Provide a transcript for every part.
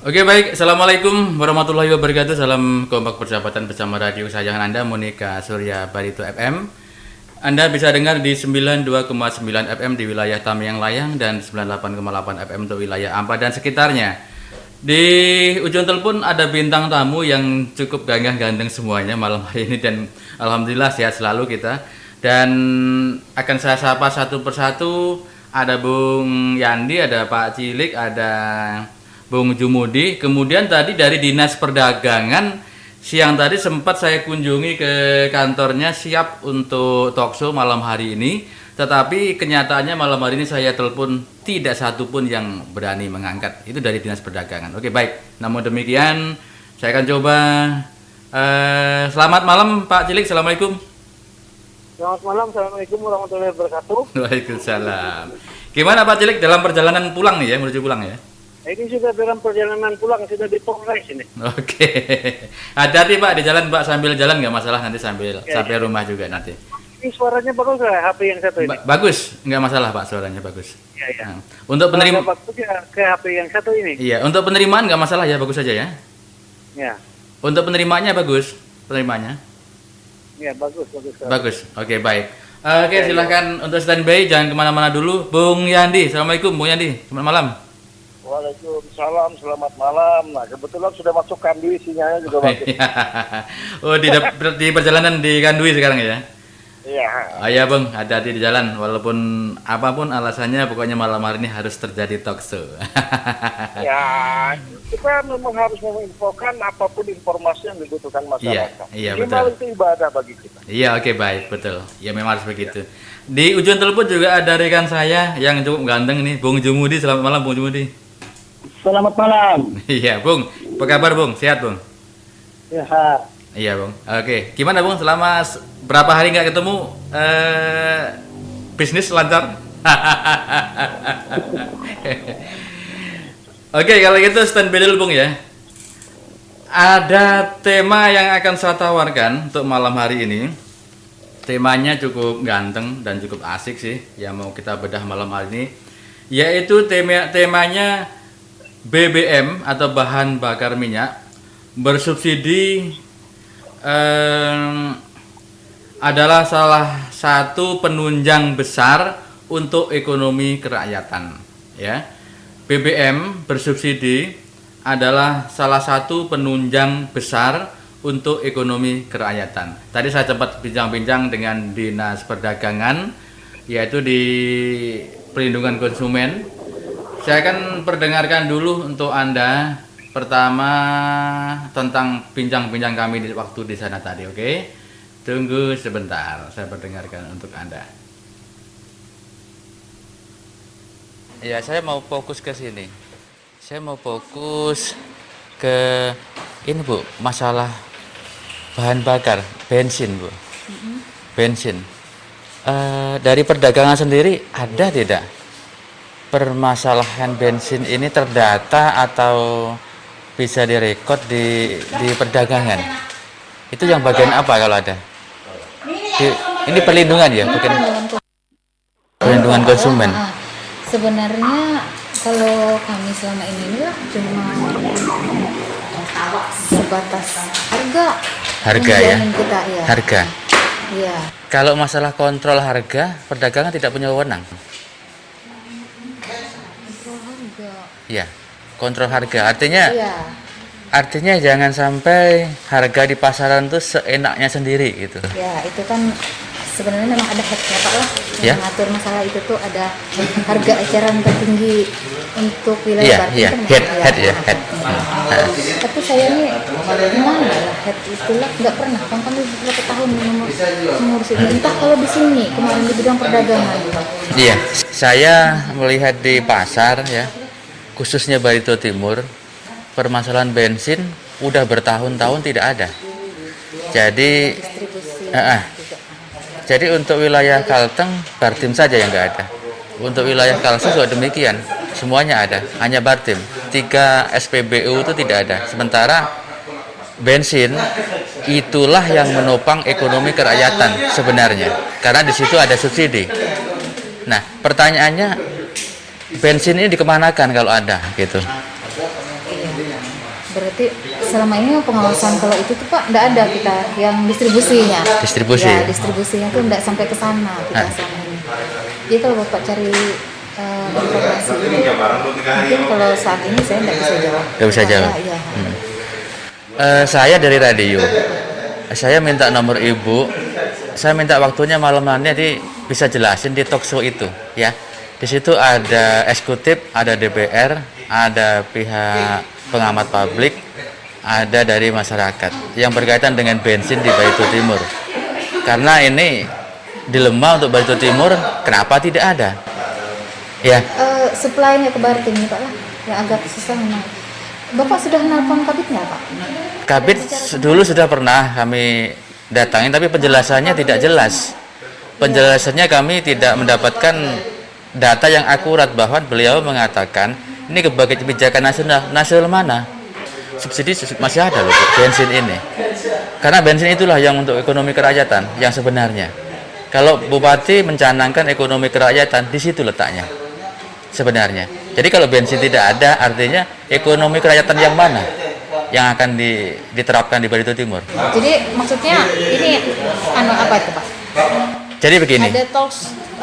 Oke baik, Assalamualaikum warahmatullahi wabarakatuh. Salam kompak persahabatan bersama radio kesayangan Anda, Monika Surya Barito FM. Anda bisa dengar di 92,9 FM di wilayah Tamiang Layang dan 98,8 FM untuk wilayah Ampa dan sekitarnya. Di ujung telepon ada bintang tamu yang cukup gagah ganteng semuanya malam hari ini dan alhamdulillah sehat selalu kita. Dan akan saya sapa satu persatu. Ada Bung Yandi, ada Pak Cilik, ada Bung Jumudi. Kemudian tadi dari Dinas Perdagangan siang tadi sempat saya kunjungi ke kantornya siap untuk talkshow malam hari ini. Tetapi kenyataannya malam hari ini saya telepon tidak satu pun yang berani mengangkat. Itu dari Dinas Perdagangan. Oke baik. Namun demikian saya akan coba. Selamat malam Pak Cilik. Assalamualaikum. Selamat malam, Assalamualaikum warahmatullahi wabarakatuh. Waalaikumsalam. Gimana Pak Cilik dalam perjalanan pulang nih ya, menuju pulang ya? Ini sudah dalam perjalanan pulang, sudah di Polres ini. Oke. Hati-hati Pak di jalan Pak, sambil jalan nggak masalah nanti sampai rumah juga nanti. Ini suaranya bagus nggak HP yang satu ini? Bagus, nggak masalah Pak, suaranya bagus. Iya, iya. Nah, untuk penerima ke HP yang satu ini. Iya, untuk penerimaan nggak masalah ya, bagus saja ya. Ya. Untuk penerimaannya bagus, penerimaannya. Ya, bagus. Bagus. Oke, baik. Oke, silahkan untuk standby, jangan kemana-mana dulu. Bung Yandi, Assalamualaikum Bung Yandi, selamat malam. Waalaikumsalam, selamat malam. Nah, kebetulan sudah masuk Kandui, sinyalnya juga bagus. Oh, di perjalanan di Kandui sekarang ya? Iya. Oh ya Bung, hati-hati di jalan. Walaupun apapun alasannya, pokoknya malam hari ini harus terjadi talkshow. Ya, kita memang harus menginfokan apapun informasi yang dibutuhkan masyarakat. Iya, Minimal betul. itu ibadah bagi kita. Iya, oke baik, betul. Ya memang harus begitu. Di ujung telepon juga ada rekan saya yang cukup ganteng nih, Bung Jumudi. Selamat malam Bung Jumudi. Selamat malam. Iya, Bung. Apa kabar, Bung? Sehat, Bung? Sehat. Iya, Bung. Oke. Gimana, Bung? Selama berapa hari nggak ketemu, bisnis lancar? Oke, kalau gitu standby dulu, Bung ya. Ada tema yang akan saya tawarkan untuk malam hari ini. Temanya cukup ganteng dan cukup asik sih, yang mau kita bedah malam hari ini. Yaitu temanya BBM atau bahan bakar minyak bersubsidi adalah salah satu penunjang besar untuk ekonomi kerakyatan ya. BBM bersubsidi adalah salah satu penunjang besar untuk ekonomi kerakyatan. Tadi saya sempat bincang-bincang dengan Dinas Perdagangan yaitu di Perlindungan Konsumen. Saya akan perdengarkan dulu untuk Anda pertama tentang bincang-bincang kami di waktu di sana tadi, oke? Tunggu sebentar, saya perdengarkan untuk Anda. Ya, saya mau fokus ke sini. Saya mau fokus ke ini, Bu, masalah bahan bakar, bensin, Bu. Bensin. Dari perdagangan sendiri ada tidak permasalahan bensin ini terdata atau bisa direkod di perdagangan? Itu yang bagian apa kalau ada? Ini perlindungan ya, bukan perlindungan konsumen. Sebenarnya kalau kami selama ini cuma sebatas harga ya, kita, ya. Harga. Iya. Kalau masalah kontrol harga, perdagangan tidak punya wewenang. Ya, kontrol harga. Artinya, Iya. artinya jangan sampai harga di pasaran tuh seenaknya sendiri gitu. Ya, itu kan sebenarnya memang ada headnya Pak lah Ya. yang mengatur masalah itu tuh ada harga eceran tertinggi untuk wilayah Banten kan head. Tapi saya ini gimana lah head itulah nggak pernah kan kami beberapa tahun mengurus ini entah kalau di sini kemarin di bidang perdagangan. Iya, saya melihat di pasar ya, khususnya Barito Timur, permasalahan bensin udah bertahun-tahun tidak ada. Jadi, jadi untuk wilayah Kalteng, Bartim saja yang nggak ada. Untuk wilayah Kalsel juga demikian, semuanya ada, hanya Bartim. 3 SPBU itu tidak ada. Sementara bensin itulah yang menopang ekonomi kerakyatan sebenarnya, karena di situ ada subsidi. Nah, pertanyaannya bensin ini dikemanakan kalau ada gitu? Berarti selama ini pengawasan kalau itu tuh Pak, enggak ada kita yang distribusinya. Distribusi. Ya, distribusinya tuh enggak sampai ke sana kita selama ini. Jadi kalau Bapak cari informasi ini, mungkin kalau saat ini saya enggak bisa jawab. Nggak bisa jawab. Iya. Saya dari radio. Saya minta nomor ibu. Saya minta waktunya malam nanti bisa jelasin di talk show itu, ya. Di situ ada eksekutif, ada DPR, ada pihak pengamat publik, ada dari masyarakat yang berkaitan dengan bensin di Barito Timur. Karena ini dilema untuk Barito Timur, kenapa tidak ada? Ya. Supply-nya ke Bartim nih Pak lah, yang agak susah memang. Bapak sudah nelpon kabitnya Pak? Kabit dulu sudah pernah kami datangin, tapi penjelasannya tidak jelas. Penjelasannya kami tidak mendapatkan data yang akurat, bahwa beliau mengatakan ini kebijakan nasional mana? Subsidi masih ada loh bensin ini. Karena bensin itulah yang untuk ekonomi kerakyatan yang sebenarnya. Kalau Bupati mencanangkan ekonomi kerakyatan, di situ letaknya sebenarnya. Jadi kalau bensin tidak ada, artinya ekonomi kerakyatan yang mana yang akan diterapkan di Barito Timur? Jadi maksudnya ini apa itu Pak? Jadi begini.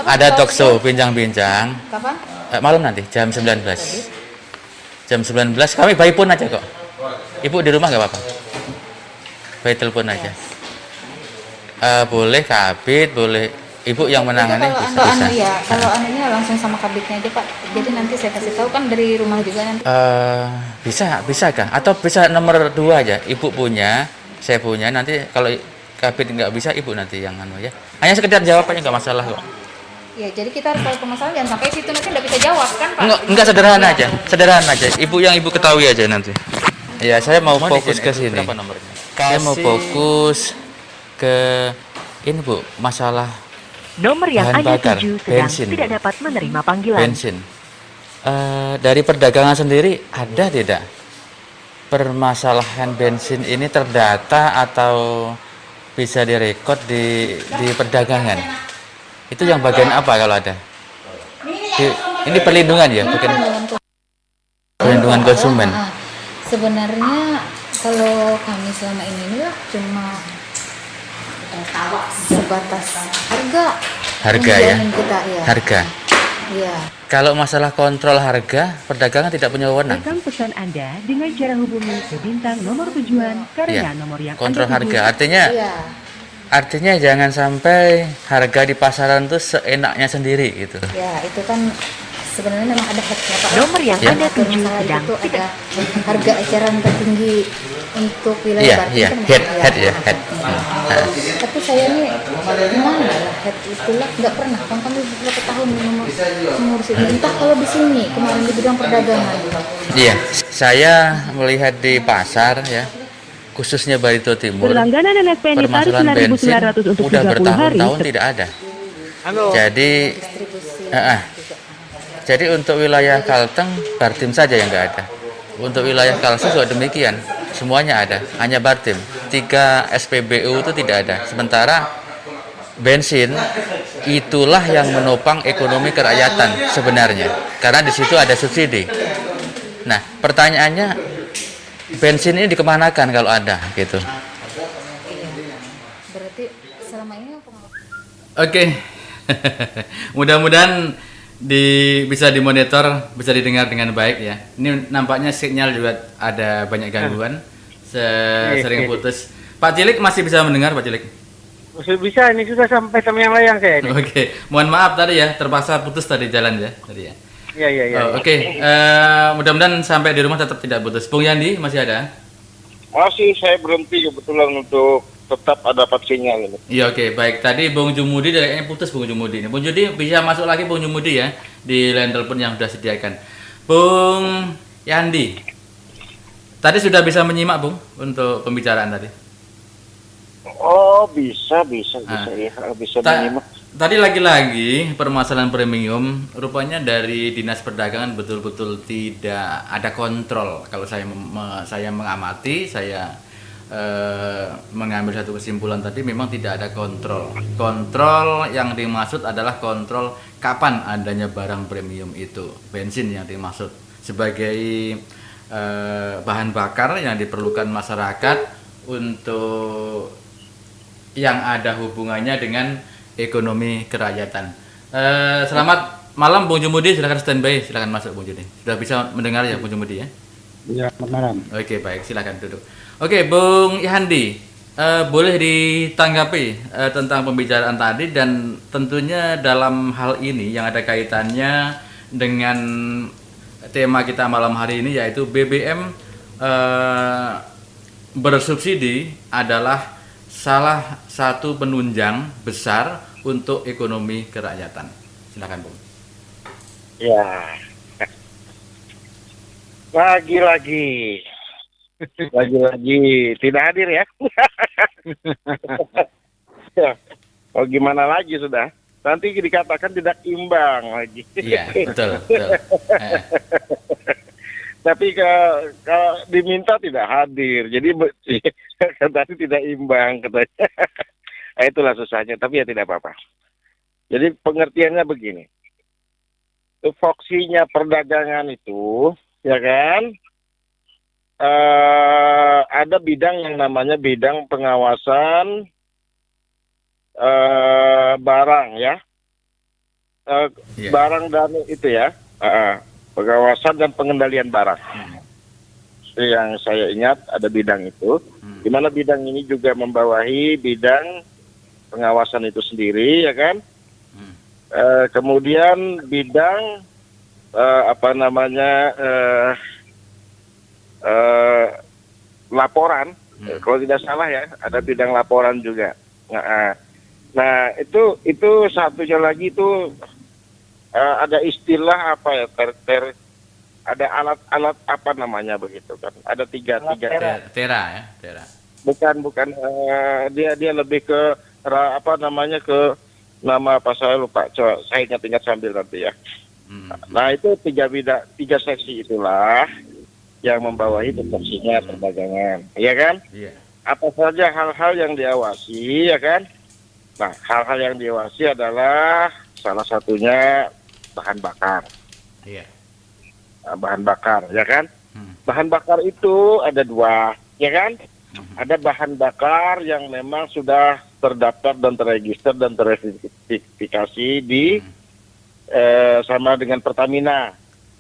Ada talk show bincang-bincang. Kapan? Malam nanti jam 19. Jam 19 kami by phone aja kok. Ibu di rumah nggak apa-apa. By telepon aja. Boleh kabit, boleh ibu yang menangani bisa. Kalau anunya langsung sama kabitnya aja Pak. Jadi nanti saya kasih tahu kan dari rumah juga nanti. Bisa kah? Atau bisa nomor 2 aja. Ibu punya, saya punya. Nanti kalau kabit nggak bisa, ibu nanti yang anu ya. Hanya sekedar jawab aja, nggak masalah kok. Ya, jadi kita harus tahu permasalahan, jangan sampai situ nanti nggak bisa jawab kan Pak? Enggak, sederhana aja. Ibu yang ibu ketahui aja nanti. Ya, saya mau fokus ke sini. Berapa nomornya? Saya mau fokus ke ini Bu, masalah nomor yang bahan Anda bakar, tuju sedang bensin. tidak dapat menerima panggilan. Bensin. Dari perdagangan sendiri ada tidak permasalahan bensin ini terdata atau bisa direkod di perdagangan? Itu yang bagian apa kalau ada? Ini perlindungan ya, perlindungan konsumen. Sebenarnya kalau kami selama ini lah cuma sebatas harga ya, kita, ya. Harga. Iya. Kalau masalah kontrol harga, perdagangan tidak punya wewenang. Rekam pesan Anda dengan cara hubungi ke bintang nomor tujuan karena nomor yang kontrol Anda harga. Artinya jangan sampai harga di pasaran itu seenaknya sendiri gitu. Ya, itu kan sebenarnya memang ada headnya Pak. Nomor yang Anda tuju Masalah sedang itu ada harga eceran tertinggi untuk wilayah Bartim. Head. Tapi saya ini mana lah head itulah nggak pernah kan kami beberapa tahun mengurus ini. Entah kalau di sini kemarin di bidang perdagangan. Iya, saya melihat di pasar ya, khususnya Barito Timur, berlangganan NSPNI tarif permasalahan bensin 9.900 untuk udah 30 hari. bertahun-tahun tidak ada. Jadi jadi untuk wilayah Kalteng, Bartim saja yang nggak ada. Untuk wilayah Kalsel juga demikian, semuanya ada, hanya Bartim. 3 SPBU itu tidak ada. Sementara bensin itulah yang menopang ekonomi kerakyatan sebenarnya, karena di situ ada subsidi. Nah, pertanyaannya, bensin ini dikemanakan kalau ada gitu? Berarti selama ini Oke. Mudah-mudahan bisa dimonitor, bisa didengar dengan baik ya. Ini nampaknya sinyal juga ada banyak gangguan, sering putus. Pak Cilik masih bisa mendengar, Pak Cilik? Masih bisa, ini sudah sampai Tamiang Layang saya ini. Oke, mohon maaf tadi ya, terpaksa putus tadi jalan ya tadi ya. Iya. Oke. Mudah-mudahan sampai di rumah tetap tidak putus. Bung Yandi masih ada? Masih saya berhenti kebetulan untuk tetap ada sinyal ini. Iya, oke, baik. Tadi Bung Jumudi kayaknya putus Bung Jumudi ini. Bung Jumudi bisa masuk lagi Bung Jumudi ya di line telepon yang sudah sediakan. Bung Yandi. Tadi sudah bisa menyimak Bung untuk pembicaraan tadi. Oh, bisa menyimak. Tadi lagi-lagi permasalahan premium rupanya dari Dinas Perdagangan betul-betul tidak ada kontrol. Kalau saya mengamati, saya mengambil satu kesimpulan tadi, memang tidak ada kontrol. Kontrol yang dimaksud adalah kontrol kapan adanya barang premium itu, bensin yang dimaksud sebagai bahan bakar yang diperlukan masyarakat untuk yang ada hubungannya dengan ekonomi kerakyatan. Selamat malam Bung Jumudi, silakan standby, silakan masuk Bung Jumudi. Sudah bisa mendengar ya Bung Jumudi ya? Ya, selamat malam. Oke, baik, silakan duduk. Oke, Bung Ihandi, boleh ditanggapi tentang pembicaraan tadi dan tentunya dalam hal ini yang ada kaitannya dengan tema kita malam hari ini yaitu BBM bersubsidi adalah salah satu penunjang besar untuk ekonomi kerakyatan. Silakan, Bung. Ya, lagi-lagi tidak hadir ya. Ya, oh gimana lagi sudah? Nanti dikatakan tidak imbang lagi. Iya, betul. Tapi kalau diminta tidak hadir, jadi tadi tidak imbang katanya. Nah, itulah susahnya, tapi ya tidak apa-apa. Jadi pengertiannya begini, tupoksinya perdagangan itu, ya kan, ada bidang yang namanya bidang pengawasan barang ya, barang dan itu ya. Pengawasan dan pengendalian barang. Yang saya ingat ada bidang itu, di mana bidang ini juga membawahi bidang pengawasan itu sendiri, ya kan? Kemudian bidang laporan, kalau tidak salah ya, ada bidang laporan juga. Nah itu satunya lagi itu. Ada istilah apa ya, ada alat-alat apa namanya begitu kan? Ada tiga. Tera ya, tera. Bukan, dia lebih ke apa namanya, ke nama apa saya lupa. Coba saya ingat sambil nanti ya. Nah itu tiga seksi itulah yang membawahi tupoksinya perdagangan, ya kan? Iya. Apa saja hal-hal yang diawasi, ya kan? Nah hal-hal yang diawasi adalah salah satunya bahan bakar. Iya. Bahan bakar, ya kan? Bahan bakar itu ada dua, ya kan? Ada bahan bakar yang memang sudah terdaftar dan terregister dan terverifikasi di sama dengan Pertamina.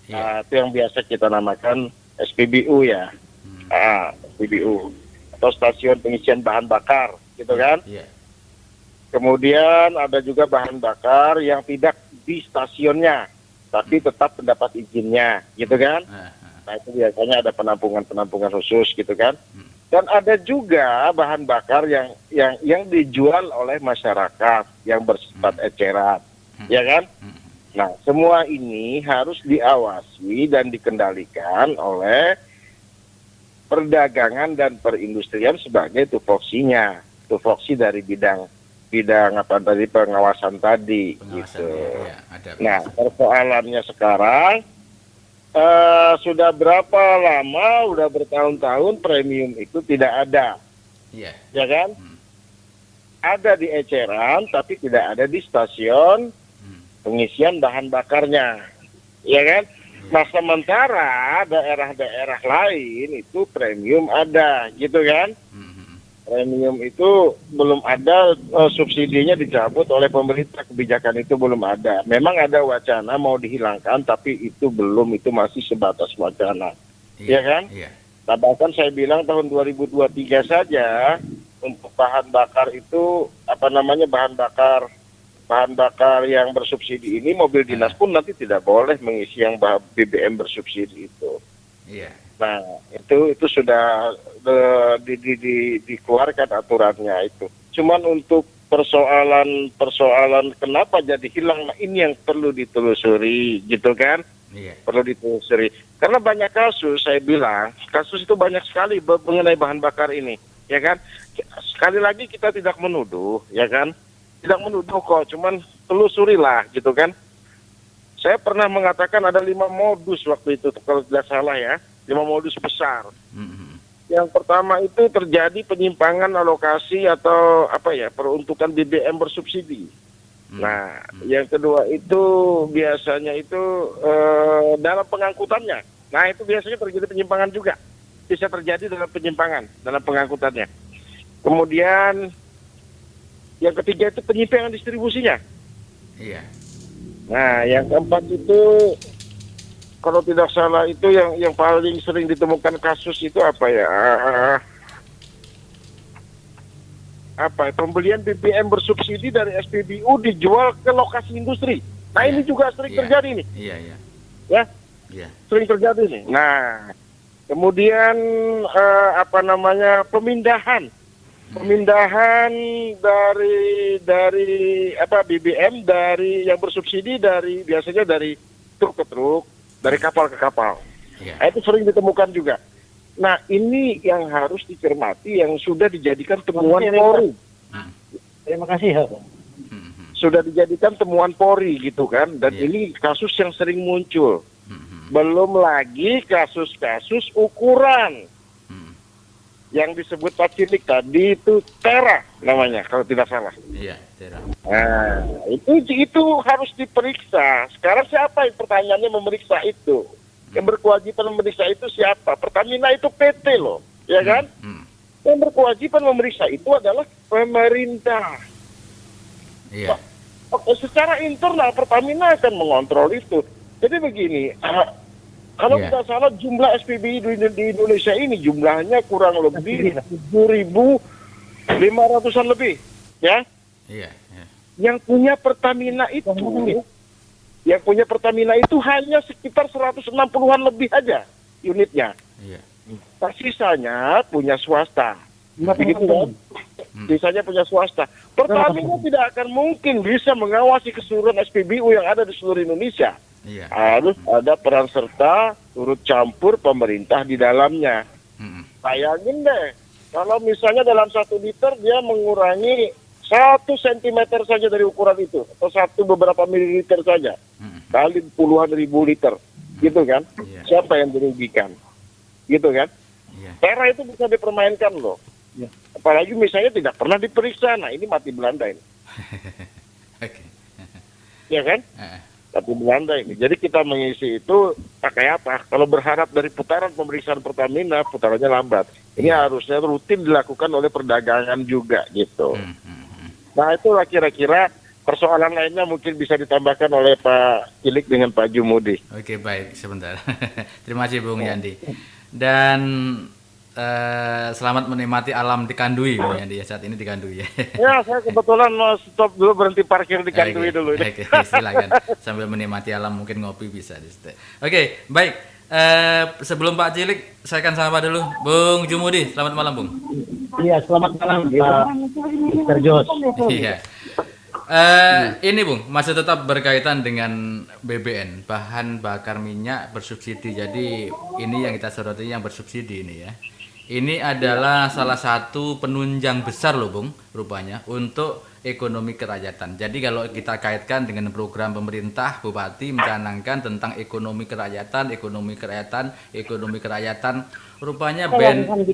Itu yang biasa kita namakan SPBU ya. SPBU atau stasiun pengisian bahan bakar, gitu kan? Iya. Kemudian ada juga bahan bakar yang tidak di stasiunnya, tapi tetap mendapat izinnya, gitu kan? Nah itu biasanya ada penampungan khusus, gitu kan? Dan ada juga bahan bakar yang dijual oleh masyarakat yang bersifat eceran, ya kan? Nah semua ini harus diawasi dan dikendalikan oleh perdagangan dan perindustrian sebagai tupoksinya, tupoksi dari bidang apa tadi, pengawasan tadi gitu. Ya, ada. Nah persoalannya sekarang sudah berapa lama, udah bertahun-tahun premium itu tidak ada, ya kan? Ada di eceran tapi tidak ada di stasiun pengisian bahan bakarnya, ya kan? Nah sementara daerah-daerah lain itu premium ada, gitu kan? Premium itu belum ada, subsidinya dicabut oleh pemerintah, kebijakan itu belum ada. Memang ada wacana mau dihilangkan, tapi itu belum, itu masih sebatas wacana, ya kan? Iya. Nah, bahkan saya bilang tahun 2023 saja untuk bahan bakar itu bahan bakar yang bersubsidi ini, mobil dinas pun nanti tidak boleh mengisi yang BBM bersubsidi itu. Iya. Nah, itu sudah dikeluarkan aturannya itu. Cuman untuk persoalan kenapa jadi hilang, nah ini yang perlu ditelusuri, gitu kan? Iya. Perlu ditelusuri. Karena banyak kasus, saya bilang, kasus itu banyak sekali mengenai bahan bakar ini, ya kan? Sekali lagi kita tidak menuduh, ya kan? Tidak menuduh kok, cuman telusurilah, gitu kan? Saya pernah mengatakan ada 5 modus waktu itu, kalau tidak salah ya. 5 modus besar. Yang pertama itu terjadi penyimpangan alokasi atau peruntukan BBM bersubsidi. Nah, yang kedua itu biasanya itu dalam pengangkutannya, Nah, itu biasanya terjadi penyimpangan juga. Bisa terjadi dalam penyimpangan, dalam pengangkutannya. Kemudian, yang ketiga itu penyimpangan distribusinya. Iya. Nah, yang keempat itu, kalau tidak salah itu yang paling sering ditemukan kasus itu apa ya? Pembelian BBM bersubsidi dari SPBU dijual ke lokasi industri. Nah, Iya. ini juga sering Iya. terjadi nih. Iya, iya. Ya, Iya. sering terjadi nih. Nah, kemudian pemindahan dari BBM dari yang bersubsidi biasanya dari truk ke truk, dari kapal ke kapal. Iya. Nah, itu sering ditemukan juga. Nah, ini yang harus dicermati, yang sudah dijadikan temuan Polri. Terima kasih ya, Pak. Sudah dijadikan temuan Polri gitu kan. Dan Iya. ini kasus yang sering muncul. Hmm. Belum lagi kasus-kasus ukuran. Yang disebut Pak Cilik tadi itu tera namanya, kalau tidak salah. Iya, Tera. Nah, itu harus diperiksa. Sekarang siapa yang pertanyaannya memeriksa itu? Yang berkewajiban memeriksa itu siapa? Pertamina itu PT loh, ya kan? Yang berkewajiban memeriksa itu adalah pemerintah. Iya. Oke, secara internal Pertamina akan mengontrol itu. Jadi begini, kalau Iya. tidak salah jumlah SPBI di Indonesia ini jumlahnya kurang lebih 7.500-an lebih, ya. Iya, iya. Yang punya Pertamina itu hanya sekitar 160-an lebih aja unitnya. Iya. Nah, sisanya punya swasta. Begitu kan? Sisanya punya swasta. Pertamina tidak akan mungkin bisa mengawasi keseluruhan SPBU yang ada di seluruh Indonesia. Iya. Harus ada peran serta turut campur pemerintah di dalamnya. Bayangin deh, kalau misalnya dalam 1 liter dia mengurangi 1 sentimeter saja dari ukuran itu, atau beberapa mililiter saja, kali puluhan ribu liter, gitu kan? Iya. Siapa yang dirugikan? Gitu kan? Iya. Tera itu bisa dipermainkan loh. Apalagi misalnya tidak pernah diperiksa, nah ini mati Belanda ini, Oke. ya kan? Mati Belanda ini. Jadi kita mengisi itu pakai apa? Kalau berharap dari putaran pemeriksaan Pertamina, putarannya lambat. Ini harusnya rutin dilakukan oleh perdagangan juga gitu. Nah, itulah kira-kira persoalan lainnya mungkin bisa ditambahkan oleh Pak Cilik dengan Pak Jumudi. Oke, baik, sebentar. Terima kasih Bung Yandi. Dan selamat menikmati alam di Kandui, Bung Yandi. Saat ini di Kandui ya. Ya, saya kebetulan mau stop dulu, berhenti parkir di Kandui Oke, dulu. Oke, silakan. Sambil menikmati alam, mungkin ngopi bisa di situ. Oke, baik. Sebelum Pak Cilik, saya akan sapa dulu Bung Jumudi. Selamat malam, Bung. Iya, selamat malam, Pak Mr. Jos. Iya. Ini Bung, masih tetap berkaitan dengan BBN, bahan bakar minyak bersubsidi. Jadi ini yang kita soroti yang bersubsidi ini ya. Ini adalah salah satu penunjang besar loh Bung, rupanya untuk ekonomi kerakyatan. Jadi kalau kita kaitkan dengan program pemerintah, Bupati mencanangkan tentang ekonomi kerakyatan, rupanya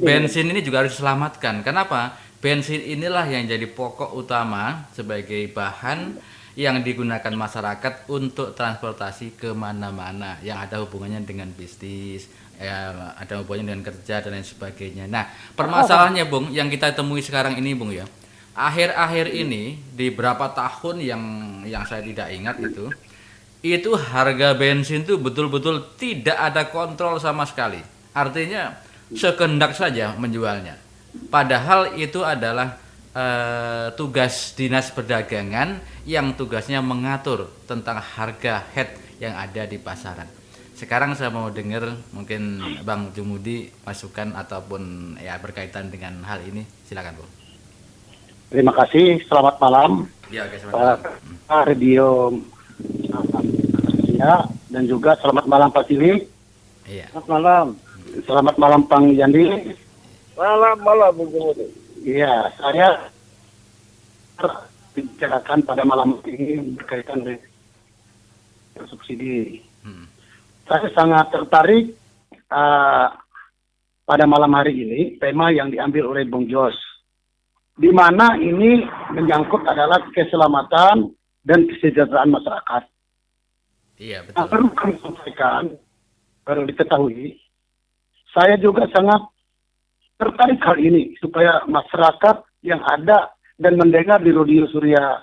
bensin ini juga harus diselamatkan. Kenapa? Bensin inilah yang jadi pokok utama sebagai bahan yang digunakan masyarakat untuk transportasi kemana-mana yang ada hubungannya dengan bisnis, ada hubungannya dengan kerja dan lain sebagainya. Nah, permasalahannya Bung, yang kita temui sekarang ini Bung ya, akhir-akhir ini di berapa tahun yang saya tidak ingat itu harga bensin itu betul-betul tidak ada kontrol sama sekali. Artinya sekehendak saja menjualnya. Padahal itu adalah tugas dinas perdagangan yang tugasnya mengatur tentang harga head yang ada di pasaran. Sekarang saya mau dengar mungkin Bang Jumudi masukan ataupun ya berkaitan dengan hal ini, silakan Bang. Terima kasih, selamat malam. Ya, oke, selamat malam. Pak Radio ya, dan juga selamat malam Pak Cilik. Iya. Selamat malam. Selamat malam Bang Yandi. Malam Bung Jumudi. Iya, saya bicarakan pada malam ini berkaitan dengan subsidi. Saya sangat tertarik pada malam hari ini tema yang diambil oleh Bung Jos, di mana ini menyangkut adalah keselamatan dan kesejahteraan masyarakat. Iya, betul. Nah, perlu kami sampaikan perlu diketahui, saya juga sangat tertarik hal ini supaya masyarakat yang ada dan mendengar di Radio Surya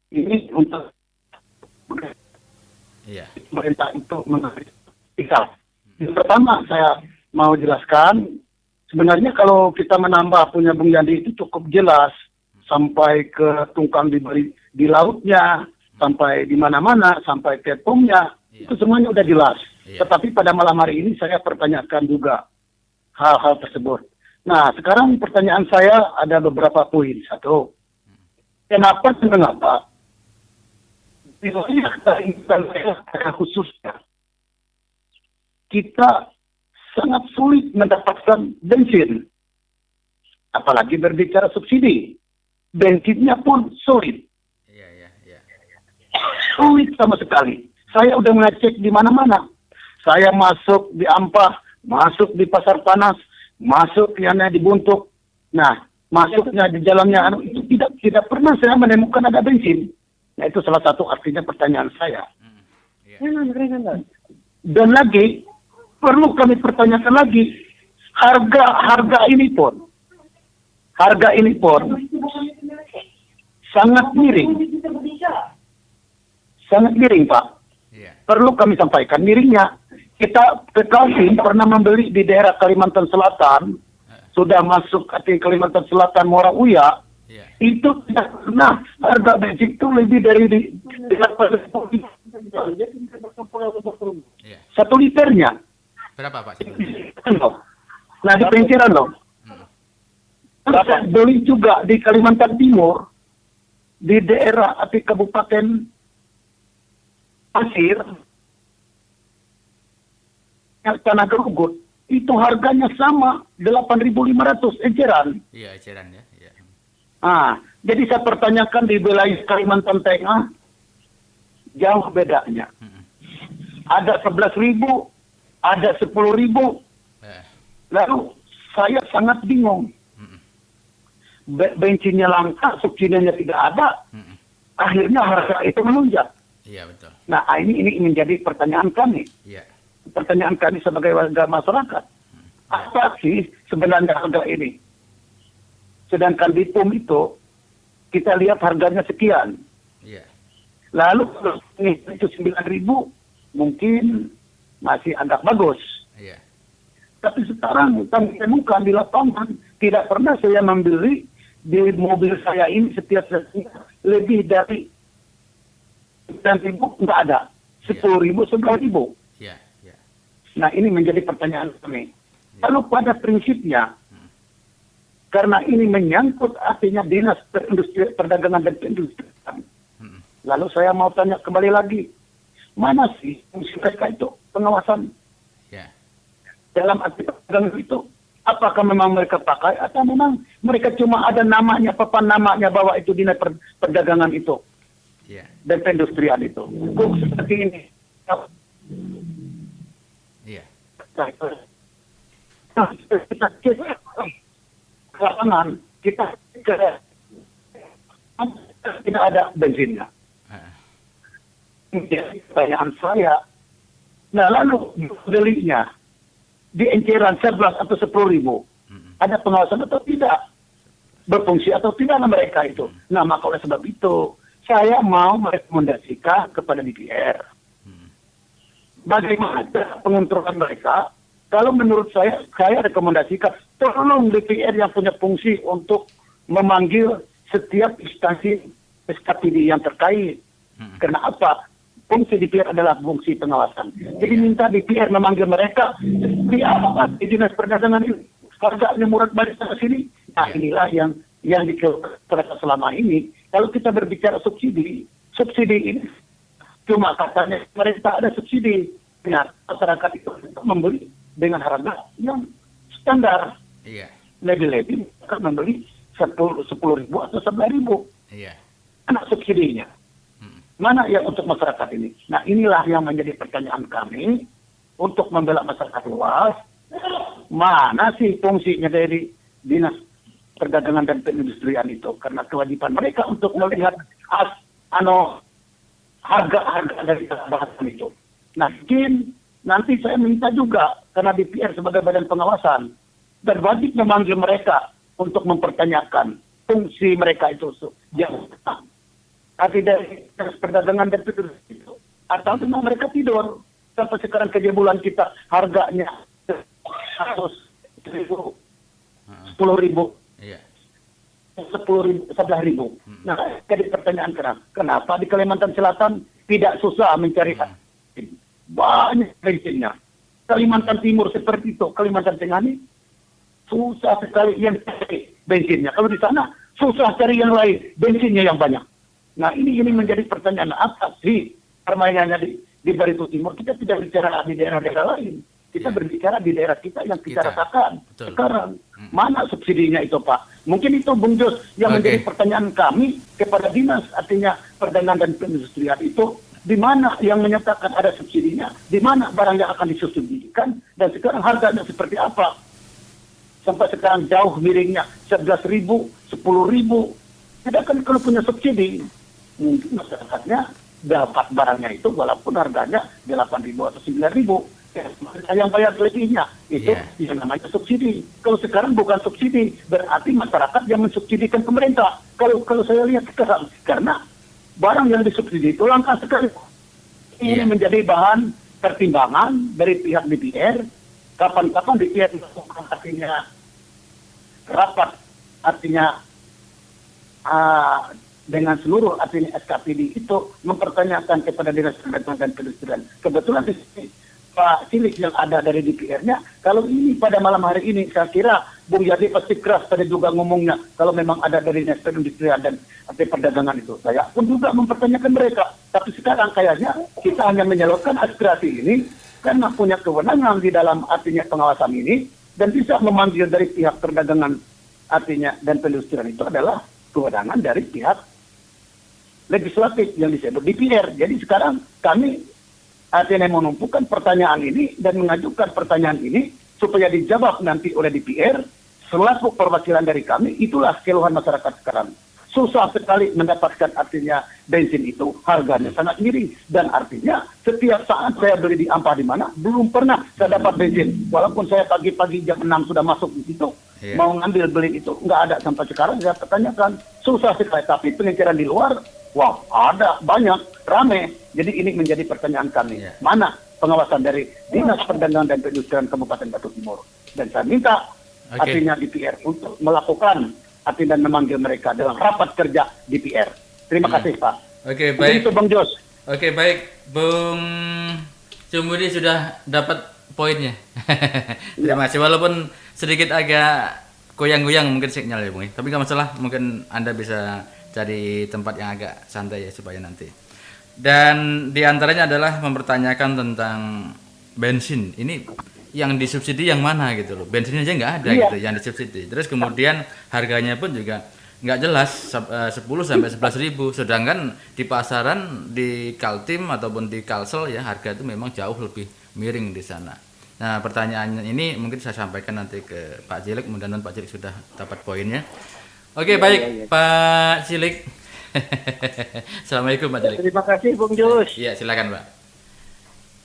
ini untuk pemerintah itu mengambil sikap. Yang pertama saya mau jelaskan, sebenarnya kalau kita menambah punya Bung Yandi itu cukup jelas sampai ke tungkang di lautnya, sampai di mana-mana, sampai ke pomnya, itu semuanya udah jelas. Tetapi pada malam hari ini saya pertanyakan juga hal-hal tersebut. Nah, sekarang pertanyaan saya ada beberapa poin. Satu, kenapa dan mengapa di wilayah khususnya kita sangat sulit mendapatkan bensin, apalagi berbicara subsidi, bensinnya pun sulit. Sulit sama sekali. Saya udah mengecek di mana-mana. Saya masuk di Ampah, masuk di Pasar Panas, masuk yang di Buntuk. Nah, masuknya di jalannya itu tidak pernah saya menemukan ada bensin. Nah, itu salah satu artinya pertanyaan saya. Dan lagi perlu kami pertanyakan lagi, harga ini pun sangat miring. Sangat miring, Pak. Perlu kami sampaikan miringnya. Kita PKI pernah membeli di daerah Kalimantan Selatan, sudah masuk ke Kalimantan Selatan Muara Uya, itu tidak pernah harga bensin itu lebih dari 1 liternya. Berapa, Pak? Nah, di Penciran loh. Beli juga di Kalimantan Timur, di daerah Kabupaten Pasir, Tanah Gerugut, itu harganya sama 8.500 eceran. Iya, eceran ya. Iya. Jadi saya pertanyakan di wilayah Kalimantan Tengah, jauh bedanya. Ada 11.000, ada 10.000. Lalu saya sangat bingung. Bensinnya langka, subsidinya tidak ada. Akhirnya harga itu melonjak. Iya, betul. Nah, ini menjadi pertanyaan kami. Iya. Pertanyaan kami sebagai warga masyarakat. Apa sih sebenarnya harga ini? Sedangkan di PUM itu, kita lihat harganya sekian. Iya. Lalu kalau itu 9.000, mungkin masih agak bagus. Iya. Tapi sekarang kami temukan di lapangan, tidak pernah saya membeli di mobil saya ini setiap lebih dari 9.000, enggak ada. 10.000, 11.000. Iya, iya. Nah, ini menjadi pertanyaan kami. Lalu pada prinsipnya, karena ini menyangkut artinya dinas perdagangan dan perindustrian. Lalu saya mau tanya kembali lagi, mana sih fungsi mereka itu pengawasan? Ya. Dalam arti perdagangan itu, apakah memang mereka pakai atau memang mereka cuma ada namanya, papan namanya bahwa itu dinas perdagangan itu? Iya. Dan perindustrian itu. Kok seperti ini? Iya. Nah, kita ke lapangan, kita tidak ada bensinnya. Jadi pertanyaan saya, nah lalu belinya di enceran 11 atau 10.000, ada pengawasan atau tidak? Berfungsi atau tidak mereka itu? Nah, maka oleh sebab itu, saya mau merekomendasikan kepada DPR. Bagaimana pengontrolan mereka? Kalau menurut saya rekomendasikan, tolong DPR yang punya fungsi untuk memanggil setiap instansi SKPD yang terkait. Karena apa? Fungsi DPR adalah fungsi pengawasan. Jadi minta DPR memanggil mereka, di apa? Di dinas perdagangan ini. Harganya murah balik ke sini. Nah, inilah yang dikeluarkan selama ini. Kalau kita berbicara subsidi ini cuma katanya pemerintah ada subsidi. Nah, masyarakat itu membeli dengan harga yang standar. Iya. Lebih-lebih akan membeli 10.000 atau 11.000. Iya. Mana subsidinya? Mana yang untuk masyarakat ini? Nah, inilah yang menjadi pertanyaan kami untuk membela masyarakat luas. Mana sih fungsinya dari dinas perdagangan dan perindustrian itu? Karena kewajiban mereka untuk melihat harga-harga dari bahan itu. Nah, mungkin nanti saya minta juga karena DPR sebagai badan pengawasan dan wajib memanggil mereka untuk mempertanyakan fungsi mereka itu yang arti dari perdagangan dan itu atau memang mereka tidur sampai sekarang kejebolan kita harganya 100.000, 10.000, Iya. 10.000, 11.000. Nah, jadi pertanyaan kenapa di Kalimantan Selatan tidak susah mencari banyak bensinnya. Kalimantan Timur seperti itu, Kalimantan Tengah ini susah sekali yang cari bensinnya. Kalau di sana susah cari yang lain, bensinnya yang banyak. Nah, ini menjadi pertanyaan apa sih permainannya di Barito Timur? Kita tidak bicara di daerah-daerah lain. Kita berbicara di daerah kita yang kita rasakan. Betul. Sekarang. Mana subsidinya itu, Pak? Mungkin itu Bung Jos yang menjadi pertanyaan kami kepada Dinas artinya Perdagangan dan Perindustrian itu, di mana yang menyatakan ada subsidinya, di mana barang yang akan disubsidikan, dan sekarang harganya seperti apa? Sampai sekarang jauh miringnya 11.000, 10.000. Sedangkan kalau punya subsidi, mungkin masyarakatnya dapat barangnya itu walaupun harganya 8.000 atau 9.000. Yang bayar lebihnya itu yang namanya subsidi. Kalau sekarang bukan subsidi, berarti masyarakat yang mensubsidikan pemerintah. Kalau saya lihat sekarang, karena barang yang disubsidi itu langka sekali. Ini menjadi bahan pertimbangan dari pihak DPR. Kapan-kapan DPR melakukan artinya rapat, artinya dengan seluruh artinya SKPD itu mempertanyakan kepada Dinas Perdagangan dan Perindustrian. Kebetulan di sini Pak Cilik yang ada dari DPR-nya, kalau ini pada malam hari ini saya kira Bung Yadi pasti keras tadi juga ngomongnya, kalau memang ada dari Dinas Perindustrian dan perdagangan itu. Saya pun juga mempertanyakan mereka. Tapi sekarang kayaknya kita hanya menyalurkan aspirasi ini karena punya kewenangan di dalam artinya pengawasan ini dan bisa memanggil dari pihak perdagangan artinya dan perindustrian itu adalah kewenangan dari pihak legislatif yang disebut DPR. Jadi sekarang kami artinya menumpukan pertanyaan ini dan mengajukan pertanyaan ini supaya dijawab nanti oleh DPR selaku perwakilan dari kami. Itulah keluhan masyarakat sekarang. Susah sekali mendapatkan artinya bensin itu, harganya sangat miring. Dan artinya setiap saat saya beli di Ampah di mana, belum pernah saya dapat bensin. Walaupun saya pagi-pagi jam 6 sudah masuk di situ, mau ngambil beli itu, nggak ada sampai sekarang. Saya pertanyakan, susah sekali. Tapi pengecaran di luar, wah ada, banyak, rame. Jadi ini menjadi pertanyaan kami. Mana pengawasan dari Dinas Perdagangan dan Perindustrian Kabupaten Batu Timur? Dan saya minta artinya DPR untuk melakukan artinya dan memanggil mereka dalam rapat kerja DPR. Terima kasih Pak. Oke, baik. Itu Bang Jos. Oke, baik. Bung Cumudi sudah dapat poinnya. Terima kasih. Walaupun sedikit agak goyang-goyang mungkin sinyal ya Bung. Tapi nggak masalah. Mungkin Anda bisa cari tempat yang agak santai ya supaya nanti. Dan diantaranya adalah mempertanyakan tentang bensin. Ini yang disubsidi yang mana gitu loh. Bensinnya aja nggak ada gitu yang disubsidi. Terus kemudian harganya pun juga nggak jelas 10 sampai 11.000. Sedangkan di pasaran di Kaltim ataupun di Kalsel ya harga itu memang jauh lebih miring di sana. Nah pertanyaannya ini mungkin saya sampaikan nanti ke Pak Cilik. Mudah-mudahan Pak Cilik sudah dapat poinnya. Oke, baik Pak Cilik. Assalamualaikum Pak Cilik. Terima kasih Bung Jus. Iya, silakan Pak.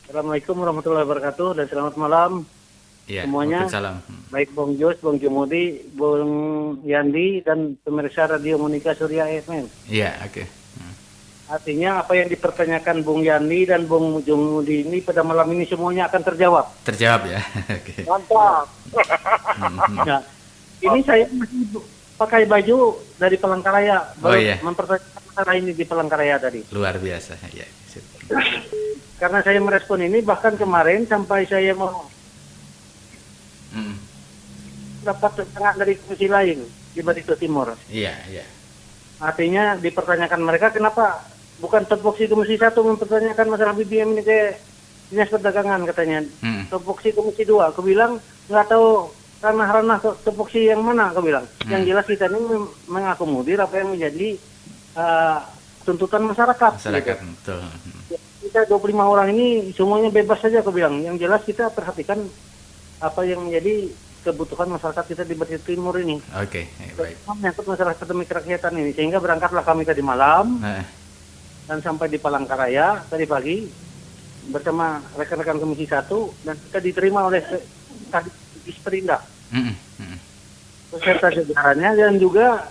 Assalamualaikum warahmatullahi wabarakatuh dan selamat malam Iya, semuanya. Waalaikumsalam. Baik Bung Jus, Bung Jumudi, Bung Yandi dan pemirsa Radio Monika Surya FM. Iya, oke. Artinya apa yang dipertanyakan Bung Yandi dan Bung Jumudi ini pada malam ini semuanya akan terjawab. Terjawab ya. Oke. Mantap. Nah, ini saya masih pakai baju dari Palangkaraya, mempertanyakan masalah ini di Palangkaraya tadi. Luar biasa, ya. Karena saya merespon ini bahkan kemarin sampai saya mau dapat setengah dari komisi lain di Barito Timur. Iya, iya. Artinya dipertanyakan mereka kenapa bukan topoksi komisi 1 mempertanyakan masalah BBM ini ke Dinas Perdagangan katanya. Topoksi komisi 2, aku bilang nggak tahu ranah-ranah topoksi yang mana, aku bilang. Yang jelas kita ini mengakomodir apa yang menjadi tuntutan masyarakat. Masyarakat, gitu. betul. Kita 25 orang ini semuanya bebas saja, aku bilang. Yang jelas kita perhatikan apa yang menjadi kebutuhan masyarakat kita di Barito Timur ini. Oke, baik. Menyangkut masalah akademi kerakyatan ini, sehingga berangkatlah kami tadi malam dan sampai di Palangkaraya tadi pagi bersama rekan-rekan Komisi 1 dan kita diterima oleh Kadis Perindak beserta jajarannya, dan juga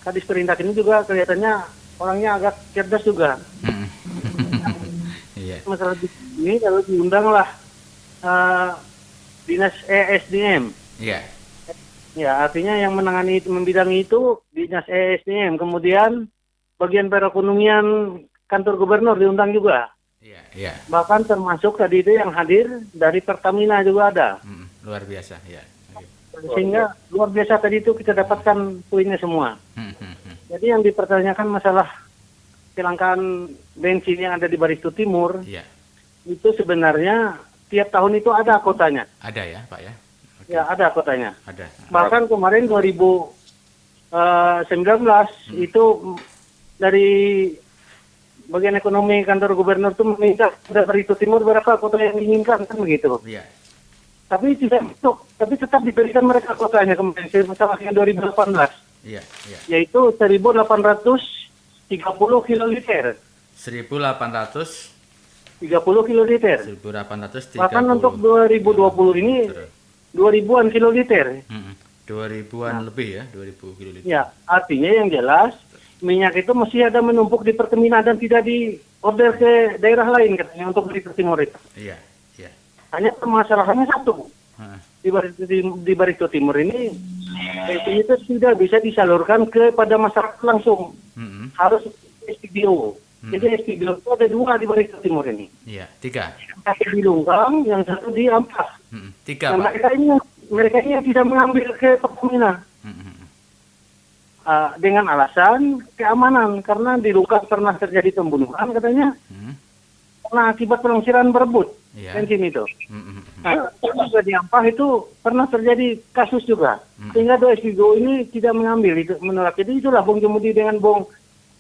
Kadis Perindak ini juga kelihatannya orangnya agak cerdas juga. Iya. Masalah ini kalau diundanglah Dinas ESDM. Iya. Ya, artinya yang menangani membidangi itu Dinas ESDM, kemudian bagian perekonomian kantor gubernur diundang juga. Iya, iya. Bahkan termasuk tadi itu yang hadir dari Pertamina juga ada. Luar biasa, ya. Sehingga luar biasa tadi itu kita dapatkan poinnya semua. Jadi yang dipertanyakan masalah kelangkaan bensin yang ada di Barito Timur, Iya. itu sebenarnya tiap tahun itu ada kotanya. Ada ya, Pak ya? Oke. Ya, ada kotanya. Ada. Bahkan kemarin 2019 itu dari bagian ekonomi kantor gubernur itu meminta pada Barito Timur berapa kota yang diinginkan, kan begitu. Iya. Tapi tidak masuk, tapi tetap diberikan mereka kotanya kemarin, masalah yang 2018, Iya, iya. yaitu 1.830 kiloliter. 1.800 30 kiloliter. 1.830. Bahkan untuk 2020 ini 2.000-an kiloliter. 2.000-an lebih ya, 2.000 kiloliter. Ya, artinya yang jelas minyak itu masih ada menumpuk di Pertamina dan tidak di order ke daerah lain katanya untuk Barito Timur itu. Iya, iya. Hanya permasalahannya satu. Heeh. Di Barito Timur ini itu tidak bisa disalurkan kepada masyarakat langsung. Harus SPBO. Jadi SPBO itu ada 2 di Barito Timur ini. Iya, 3. Satu di Lunggang, yang satu di Amplas. 3, Nah, Pak. mereka ini yang bisa mengambil ke Pertamina. Dengan alasan keamanan, karena di Lunggang pernah terjadi pembunuhan katanya karena akibat pelangsiran berebut bensin itu. Nah, juga di Ampah itu pernah terjadi kasus juga, sehingga 2 SPBO ini tidak mengambil itu, menolak. Jadi itulah Bung Jemudi dengan Bung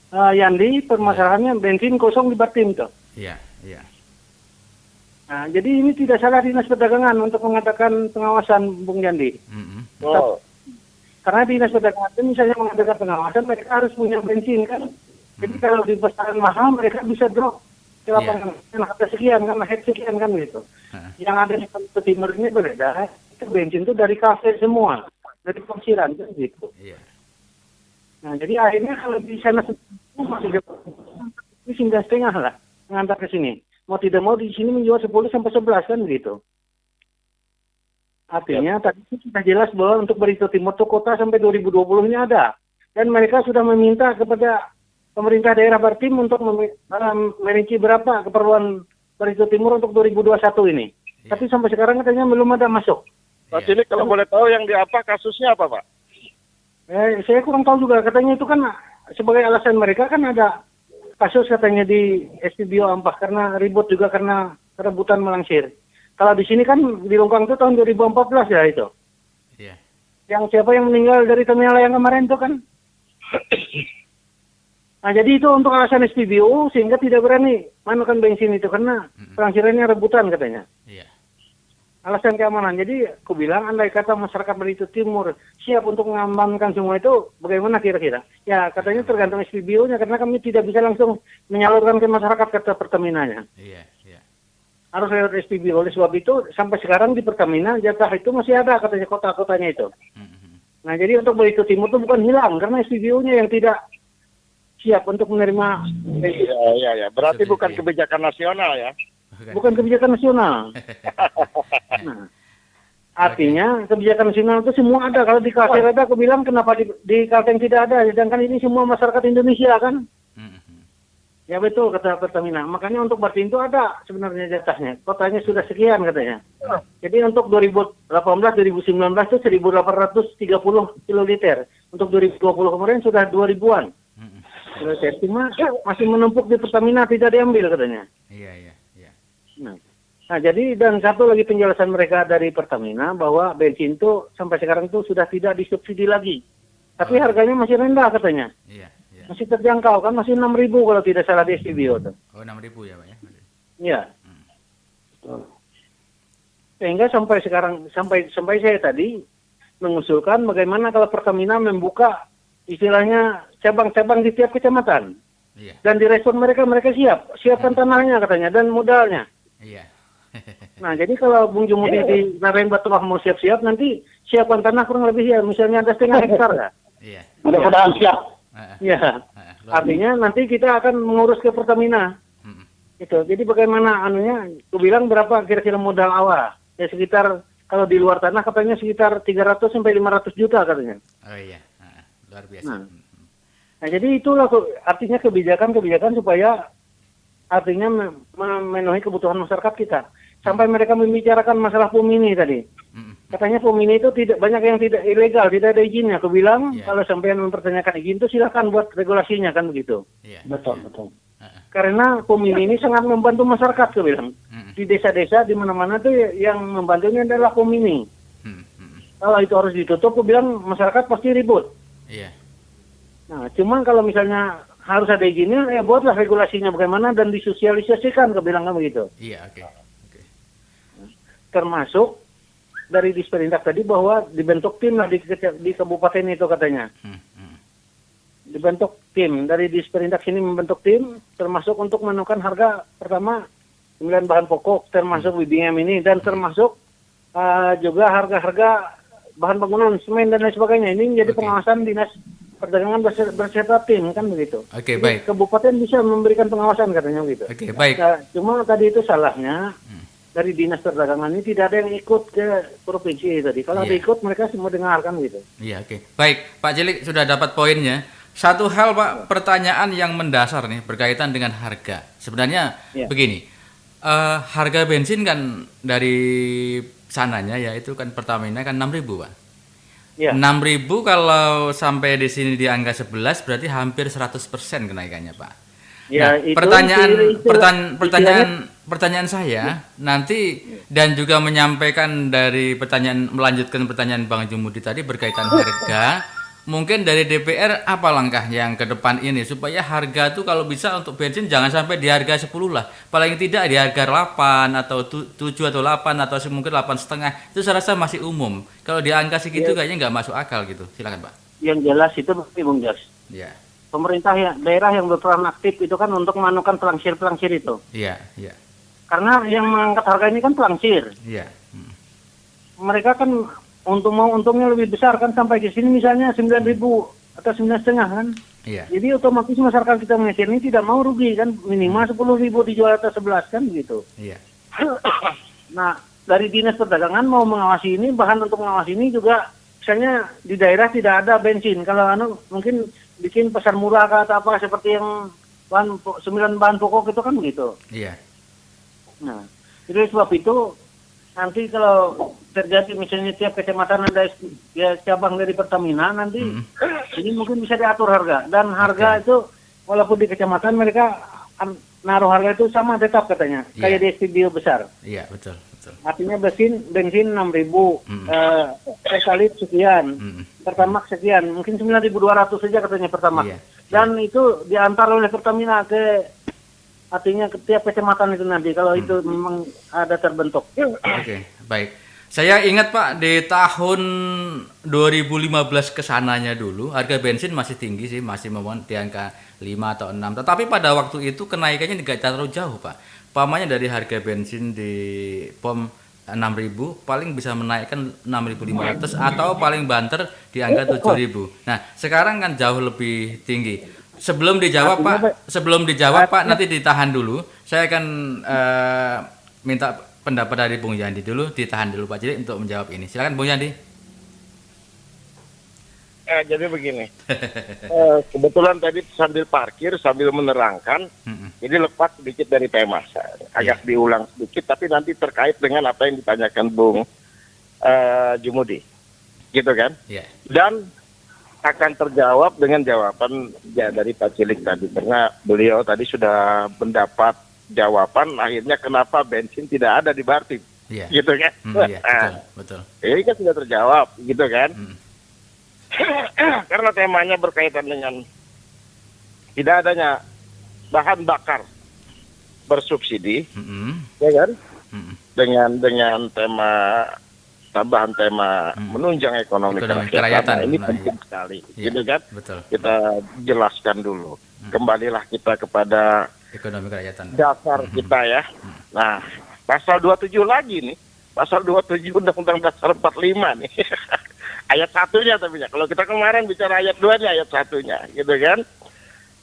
Yandi, permasalahannya bensin kosong di Bartim tuh. Iya, iya. Nah, jadi ini tidak salah Dinas Perdagangan untuk mengatakan pengawasan, Bung Yandi. Oh. Karena Dinas Perdagangan itu misalnya mengadakan pengawasan, mereka harus punya bensin kan. Jadi kalau di pasaran mahal, mereka bisa drop ke lapangan. Harga sekian kan, head sekian kan gitu. Yang ada di Barito Timur ini berbeda. Itu bensin itu dari kafe semua, dari pensiran kan gitu. Iya. Nah, jadi akhirnya kalau di sana masih ini 9,5 lah mengantar ke sini. Mau tidak mau di sini menjual 10 sampai 11 kan gitu. Artinya tadi sudah jelas bahwa untuk Barito Timur itu kota sampai 2020-nya ada. Dan mereka sudah meminta kepada pemerintah daerah Bartim untuk merinci berapa keperluan Barito Timur untuk 2021 ini. Tapi sampai sekarang katanya belum ada masuk. Pak Cilik, kalau boleh tahu yang di apa kasusnya apa, Pak? Saya kurang tahu juga, katanya itu kan sebagai alasan mereka kan ada kasus katanya di SPBO Ampah karena ribut juga karena rebutan melangsir. Kalau di sini kan di Lungkang itu tahun 2014 ya itu. Iya. Yang siapa yang meninggal dari terminal yang kemarin itu kan. Nah, jadi itu untuk alasan SPBO sehingga tidak berani manukan bensin itu karena pelangsirannya rebutan katanya. Iya. Alasan keamanan. Jadi aku bilang andai kata masyarakat Barito Timur siap untuk mengamankan semua itu, bagaimana kira-kira? Ya katanya tergantung SPBO-nya karena kami tidak bisa langsung menyalurkan ke masyarakat kata Pertamina-nya. Iya, iya. Harus lewat SPBO. Oleh sebab itu sampai sekarang di Pertamina jatah itu masih ada katanya kota-kotanya itu. Nah jadi untuk Barito Timur itu bukan hilang karena SPBO-nya yang tidak siap untuk menerima. Iya. Berarti bukan kebijakan nasional ya? Bukan kebijakan nasional. Nah, artinya kebijakan nasional itu semua ada. Kalau di Kalteng ada, aku bilang kenapa di Kalteng tidak ada? Sedangkan ini semua masyarakat Indonesia kan? Ya betul kata Pertamina. Makanya untuk Bartim itu ada sebenarnya jatahnya. Kotanya sudah sekian katanya. Jadi untuk 2018-2019 itu 1.830 kiloliter. Untuk 2020 kemarin sudah 2.000-an. Cuma masih menumpuk di Pertamina tidak diambil katanya. Iya. Nah, jadi dan satu lagi penjelasan mereka dari Pertamina bahwa bensin itu sampai sekarang itu sudah tidak disubsidi lagi. Tapi harganya masih rendah katanya. Iya. Masih terjangkau kan, masih 6.000 kalau tidak salah di SPBO tuh. Oh, 6.000 ya, Pak ya? Iya. Sehingga sampai sekarang sampai saya tadi mengusulkan bagaimana kalau Pertamina membuka istilahnya cabang-cabang di tiap kecamatan. Iya. Dan direspon mereka siapkan tanahnya katanya dan modalnya. Iya. Nah, jadi kalau Bung Jumudi di Narain Batu mau siap-siap, nanti siapan tanah kurang lebih ya, misalnya ada 0,5 hektar ya. Iya. Mudah-mudahan siap. Ya, artinya nanti kita akan mengurus ke Pertamina. Itu. Jadi bagaimana anunya? Aku bilang berapa kira-kira modal awal? Ya sekitar kalau di luar tanah katanya sekitar 300 sampai 500 juta katanya. Oh iya. Luar biasa. Nah, jadi itulah artinya kebijakan-kebijakan supaya artinya memenuhi kebutuhan masyarakat kita. Sampai mereka membicarakan masalah PUM ini tadi. Katanya PUM ini itu tidak banyak yang tidak ilegal, tidak ada izinnya. Aku bilang kalau sampean mempertanyakan izin itu silakan buat regulasinya kan begitu. Betul. Karena PUM ini sangat membantu masyarakat, aku bilang. Di desa-desa di mana-mana tuh yang membantunya adalah PUM ini. Kalau itu harus ditutup, aku bilang masyarakat pasti ribut. Iya. Nah, cuman kalau misalnya harus ada izinnya, ya buatlah regulasinya bagaimana dan disosialisasikan, aku bilang kan begitu. Iya, oke. Termasuk dari Disperindak tadi bahwa dibentuk tim lah di kabupaten itu katanya. Dibentuk tim dari Disperindak sini membentuk tim termasuk untuk menentukan harga pertama 9 bahan pokok termasuk BBM ini dan termasuk juga harga-harga bahan bangunan semen dan lain sebagainya. Ini menjadi pengawasan Dinas Perdagangan berserta tim kan begitu. Oke, Jadi, baik. Kabupaten bisa memberikan pengawasan katanya begitu. Oke, baik. Nah, cuma tadi itu salahnya dari Dinas Perdagangan ini tidak ada yang ikut ke provinsi tadi. Kalau ada ikut mereka semua dengarkan gitu. Iya, oke. Baik, Pak Cilik sudah dapat poinnya. Satu hal, Pak, pertanyaan yang mendasar nih berkaitan dengan harga. Sebenarnya begini, harga bensin kan dari sananya ya itu kan Pertamina kan 6.000, Pak. Ya. 6.000 kalau sampai di sini di angka 11 berarti hampir 100% kenaikannya, Pak. Ya, nah, pertanyaan saya nanti dan juga menyampaikan dari melanjutkan pertanyaan Bang Jumudi tadi berkaitan harga, mungkin dari DPR apa langkah yang ke depan ini supaya harga tuh kalau bisa untuk bensin jangan sampai di harga 10 lah, paling tidak di harga 8 atau 7 atau 8 atau mungkin 8,5 itu saya rasa masih umum. Kalau di angka segitu kayaknya nggak masuk akal gitu. Silakan, Pak. Yang jelas itu Bung Jas. Ya. Pemerintah daerah yang berperan aktif itu kan untuk menemukan pelangsir-pelangsir itu. Iya. Karena yang mengangkat harga ini kan pelangsir. Iya. Mereka kan untungnya lebih besar kan sampai ke sini misalnya 9.000 atau 9,5 kan. Iya. Jadi otomatis masyarakat kita Malaysia ini tidak mau rugi kan minimal 10.000 dijual atas 11 kan gitu. Iya. Nah, dari Dinas Perdagangan mau mengawasi ini, bahan untuk mengawasi ini juga misalnya di daerah tidak ada bensin. Kalau mungkin bikin pasar murah atau apa seperti yang 9 bahan pokok itu kan begitu. Iya. Nah, jadi sebab itu nanti kalau terjadi misalnya tiap kecamatan ada cabang dari Pertamina nanti ini mungkin bisa diatur harga dan harga itu walaupun di kecamatan mereka naruh harga itu sama tetap katanya kayak di studio besar. Iya, betul. Artinya bensin 6.000, pertalite sekian, Pertamax sekian, mungkin 9.200 saja katanya Pertamax. Iya. Dan itu diantar oleh Pertamina ke artinya ke tiap kecamatan itu nanti kalau itu memang ada terbentuk. Oke, baik. Saya ingat, Pak, di tahun 2015 kesananya dulu harga bensin masih tinggi sih, masih di angka 5 atau 6. Tetapi pada waktu itu kenaikannya tidak terlalu jauh, Pak. Pamannya dari harga bensin di POM 6.000 paling bisa menaikkan 6.500 atau paling banter di angka 7.000. Nah, sekarang kan jauh lebih tinggi. Sebelum dijawab Pak, nanti ditahan dulu. Saya akan minta pendapat dari Bung Yandi dulu, ditahan dulu Pak Cilik untuk menjawab ini. Silakan Bung Yandi. Jadi begini, kebetulan tadi sambil parkir, sambil menerangkan, jadi lepas sedikit dari tema, agak diulang sedikit, tapi nanti terkait dengan apa yang ditanyakan Bung Jumudi, gitu kan? Dan akan terjawab dengan jawaban dari Pak Cilik tadi, karena beliau tadi sudah mendapat jawaban, akhirnya kenapa bensin tidak ada di Bartim, gitu kan? Betul. Ini kan sudah terjawab, gitu kan? Karena temanya berkaitan dengan tidak adanya bahan bakar bersubsidi, ya kan? Dengan tema tambahan tema menunjang ekonomi kerakyatan. Ini penting sekali, gitu kan? Betul. Kita jelaskan dulu. Kembalilah kita kepada ekonomi kerakyatan. Dasar kita ya. Nah, Pasal 27 lagi nih. Pasal 27 Undang-Undang Dasar 45 nih. Ayat satunya tapi ya. Kalau kita kemarin bicara ayat 2-nya, ayat satunya, gitu kan.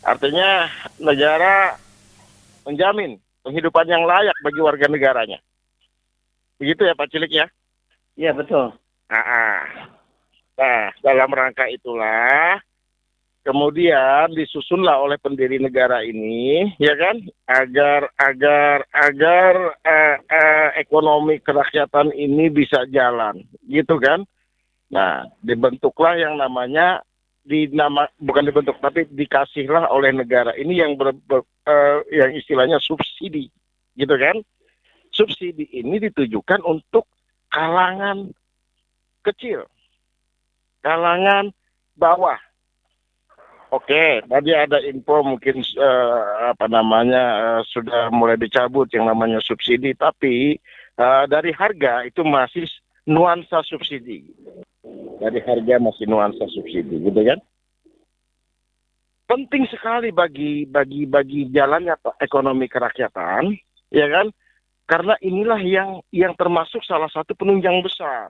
Artinya negara menjamin penghidupan yang layak bagi warga negaranya. Begitu ya Pak Cilik ya? Iya, betul. Nah, dalam rangka itulah kemudian disusunlah oleh pendiri negara ini, ya kan, agar ekonomi kerakyatan ini bisa jalan, gitu kan. Nah, dibentuklah yang namanya bukan dibentuk, tapi dikasihlah oleh negara ini yang yang istilahnya subsidi, gitu kan. Subsidi ini ditujukan untuk kalangan kecil, kalangan bawah. Oke, tadi ada info mungkin sudah mulai dicabut yang namanya subsidi, tapi dari harga itu masih nuansa subsidi. Dari harga masih nuansa subsidi, gitu kan? Penting sekali bagi jalannya ekonomi kerakyatan, ya kan? Karena inilah yang termasuk salah satu penunjang besar.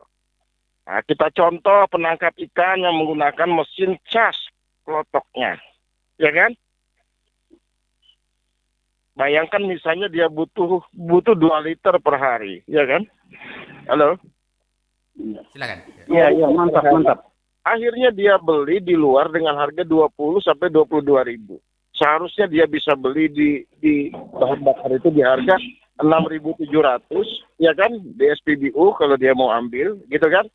Nah, kita contoh penangkap ikan yang menggunakan mesin cas kelotoknya, ya kan? Bayangkan misalnya dia butuh 2 liter per hari, ya kan? Halo? Silakan. Iya, mantap. Akhirnya dia beli di luar dengan harga 20 sampai 22 ribu. Seharusnya dia bisa beli di bahan bakar itu di harga 6.700, ya kan, di SPBU kalau dia mau ambil, gitu kan?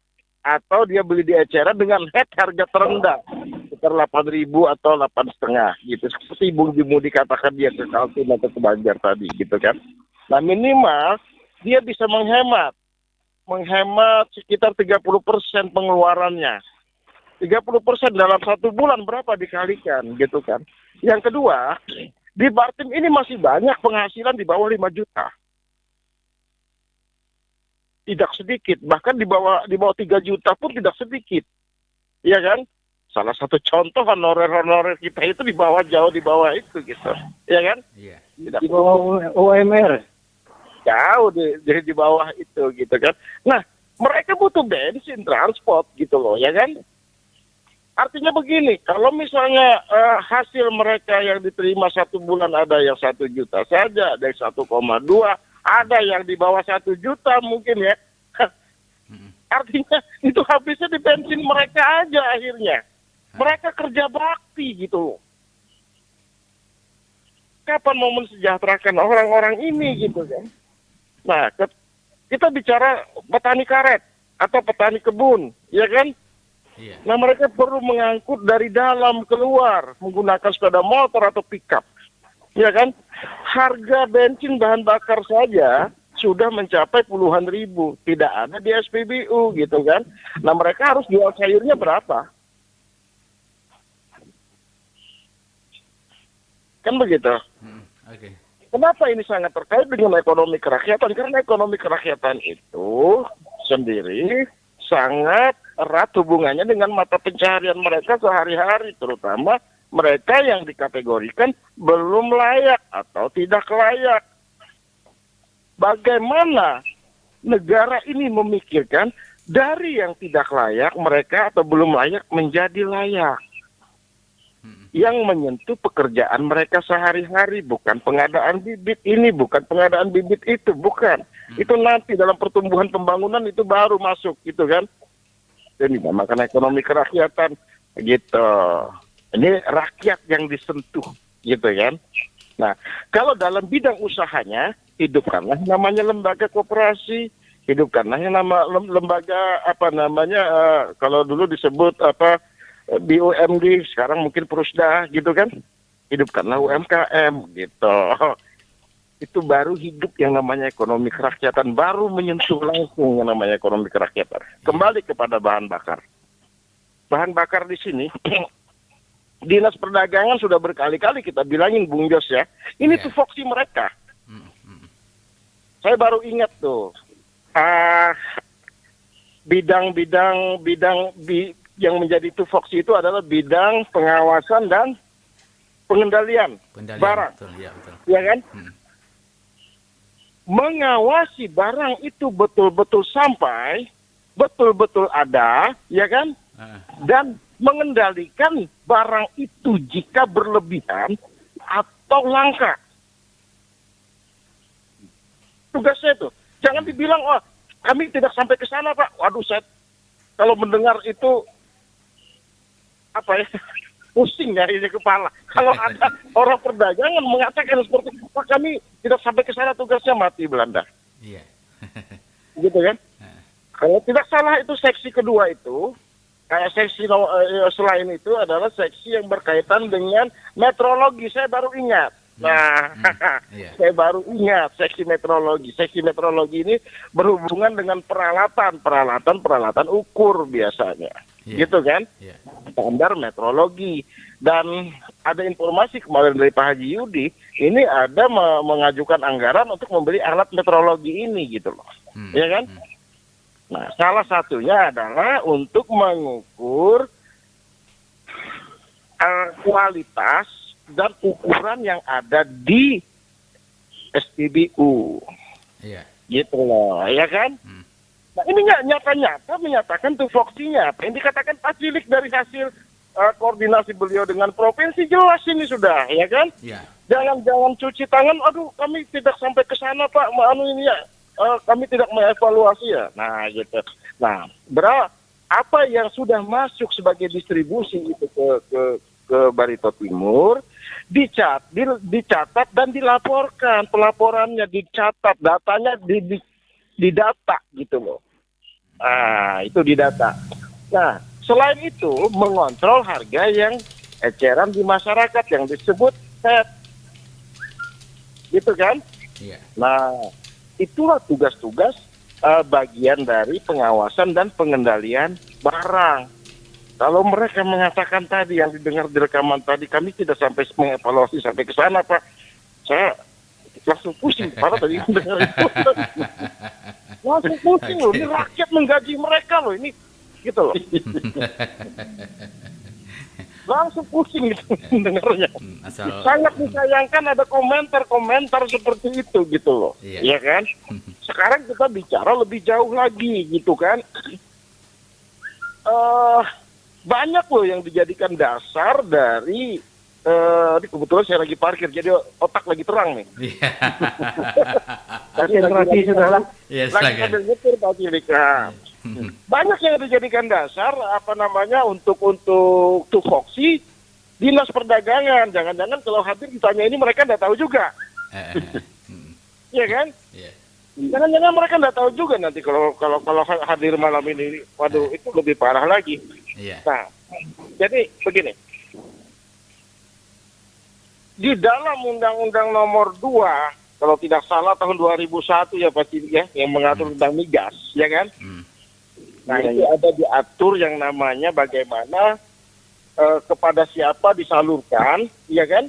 Atau dia beli di eceran dengan harga terendah, sekitar 8.000 atau 8,5, gitu. Seperti Bung Jimu dikatakan dia ke Kaltim atau ke Banjar tadi, gitu kan? Nah, minimal dia bisa menghemat sekitar 30% pengeluarannya. 30% dalam 1 bulan berapa dikalikan, gitu kan? Yang kedua, di Bartim ini masih banyak penghasilan di bawah 5 juta. Tidak sedikit, bahkan di bawah 3 juta pun tidak sedikit. Iya kan? Salah satu contoh honorer kita itu jauh di bawah itu, gitu. Iya kan? Iya. Di bawah UMR. Jauh di bawah itu, gitu kan. Nah, mereka butuh bensin, transport, gitu loh, ya kan? Artinya begini, kalau misalnya hasil mereka yang diterima 1 bulan ada yang 1 juta saja, ada yang 1,2, ada yang di bawah 1 juta mungkin ya. Artinya itu habisnya di bensin mereka aja akhirnya. Mereka kerja bakti gitu. Kapan mau mensejahterakan orang-orang ini gitu kan? Nah, kita bicara petani karet atau petani kebun, ya kan? Iya. Nah, mereka perlu mengangkut dari dalam keluar menggunakan sepeda motor atau pickup, ya kan? Harga bensin bahan bakar saja sudah mencapai puluhan ribu, tidak ada di SPBU, gitu kan? Nah, mereka harus jual sayurnya berapa? Kan begitu. Oke. Kenapa ini sangat terkait dengan ekonomi kerakyatan? Karena ekonomi kerakyatan itu sendiri sangat erat hubungannya dengan mata pencaharian mereka sehari-hari, terutama mereka yang dikategorikan belum layak atau tidak layak. Bagaimana negara ini memikirkan dari yang tidak layak mereka atau belum layak menjadi layak, yang menyentuh pekerjaan mereka sehari-hari, bukan pengadaan bibit ini, bukan pengadaan bibit itu, bukan. Itu nanti dalam pertumbuhan pembangunan itu baru masuk, gitu kan. Ini dinamakan ekonomi kerakyatan, gitu. Ini rakyat yang disentuh, gitu kan. Nah, kalau dalam bidang usahanya, hidupkanlah namanya lembaga koperasi, hidupkanlah yang lembaga kalau dulu disebut BUMD, sekarang mungkin Prusda, gitu kan. Hidupkanlah UMKM, gitu. Itu baru hidup yang namanya ekonomi kerakyatan, baru menyentuh langsung yang namanya ekonomi kerakyatan. Kembali kepada bahan bakar. Bahan bakar di sini, Dinas Perdagangan sudah berkali-kali kita bilangin, Bung Jos ya, ini tupoksi mereka. Saya baru ingat tuh, bidang yang menjadi tupoksi itu adalah bidang pengawasan dan pengendalian barang. Betul, ya, betul. Ya kan? mengawasi barang itu betul-betul sampai, betul-betul ada, ya kan? Dan mengendalikan barang itu jika berlebihan atau langka. Tugasnya itu. Jangan dibilang, oh kami tidak sampai ke sana Pak. Waduh, saya kalau mendengar itu, apa ya, pusing ya ini kepala. Kalau ada orang perdagangan mengatakan seperti itu, Pak kami tidak sampai ke sana, tugasnya mati Belanda. Iya. Gitu kan? Kalau tidak salah itu seksi kedua itu, kayak seksi selain itu adalah seksi yang berkaitan dengan meteorologi. Saya baru ingat. Nah, saya baru ingat seksi meteorologi. Seksi meteorologi ini berhubungan dengan peralatan ukur biasanya. Gitu kan? Standar meteorologi. Dan ada informasi kemarin dari Pak Haji Yudi, ini ada mengajukan anggaran untuk membeli alat meteorologi ini gitu loh. Ya kan? Nah, salah satunya adalah untuk mengukur kualitas dan ukuran yang ada di SPBU. Iya. Gitu loh, ya kan? Nah, ini nyata-nyata menyatakan tupoksinya. Apa yang dikatakan Pak Cilik dari hasil koordinasi beliau dengan provinsi, jelas ini sudah, ya kan? Iya. Jangan cuci tangan, aduh kami tidak sampai ke sana Pak, ini ya. Kami tidak mengevaluasi ya. Nah, gitu. Nah, apa yang sudah masuk sebagai distribusi itu ke Barito Timur dicatat dan dilaporkan. Pelaporannya dicatat, datanya didata gitu loh. Nah, itu didata. Nah, selain itu mengontrol harga yang eceran di masyarakat yang disebut set. Gitu kan? Iya. Nah, itulah tugas-tugas bagian dari pengawasan dan pengendalian barang. Kalau mereka mengatakan tadi yang didengar di rekaman tadi, kami tidak sampai mengevaluasi sampai ke sana Pak. Saya langsung pusing, padahal tadi dengar itu. Langsung pusing loh, ini rakyat menggaji mereka loh, ini gitu loh. Langsung pusing gitu dengarnya. Sangat disayangkan ada komentar seperti itu gitu loh. Iya kan? Sekarang kita bicara lebih jauh lagi gitu kan. Banyak loh yang dijadikan dasar dari ini kebetulan saya lagi parkir jadi otak lagi terang nih. Konsentrasi sudah lah. Lagi sambil nyetir Pak Cilik. Banyak yang dijadikan dasar untuk tupoksi Dinas Perdagangan. Jangan-jangan kalau hadir ditanya ini mereka nggak tahu juga. Iya kan? Jangan-jangan mereka nggak tahu juga nanti kalau hadir malam ini. Waduh, itu lebih parah lagi. Nah, jadi begini. Di dalam Undang-Undang Nomor 2, kalau tidak salah tahun 2001 ya Pak Cilik ya, yang mengatur tentang migas, ya kan? Nah, itu ada diatur yang namanya bagaimana kepada siapa disalurkan, ya kan?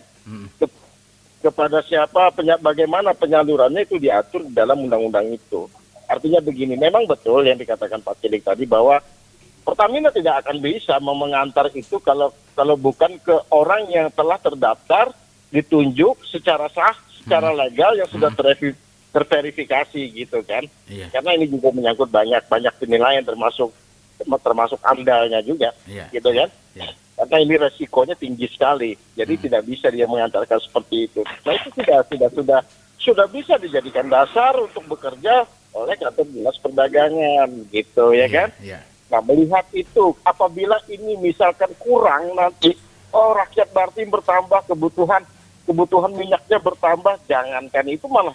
Kepada siapa, bagaimana penyalurannya itu diatur di dalam undang-undang itu. Artinya begini, memang betul yang dikatakan Pak Cilik tadi bahwa Pertamina tidak akan bisa mengantar itu kalau bukan ke orang yang telah terdaftar, ditunjuk secara sah, secara legal yang sudah terverifikasi gitu kan. Karena ini juga menyangkut banyak penilaian termasuk amdalnya juga, gitu kan. Karena ini resikonya tinggi sekali, jadi tidak bisa dia mengantarkan seperti itu. Nah itu sudah bisa dijadikan dasar untuk bekerja oleh kantor Dinas Perdagangan, gitu ya kan. Nah melihat itu, apabila ini misalkan kurang nanti, rakyat Bartim bertambah, kebutuhan minyaknya bertambah, jangankan itu malah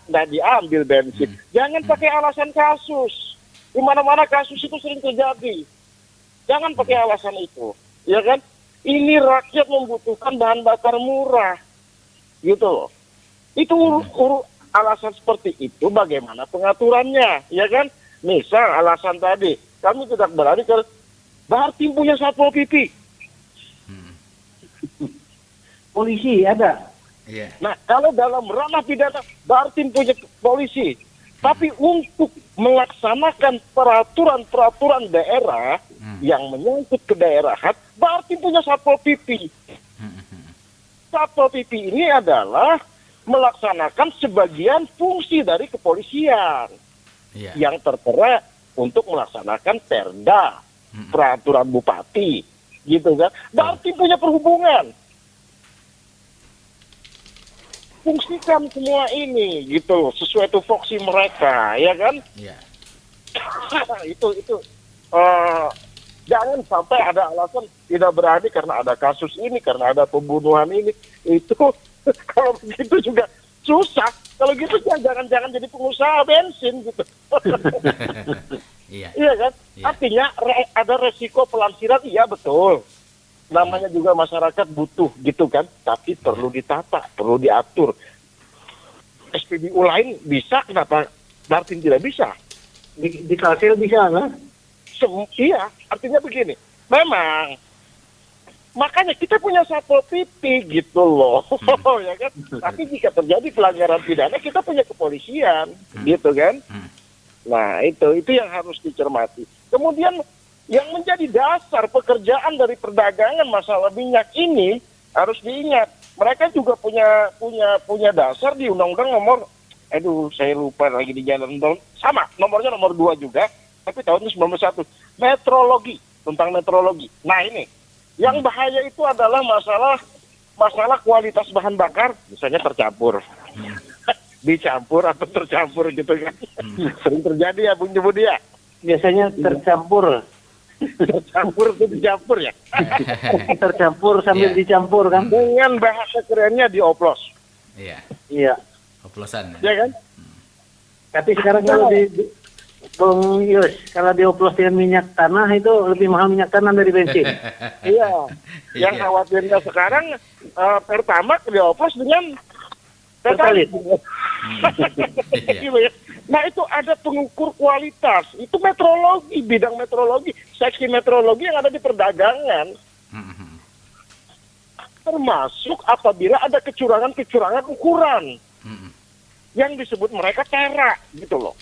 nggak diambil bensin. Jangan pakai alasan kasus. Di mana-mana kasus itu sering terjadi. Jangan pakai alasan itu, ya kan? Ini rakyat membutuhkan bahan bakar murah, gitu loh. Itu alasan seperti itu bagaimana pengaturannya, ya kan? Misal alasan tadi, kami tidak berani ke Bartim punya Satpol PP. Polisi ada. Nah, kalau dalam ranah pidana Bartim punya polisi, tapi untuk melaksanakan peraturan daerah yang menyangkut kedaerahan, Bartim punya Satpol PP. Satpol PP ini adalah melaksanakan sebagian fungsi dari kepolisian Iya. yang tertera untuk melaksanakan perda, peraturan bupati, gitu kan. Berarti punya perhubungan. Fungsikan semua ini, gitu, sesuai tupoksi mereka, ya kan? Iya. itu jangan sampai ada alasan tidak berani karena ada kasus ini, karena ada pembunuhan ini. Itu kalau begitu juga susah. Kalau gitu jangan jadi pengusaha bensin gitu. Iya. Iya kan? Iya. Artinya ada resiko pelansiran, iya betul. Namanya juga masyarakat butuh gitu kan, tapi perlu ditata, perlu diatur. SPBU lain bisa, kenapa Dartin tidak bisa? Di Kalsel bisa kan? Iya, artinya begini. Memang, makanya kita punya Satpol PP gitu loh, ya kan? Tapi jika terjadi pelanggaran pidana, kita punya kepolisian, gitu kan? Nah, itu yang harus dicermati. Kemudian yang menjadi dasar pekerjaan dari perdagangan masalah minyak ini harus diingat. Mereka juga punya dasar di Undang-Undang nomor, saya lupa lagi di jalan, sama, nomornya nomor 2 juga, tapi tahunnya 91. Metrologi, tentang metrologi. Nah ini, yang bahaya itu adalah masalah kualitas bahan bakar, misalnya tercampur. Dicampur atau tercampur gitu kan. Sering terjadi ya Bung Budi ya. Biasanya tercampur. Tercampur itu dicampur ya. Tercampur sambil Iya. dicampur kan? Dengan bahasa kerennya dioplos. Iya. Iya. Oplosan. Ya kan? Tapi sekarang kalau Bung Yus, kalau dioplos dengan minyak tanah itu lebih mahal minyak tanah dari bensin. Iya. Yang Iya. khawatirnya sekarang Pertamax dioplos dengan Pertalite. Iya. Gitu ya. Nah itu ada pengukur kualitas, itu metrologi, bidang metrologi, seksi metrologi yang ada di perdagangan, termasuk apabila ada kecurangan ukuran yang disebut mereka tera, gitu loh,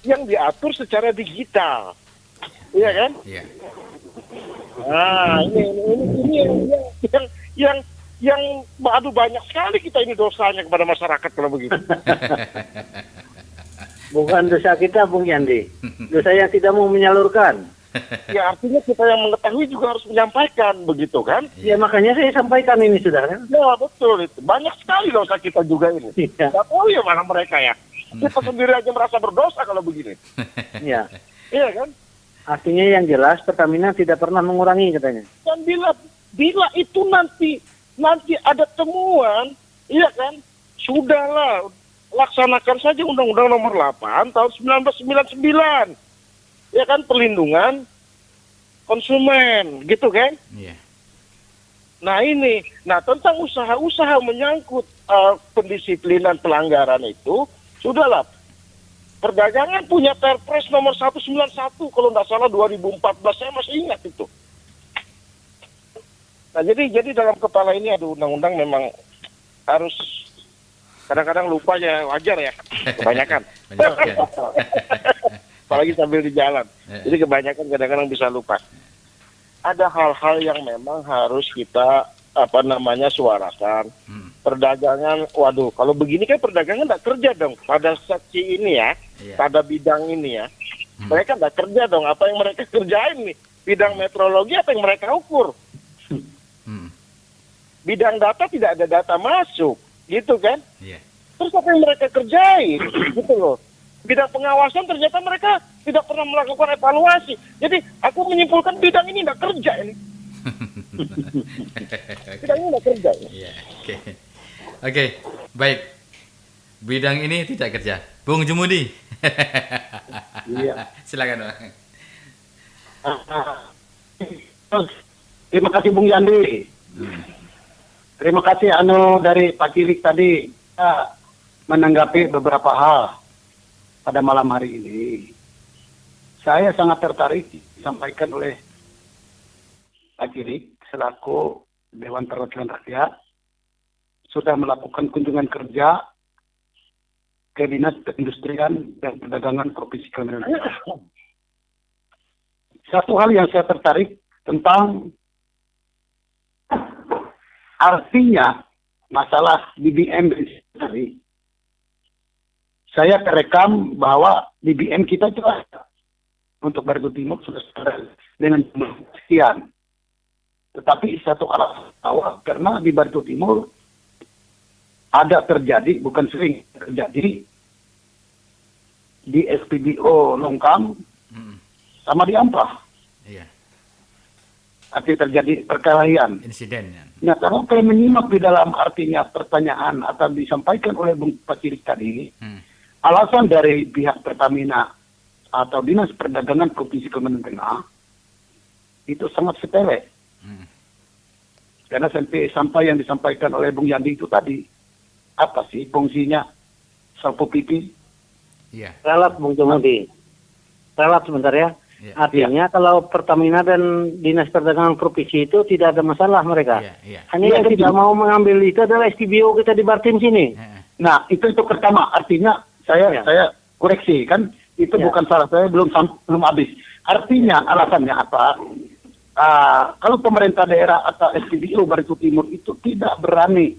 yang diatur secara digital, iya kan? Iya. Nah ini yang aduh banyak sekali kita ini dosanya kepada masyarakat kalau begitu. Bukan dosa kita, Bung Yandi. Dosa yang tidak mau menyalurkan. Ya artinya kita yang mengetahui juga harus menyampaikan begitu kan? Ya makanya saya sampaikan ini sudah kan. Ya betul itu. Banyak sekali dosa kita juga ini. Iya. Gak tahu ya mana mereka ya. Kita sendiri aja merasa berdosa kalau begini. Iya. Iya kan? Artinya yang jelas Pertamina tidak pernah mengurangi katanya. Dan bila itu nanti ada temuan, iya kan? Sudahlah, laksanakan saja Undang-Undang Nomor 8 tahun 1999. Ya kan, perlindungan konsumen, gitu kan? Iya. Nah ini, tentang usaha-usaha menyangkut pendisiplinan pelanggaran itu, sudahlah. Perdagangan punya Perpres nomor 191 kalau nggak salah 2014, saya masih ingat itu. Nah jadi dalam kepala ini ada undang-undang memang harus kadang-kadang lupa ya, wajar ya, kebanyakan. Banyak, ya. Apalagi sambil di jalan. Jadi kebanyakan kadang-kadang bisa lupa. Ada hal-hal yang memang harus kita suarakan. Perdagangan, waduh, kalau begini kan perdagangan nggak kerja dong pada seksi ini ya, Iya. pada bidang ini ya. Mereka nggak kerja dong, apa yang mereka kerjain nih? Bidang metrologi apa yang mereka ukur? Bidang data tidak ada data masuk, gitu kan? Iya. Terus apa yang mereka kerjain, gitu loh. Bidang pengawasan ternyata mereka tidak pernah melakukan evaluasi. Jadi aku menyimpulkan bidang ini nggak kerja ini. Bidang ini nggak kerja. Iya. Oke, baik. Bidang ini tidak kerja. Bung Jumudi. Iya. Silakan, Bang. Terima kasih Bung Yandi. Terima kasih dari Pak Cilik tadi menanggapi beberapa hal pada malam hari ini. Saya sangat tertarik disampaikan oleh Pak Cilik selaku Dewan Perwakilan Rakyat sudah melakukan kunjungan kerja ke Dinas Perindustrian dan Perdagangan Provinsi Kalimantan Timur. Satu hal yang saya tertarik tentang artinya masalah BBM tadi, saya terekam bahwa BBM kita itu ada untuk Baritu Timur sudah standar dengan jumlah sekian. Tetapi satu alasan awal karena di Baritu Timur ada terjadi, bukan sering terjadi, di SPBO Longkang sama di Ampah. Iya. Artinya terjadi perkelahian. Insiden. Ya. Nah, kalau kalian menyimak di dalam artinya pertanyaan atau disampaikan oleh Bung Pacilik tadi, alasan dari pihak Pertamina atau Dinas Perdagangan Provinsi Kalimantan Tengah itu sangat sepele. Karena sampah yang disampaikan oleh Bung Yandi itu tadi, apa sih fungsinya Salpo PP? Iya. Ralat Bung Jomudi. Ralat sebentar ya. Artinya kalau Pertamina dan Dinas Perdagangan Provinsi itu tidak ada masalah mereka. Hanya yang tidak mau mengambil itu adalah SPBO kita di Bartim sini. Nah, itu pertama. Artinya saya koreksi kan itu bukan salah saya, belum habis. Artinya alasannya apa? Kalau pemerintah daerah atau SPBO Baritu Timur itu tidak berani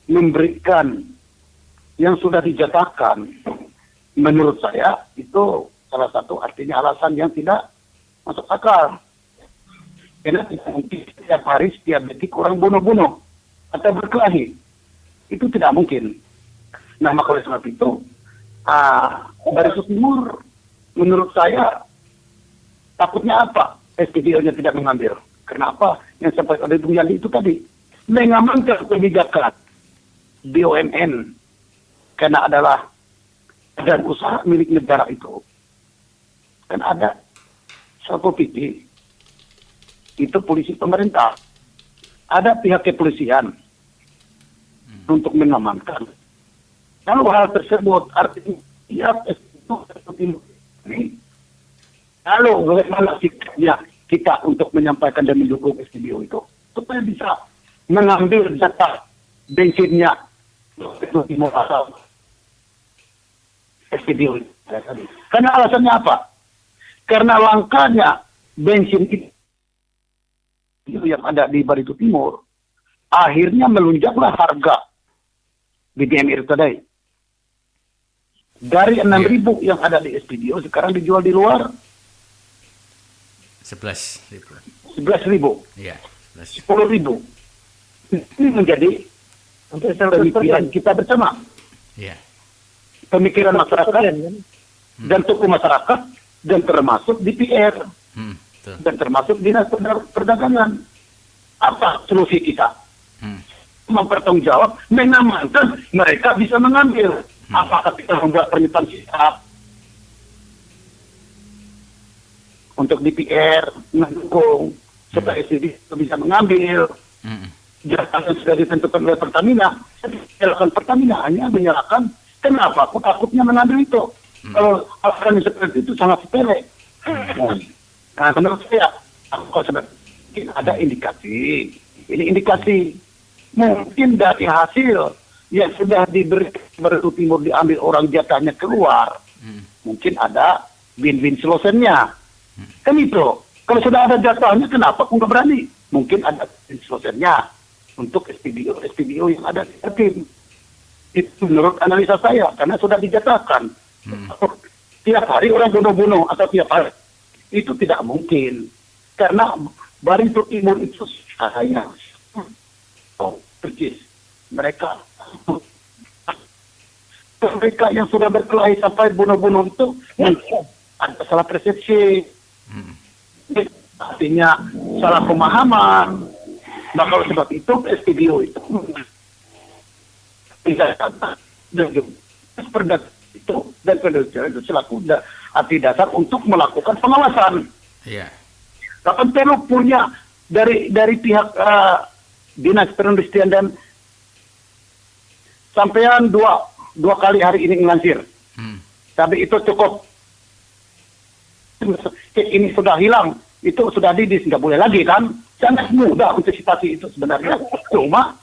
memberikan yang sudah dijatakan, menurut saya itu salah satu artinya alasan yang tidak masuk akal. Karena tidak mungkin setiap hari, setiap detik orang bunuh-bunuh atau berkelahi. Itu tidak mungkin. Nah, maka oleh sebab itu, Baritu Timur menurut saya takutnya apa? SPBO-nya tidak mengambil. Kenapa? Yang sampai oleh Bung Yandi itu tadi. Mengamankan kebijakan BUMN. Karena adalah dan usaha milik negara itu. Kan ada Salpo PP, itu polisi pemerintah. Ada pihak kepolisian untuk mengamankan. Kalau hal tersebut artinya itu lalu bagaimana sikapnya kita untuk menyampaikan dan mendukung SPBO itu supaya bisa mengambil data bensinnya itu timur asal SPBO. Karena alasannya apa? Karena langkanya bensin itu yang ada di Baritu Timur, akhirnya melonjaklah harga BBM itu tadi. Dari 6.000 yang ada di SPBO sekarang dijual di luar 11.000. 11.000. Iya, 10.000. Ini menjadi pemikiran kita bersama. Iya. Pemikiran masyarakat dan tokoh masyarakat dan termasuk DPR dan termasuk Dinas Perdagangan. Apa solusi kita? Mempertanggungjawab, mengamankan mereka bisa mengambil. Apakah kita membuat pernyataan sikap untuk DPR mendukung supaya SPBO bisa mengambil jatah yang sudah ditentukan oleh Pertamina? Silakan Pertamina hanya menyalahkan. Kenapa? Aku takutnya mengambil itu. Kalau alasan seperti itu sangat sepele. Nah, menurut saya, kalau sebenarnya ada indikasi. Ini indikasi. Mungkin dari hasil yang sudah diberikan Baritu Timur diambil orang jatahnya keluar. Mungkin ada win-win solutionnya. Kan itu. Kalau sudah ada jatahnya, kenapa aku nggak berani? Mungkin ada win solutionnya untuk SPBO yang ada di tim. Itu menurut analisa saya, karena sudah dijatahkan. Tiap hari orang bunuh-bunuh atau tiap hari. Itu tidak mungkin. Karena Baritu Timur itu saya. Percis. Mereka yang sudah berkelahi sampai bunuh-bunuh itu ada salah persepsi. Artinya salah pemahaman. Maka oleh sebab itu SPBO itu tidak kata dan perdagangan itu dan penelitian itu selaku arti dasar untuk melakukan pengawasan. Iya. Kapan perlu punya dari pihak Dinas Perindustrian dan sampean dua kali hari ini melansir. Tapi itu cukup. Ini sudah hilang, itu sudah didis, nggak boleh lagi kan? Sangat mudah antisipasi itu sebenarnya. Cuma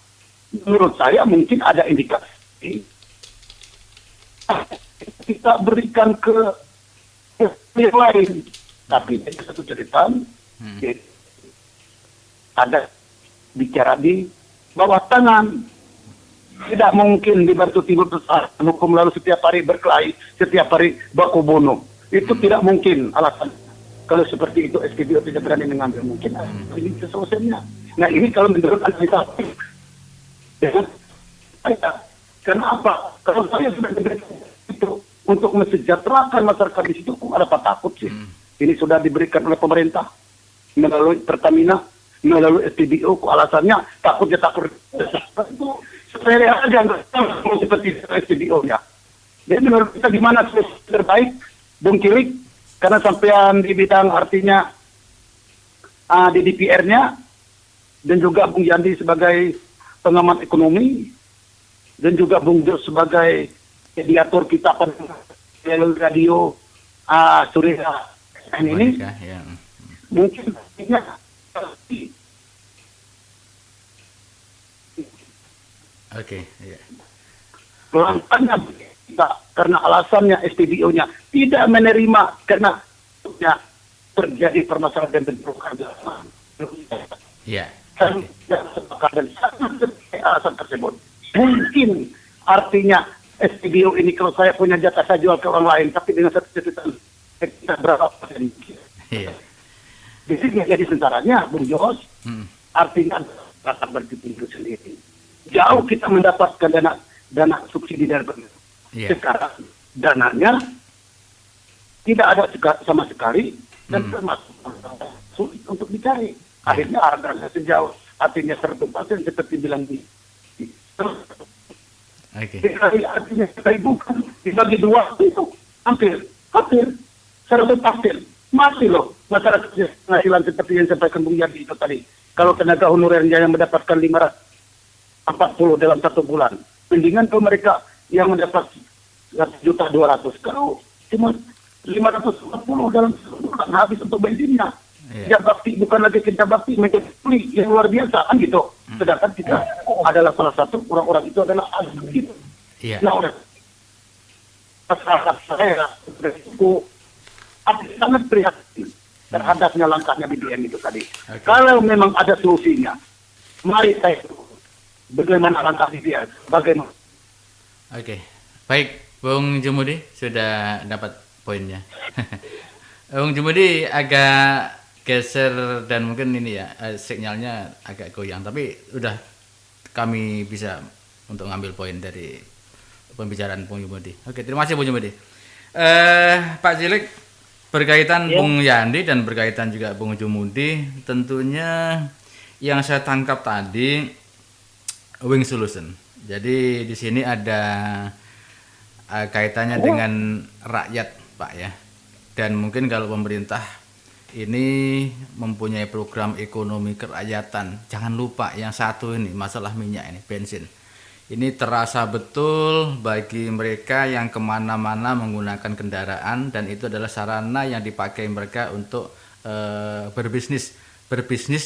menurut saya mungkin ada indikasi kita berikan ke yang lain. Tapi ini satu cerita, ada bicara di bawah tangan. Tidak mungkin di Batu Timur pertahanan hukum lalu setiap hari berkelahi, setiap hari baku bunuh. Itu tidak mungkin alasan. Kalau seperti itu SPBO tidak berani mengambil, mungkin ini solusinya. Nah ini kalau menurut analisa ya, kenapa? Kalau saya sudah diberikan itu untuk mensejahterakan masyarakat di situ, kok ada apa takut sih? Ini sudah diberikan oleh pemerintah melalui Pertamina, melalui SPBO, kok alasannya takut. Itu sepele aja, nggak tahu seperti SPBO ya. Jadi menurut kita gimana solusi terbaik, Bung Kilik, karena sampean di bidang artinya di DPR-nya, dan juga Bung Yandi sebagai pengamat ekonomi, dan juga Bung Jos sebagai mediator kita pada radio Surya ini, ya. mungkin Oke, ya. pelantannya kita karena alasannya SPBO-nya tidak menerima karena terjadi permasalahan dan bentrokan. Ya. Saya tidak sepakat dan alasan tersebut. Mungkin artinya SPBO ini kalau saya punya jatah saya jual ke orang lain, tapi dengan satu catatan kita berapa persen? Iya. Di sini jadi sentaranya, Bung Jos, artinya rasa berpikir itu sendiri. Jauh kita mendapatkan dana subsidi dari pemerintah. Iya. Sekarang dananya tidak ada sama sekali dan termasuk sulit untuk dicari. Akhirnya harganya sejauh artinya 100% seperti bilang di Oke. artinya bukan dibagi dua itu hampir 100%. Masih loh masyarakat penghasilan seperti yang sampaikan Bung Yadi itu tadi. Kalau tenaga honorernya yang mendapatkan 540 dalam 1 bulan, mendingan kalau mereka yang mendapat 1.200.000, kalau cuma 540 dalam 1 bulan habis untuk bensinnya. Kerja bakti bukan lagi kerja bakti, menjadi pulih yang luar biasa kan gitu. Sedangkan kita adalah salah satu orang-orang itu adalah gitu. Iya. Nah, oleh masyarakat saya itu sangat prihatin terhadapnya langkahnya BBM itu tadi. Okay. Kalau memang ada solusinya, mari saya bagaimana langkah BBM, bagaimana. Oke, baik, Bung Jumudi sudah dapat poinnya. Bung Jumudi agak geser dan mungkin ini ya sinyalnya agak goyang, tapi udah kami bisa untuk ngambil poin dari pembicaraan Bung Jumudi. Oke, terima kasih Bung Jumudi. Pak Cilik, berkaitan Bung Yandi dan berkaitan juga Bung Jumudi, tentunya yang saya tangkap tadi wing solution. Jadi di sini ada kaitannya dengan rakyat, Pak ya. Dan mungkin kalau pemerintah ini mempunyai program ekonomi kerakyatan, jangan lupa yang satu ini masalah minyak ini, bensin. Ini terasa betul bagi mereka yang kemana-mana menggunakan kendaraan, dan itu adalah sarana yang dipakai mereka untuk berbisnis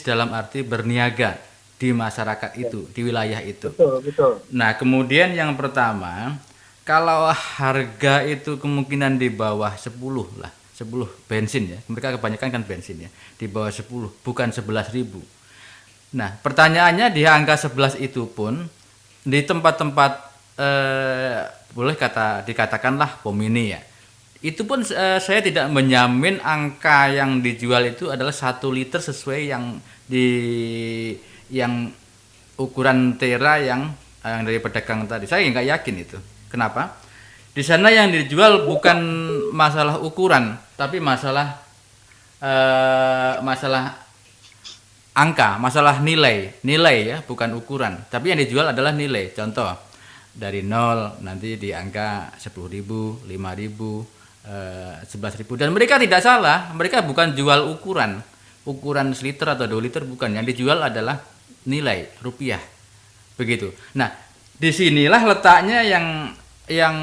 dalam arti berniaga di masyarakat itu, di wilayah itu. Betul. Nah, kemudian yang pertama, kalau harga itu kemungkinan di bawah 10 lah, 10 bensin ya, mereka kebanyakan kan bensin ya, di bawah 10, bukan 11.000. Nah, pertanyaannya di angka 11 itu pun, di tempat-tempat boleh dikatakanlah pomini ya, itu pun saya tidak menjamin angka yang dijual itu adalah 1 liter sesuai yang ukuran tera yang dari pedagang tadi. Saya nggak yakin itu. Kenapa? Di sana yang dijual bukan masalah ukuran, tapi masalah angka, masalah nilai ya, bukan ukuran. Tapi yang dijual adalah nilai. Contoh, dari 0 nanti di angka 10.000, 5.000, 11.000. Dan mereka tidak salah, mereka bukan jual ukuran seliter atau 2 liter, bukan. Yang dijual adalah nilai rupiah. Begitu. Nah, disinilah letaknya yang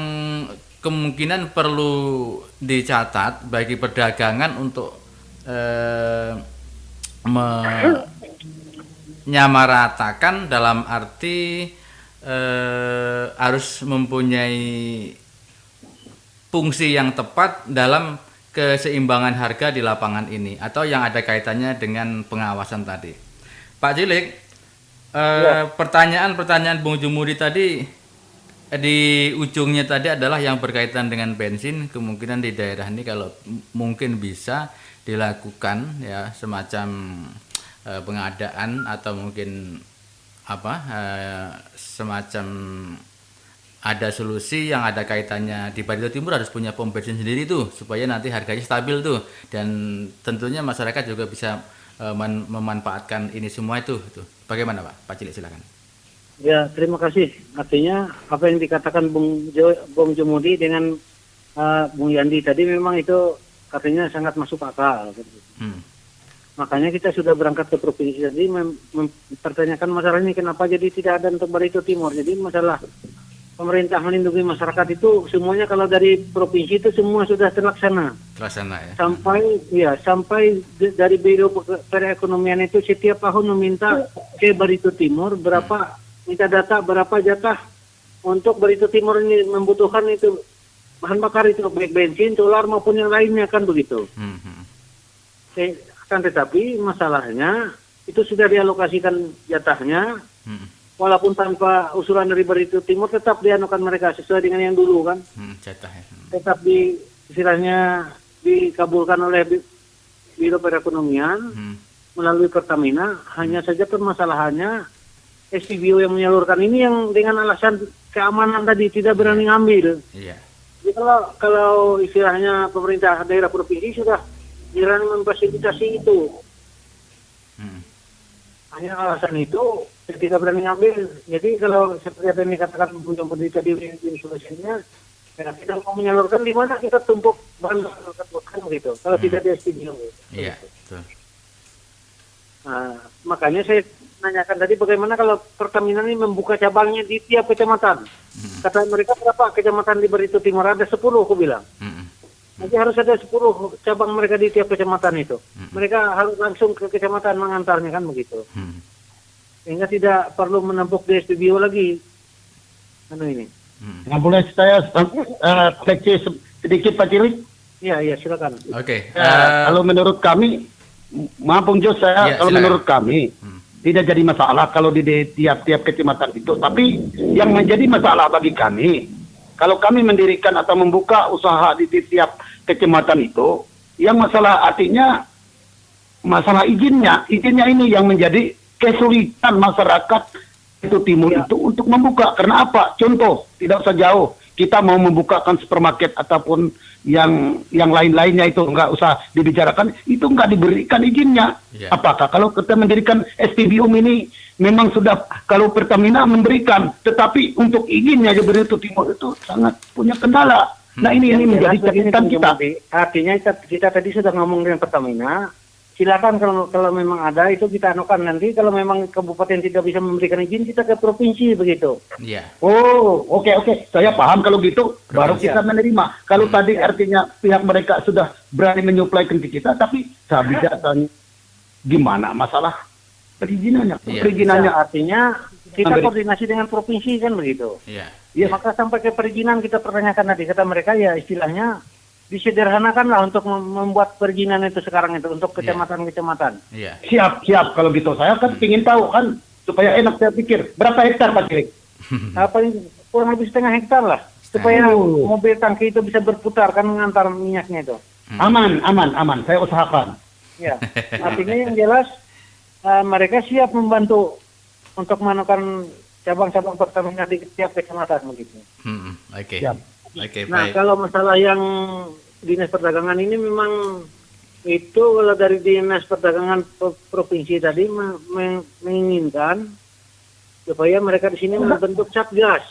kemungkinan perlu dicatat bagi perdagangan untuk menyamaratakan, dalam arti harus mempunyai fungsi yang tepat dalam keseimbangan harga di lapangan ini, atau yang ada kaitannya dengan pengawasan tadi. Pak Cilik, Pertanyaan Bung Jumudi tadi di ujungnya tadi adalah yang berkaitan dengan bensin. Kemungkinan di daerah ini kalau mungkin bisa dilakukan ya semacam pengadaan atau mungkin semacam ada solusi yang ada kaitannya di Barito Timur harus punya pom bensin sendiri tuh supaya nanti harganya stabil tuh, dan tentunya masyarakat juga bisa memanfaatkan ini semua itu. Bagaimana Pak Cilik, silakan. Ya, terima kasih. Artinya apa yang dikatakan Bung Jumudi dengan Bung Yandi tadi memang itu katanya sangat masuk akal. Makanya kita sudah berangkat ke provinsi tadi mempertanyakan masalah ini kenapa jadi tidak ada untuk Barito Timur. Jadi masalah pemerintah melindungi masyarakat itu semuanya kalau dari provinsi itu semua sudah terlaksana ya. Sampai dari Biro Perekonomian itu setiap tahun meminta ke Barito Timur minta data berapa jatah untuk Barito Timur ini membutuhkan itu bahan bakar itu baik bensin, solar maupun yang lainnya kan begitu. Kan tetapi masalahnya itu sudah dialokasikan jatahnya. Walaupun tanpa usulan dari Barito Timur tetap dianukan mereka sesuai dengan yang dulu kan. Tetap istilahnya dikabulkan oleh Biro Perekonomian melalui Pertamina. Hanya saja permasalahannya SPBU yang menyalurkan ini yang dengan alasan keamanan tadi tidak berani ngambil. Jadi kalau istilahnya pemerintah daerah provinsi sudah berani memfasilitasi itu. Hanya alasan itu tidak berani ngambil. Jadi kalau seperti apa yang dikatakan Bung Jumudi tadi di solusinya, ya kita mau menyalurkan di mana kita tumpuk bahan bakar gitu. Kalau tidak di SPBU. Iya, betul. Nah, makanya saya nanyakan tadi bagaimana kalau Pertamina ini membuka cabangnya di tiap kecamatan. Kata mereka berapa kecamatan di Barito Timur? Ada 10 aku bilang. Nanti harus ada 10 cabang mereka di tiap kecamatan itu. Mereka harus langsung ke kecamatan mengantarnya kan begitu. Sehingga tidak perlu menampuk di SPBU lagi. Ini. Nggak boleh saya koreksi sedikit Pak Cilik? Iya, silakan. Oke. Kalau menurut kami, maaf Bung Jos, kalau menurut kami tidak jadi masalah kalau di tiap-tiap kecamatan itu. Tapi yang menjadi masalah bagi kami, kalau kami mendirikan atau membuka usaha di tiap kecamatan itu, yang masalah artinya masalah izinnya ini yang menjadi kesulitan masyarakat itu timur itu untuk membuka. Karena apa? Contoh, tidak usah jauh. Kita mau membukakan supermarket ataupun yang lain-lainnya itu nggak usah dibicarakan, itu nggak diberikan izinnya. Apakah kalau kita mendirikan SPBU ini memang sudah, kalau Pertamina memberikan, tetapi untuk izinnya di Barito Timur itu sangat punya kendala. Nah ini menjadi catatan kita. Artinya kita tadi sudah ngomong dengan Pertamina. Silakan kalau memang ada itu kita anukan, nanti kalau memang kabupaten tidak bisa memberikan izin kita ke provinsi begitu. Oh, oke. Saya paham kalau gitu baru kita menerima. Kalau tadi artinya pihak mereka sudah berani menyuplai ke kita, tapi saya bicara gimana masalah perizinannya? Perizinannya artinya kita koordinasi dengan provinsi kan begitu. Maka sampai ke perizinan kita pertanyakan tadi, kata mereka ya istilahnya disederhanakanlah untuk membuat perizinan itu sekarang itu untuk kecamatan-kecamatan. Siap kalau gitu. Saya kan ingin tahu kan supaya enak, saya pikir berapa hektar Pak Cilik? Kurang lebih setengah hektar lah, supaya mobil tangki itu bisa berputar kan mengantar minyaknya itu. Aman. Saya usahakan. Ya, artinya yang jelas mereka siap membantu untuk menekan cabang-cabang Pertamina di setiap kecamatan begitu. Nah, kalau masalah yang Dinas Perdagangan ini memang itu kalau dari Dinas Perdagangan Provinsi tadi menginginkan supaya mereka di sini membentuk satgas.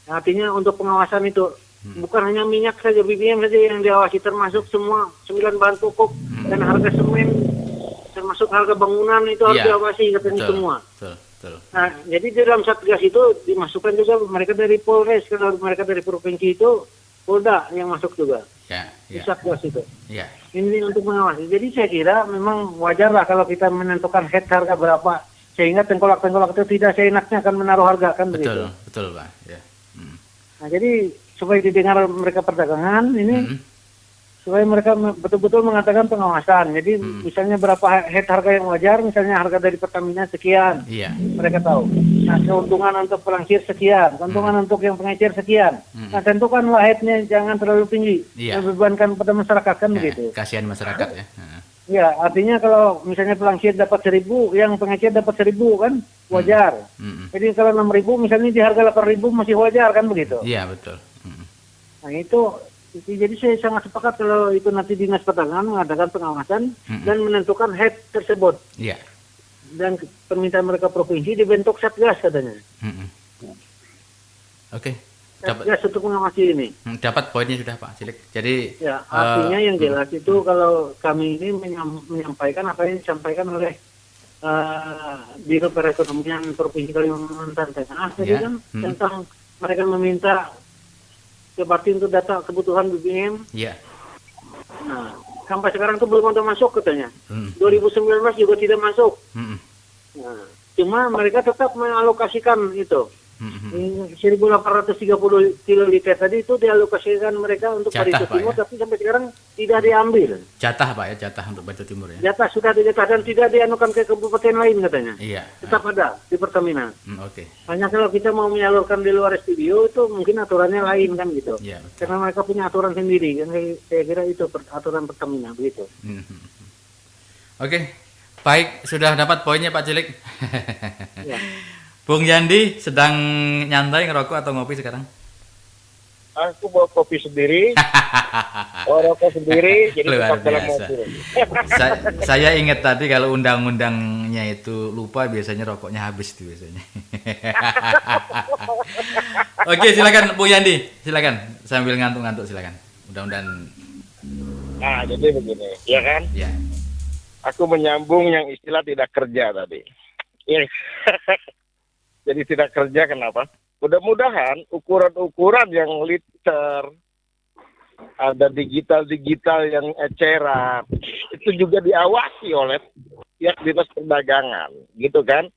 Artinya untuk pengawasan itu bukan hanya minyak saja, BBM saja yang diawasi, termasuk semua 9 bahan pokok dan harga semen, termasuk harga bangunan itu harus diawasi katanya semua. Nah, jadi di dalam satgas itu dimasukkan juga mereka dari Polres, kalau mereka dari provinsi itu Polda yang masuk juga di satgas itu. Ini untuk mengawasi. Jadi saya kira memang wajar lah kalau kita menentukan head harga berapa, sehingga tengkolak-tengkolak itu tidak seenaknya akan menaruh harga kan begitu. Betul Pak. Nah, jadi supaya didengar mereka perdagangan ini supaya mereka betul-betul mengatakan pengawasan. Jadi misalnya berapa head harga yang wajar, misalnya harga dari Pertamina sekian, Iya. mereka tahu. Nah, keuntungan untuk pelangsir sekian, keuntungan untuk yang pengecer sekian. Nah, tentukanlah headnya jangan terlalu tinggi, Iya. membebankan pada masyarakat kan begitu. Kasihan masyarakat ya. Ya, artinya kalau misalnya pelangsir dapat 1.000, yang pengecer dapat 1.000 kan wajar. Jadi kalau 6.000 misalnya di harga 8.000 masih wajar kan begitu. Iya betul. Nah itu jadi saya sangat sepakat kalau itu nanti Dinas Perdagangan mengadakan pengawasan dan menentukan head tersebut. Iya. Dan permintaan mereka provinsi dibentuk satgas katanya. Oke. Dapat Satgas untuk mengawasi ini. dapat poinnya sudah Pak Cilik. Jadi Ya, artinya yang jelas itu kalau kami ini menyampaikan apa yang disampaikan oleh Biro Perekonomian Provinsi Kalimantan Tengah tadi Ya. kan tentang mereka meminta ke Bapin untuk data kebutuhan BBM. Iya. Nah, sampai sekarang itu belum ada masuk katanya. 2019 juga tidak masuk. Nah, cuma mereka tetap mengalokasikan itu. 1.830 kiloliter tadi itu dialokasikan mereka untuk Jatah, Barito Pak, Timur, ya? tapi sampai sekarang tidak diambil. Jatah Pak ya, jatah untuk Barito Timur ya. Jatah sudah dijatah dan tidak dianukan ke kabupaten lain katanya. Iya. Tetap ada di Pertamina. Oke. Hanya kalau kita mau menyalurkan di luar studio itu mungkin aturannya lain kan gitu. Iya. Betul. Karena mereka punya aturan sendiri kan, saya kira itu aturan Pertamina begitu. Oke. Baik, sudah dapat poinnya Pak Cilik. Ya. Bung Yandi sedang nyantai ngerokok atau ngopi sekarang? Aku bawa kopi sendiri, bawa rokok sendiri, jadi Luar tetap dalam biasa. mobil. Saya ingat tadi kalau undang-undangnya itu lupa biasanya rokoknya habis tuh biasanya. Oke, silakan Bung Yandi, silakan sambil ngantuk-ngantuk silakan. Mudah-mudahan Nah, jadi begini, ya kan? ya. Aku menyambung yang istilah tidak kerja tadi. Iya. Jadi tidak kerja kenapa? Mudah-mudahan ukuran-ukuran yang liter, ada digital-digital yang eceran, itu juga diawasi oleh pihak Dinas Perdagangan, gitu kan?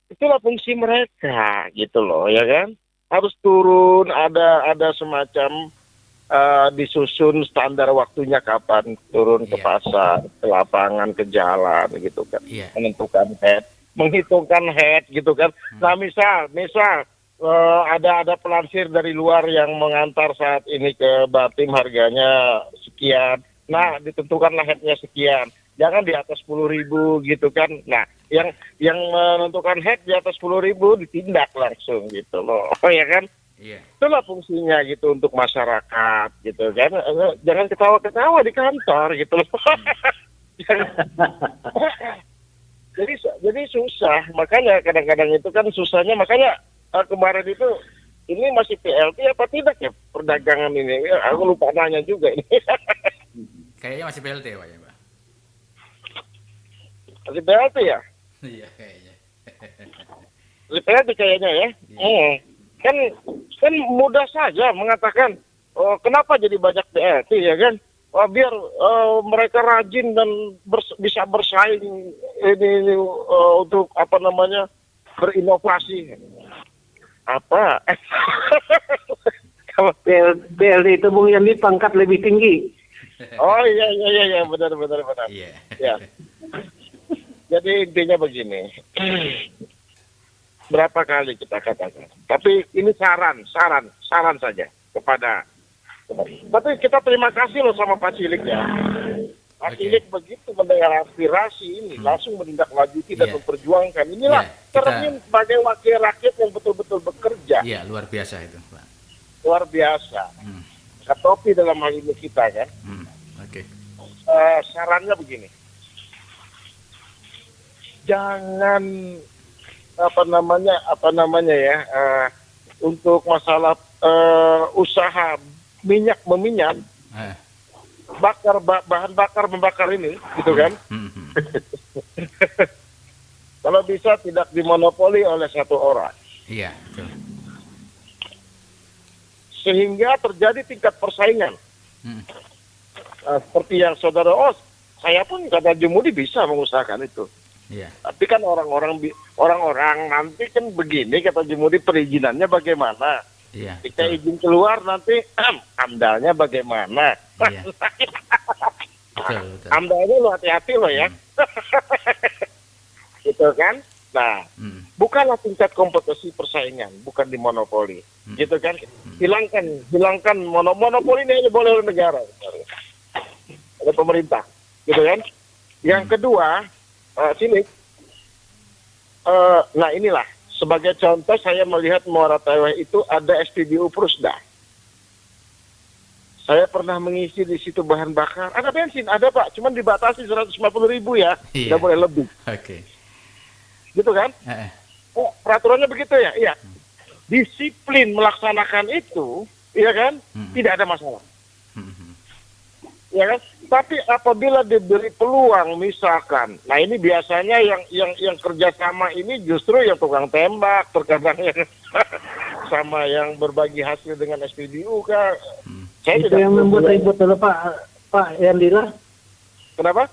Itulah fungsi mereka, gitu loh, ya kan? Harus turun, ada semacam disusun standar waktunya kapan turun ke Iya. pasar, ke lapangan, ke jalan, gitu kan? Iya. Menentukan head, menghitungkan head, gitu kan? Nah, misal ada pelansir dari luar yang mengantar saat ini ke Batim harganya sekian. Nah, ditentukanlah headnya sekian. Jangan di atas 10.000 gitu kan. Nah, yang menentukan head di atas 10.000 ditindak langsung gitu loh. Oh ya kan? Iya. Itulah fungsinya gitu untuk masyarakat gitu kan. Jangan ketawa-ketawa di kantor gitu loh. Jadi susah. Makanya kadang-kadang itu kan susahnya, makanya kemarin itu ini masih PLT apa tidak ya perdagangan ini? Aku lupa nanya juga ini. Kayaknya masih PLT Pak ya, Pak. Masih PLT ya? Iya, kayaknya. Masih PLT kayaknya ya. Kan mudah saja mengatakan kenapa jadi banyak PLT ya kan? Biar mereka rajin dan bisa bersaing ini untuk apa namanya berinovasi. Apa? PLD itu Bung Yandi pangkat lebih tinggi. Oh iya benar. Iya. Ya. Jadi intinya begini. Berapa kali kita katakan. Tapi ini saran saja kepada. Tapi kita terima kasih loh sama Pak Cilik ya. Pak Cilik begitu mendengar aspirasi ini langsung menindaklanjuti dan memperjuangkan. Inilah cermin sebagai wakil rakyat yang betul-betul bekerja. Iya, luar biasa itu, Pak. Luar biasa. Katopi dalam hal ini kita kan. Oke. Sarannya begini. Jangan apa namanya ya untuk masalah usaha minyak meminyak bahan bakar membakar ini gitu kan. Kalau bisa tidak dimonopoli oleh satu orang. Iya, betul. Sehingga terjadi tingkat persaingan. Seperti yang saudara saya pun kata Jumudi bisa mengusahakan itu. Iya. Tapi kan orang-orang nanti kan begini kata Jumudi perizinannya bagaimana? Iya. Ketika Betul. izin keluar nanti amdalnya bagaimana? Iya. Betul, betul. Amdalnya lo hati-hati lo ya. Gitu kan? Nah, Hmm. bukanlah tingkat kompetisi persaingan, bukan di monopoli. Gitu kan? Hilangkan monopoli ini hanya boleh oleh negara. Oleh pemerintah. Gitu kan? Yang kedua, Cilik, nah inilah, sebagai contoh saya melihat Muara Teweh itu ada SPBU Prusda. Saya pernah mengisi di situ bahan bakar. Ada bensin, ada Pak. Cuman dibatasi 150.000 ya. Iya. Tidak boleh lebih. Oke. Gitu kan? Oh, peraturannya begitu ya? Iya. Disiplin melaksanakan itu, iya kan? Tidak ada masalah. Ya kan? Tapi apabila diberi peluang misalkan, nah ini biasanya yang kerjasama ini justru yang tukang tembak, terkadang yang sama yang berbagi hasil dengan SPBU kan. Saya Itu tidak yang membuat ribut dulu Pak Yandira. Kenapa?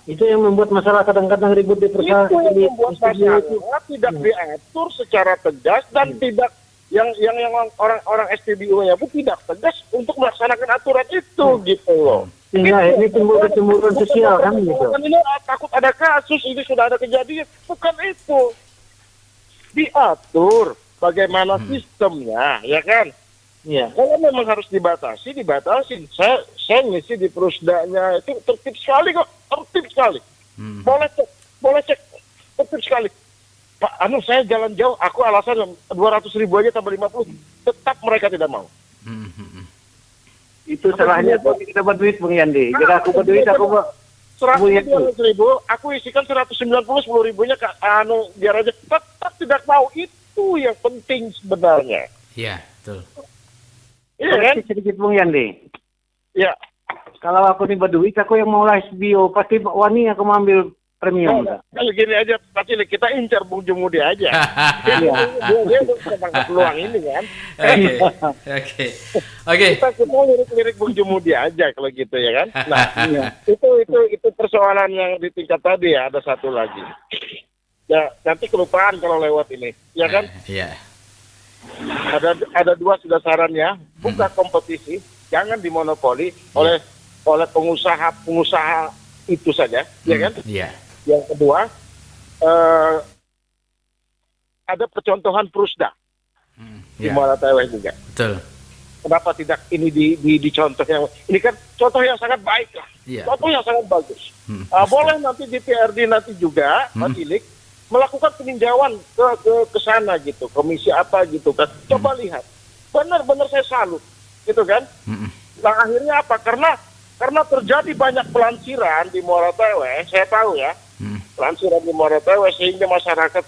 Itu yang membuat masalah kadang-kadang ribut di perusahaan. Itu yang membuat SPBU itu. masalah tidak diatur secara tegas dan tidak yang orang SPBU-nya pun tidak tegas untuk melaksanakan aturan itu gitu loh. Sehingga ini timbul kecemburuan sosial kan gitu. Bukan ini takut ada kasus, ini sudah ada kejadian. Bukan itu. Diatur bagaimana sistemnya, ya kan? Iya. Kalau memang harus dibatasi, dibatasin. Saya ngisi di Prusdanya itu tertib sekali kok, tertib sekali. Boleh cek, tertib sekali. Pak, saya jalan jauh, aku alasan 200.000 aja tambah 50, tetap mereka tidak mau. Itu salahnya kalau kita dapat duit Bung Yandi. Jadi aku berduit aku 100.000, aku isikan 190, 10.000-nya biar aja. Tetap tidak mau, itu yang penting sebenarnya. Iya, betul. Iya kan? sedikit Bung Yandi. Ya. Kalau aku nih berduit, aku yang mau live bio pasti wani aku mau ambil premium. Kalau gini aja, pasti kita incar Bung Jumudi aja. Dia udah peluang ini kan. Oke. Kita lirik Bung Jumudi aja kalau gitu ya kan. Nah, itu persoalan yang di tingkat tadi ya. Ada satu lagi. Ya nanti kelupaan kalau lewat ini, ya kan? Iya. Ada dua sudah sarannya. Buka kompetisi, jangan dimonopoli oleh pengusaha itu saja, ya kan? Iya. Yang kedua, ada percontohan Prusda di Muara Teweh juga. Betul. Kenapa tidak ini dicontoh yang ini kan contoh yang sangat baik lah, contoh yang sangat bagus. Boleh nanti di PRD nanti juga, Pak Cilik, melakukan peninjauan ke sana gitu, komisi apa gitu kan. Coba lihat, benar-benar saya salut, gitu kan. Nah akhirnya apa? Karena terjadi banyak pelansiran di Muara Teweh, saya tahu ya. Pelansiran di Muara Teweh sehingga masyarakat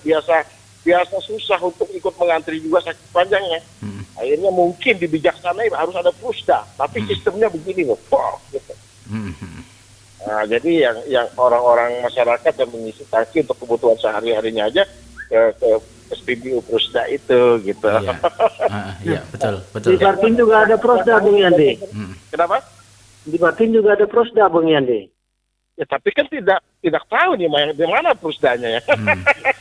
biasa susah untuk ikut mengantri juga sakit panjangnya. Akhirnya mungkin dibijaksanai harus ada Prusda, tapi sistemnya begini loh, gitu. Nah, jadi yang orang-orang masyarakat yang mengisi tangki untuk kebutuhan sehari-harinya aja ke SPBU Prusda itu gitu. Iya, betul. Di Batin juga ada Prosda Bung Yandi. Kenapa? Di Batin juga ada Prosda Bung Yandi. Ya tapi kan tidak tahu nih di mana Prusdanya ya.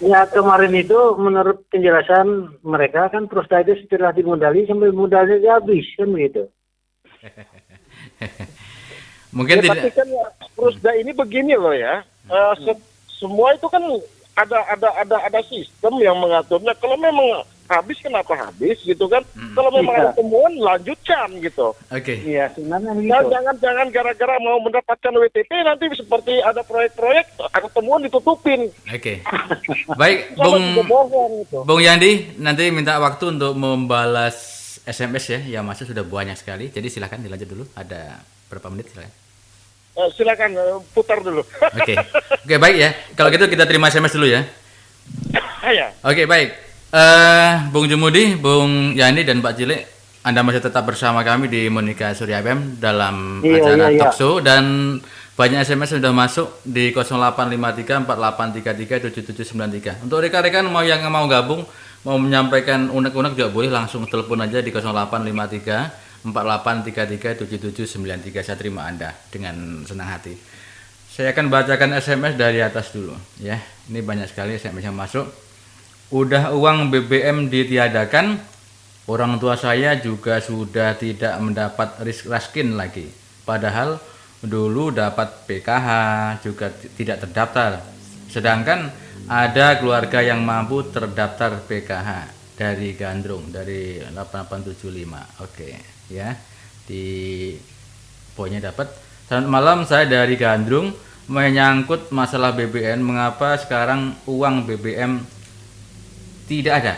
Ya kemarin itu menurut penjelasan mereka kan Prosda itu setelah dimodali sampai modalnya habis kan begitu. Mungkin ya, tapi kan ya, Prusda ini begini loh ya. Semua itu kan ada sistem yang mengaturnya. Kalau memang habis kenapa habis gitu kan? Kalau memang ada temuan lanjutkan gitu. Oke. Iya sebenarnya gitu. Jangan gara-gara mau mendapatkan WTP nanti seperti ada proyek-proyek ada temuan ditutupin. Oke. Baik, Gitu. Bung Yandi, nanti minta waktu untuk membalas SMS ya, yang masuk sudah banyak sekali. Jadi silakan dilanjut dulu. Ada berapa menit silakan. Silakan putar dulu. Oke, baik ya. Kalau gitu kita terima SMS dulu ya. Ya. Oke, baik. Bung Jumudi, Bung Yani dan Pak Cilik, Anda masih tetap bersama kami di Monika Surya FM dalam acara Talk Show dan banyak SMS sudah masuk di 0853 4833 7793. Untuk rekan-rekan yang mau gabung, mau menyampaikan unek-unek juga boleh langsung telepon aja di 0853 4833 7793. Saya terima Anda dengan senang hati. Saya akan bacakan SMS dari atas dulu ya. Ini banyak sekali SMS yang masuk. Udah uang BBM ditiadakan, Orang tua saya juga sudah tidak mendapat raskin lagi. Padahal dulu dapat PKH juga tidak terdaftar. Sedangkan ada keluarga yang mampu terdaftar PKH dari Gandrung dari 8875. Oke, ya. Di poinnya dapat. Selamat malam, saya dari Gandrung, menyangkut masalah BBM. Mengapa sekarang uang BBM tidak ada?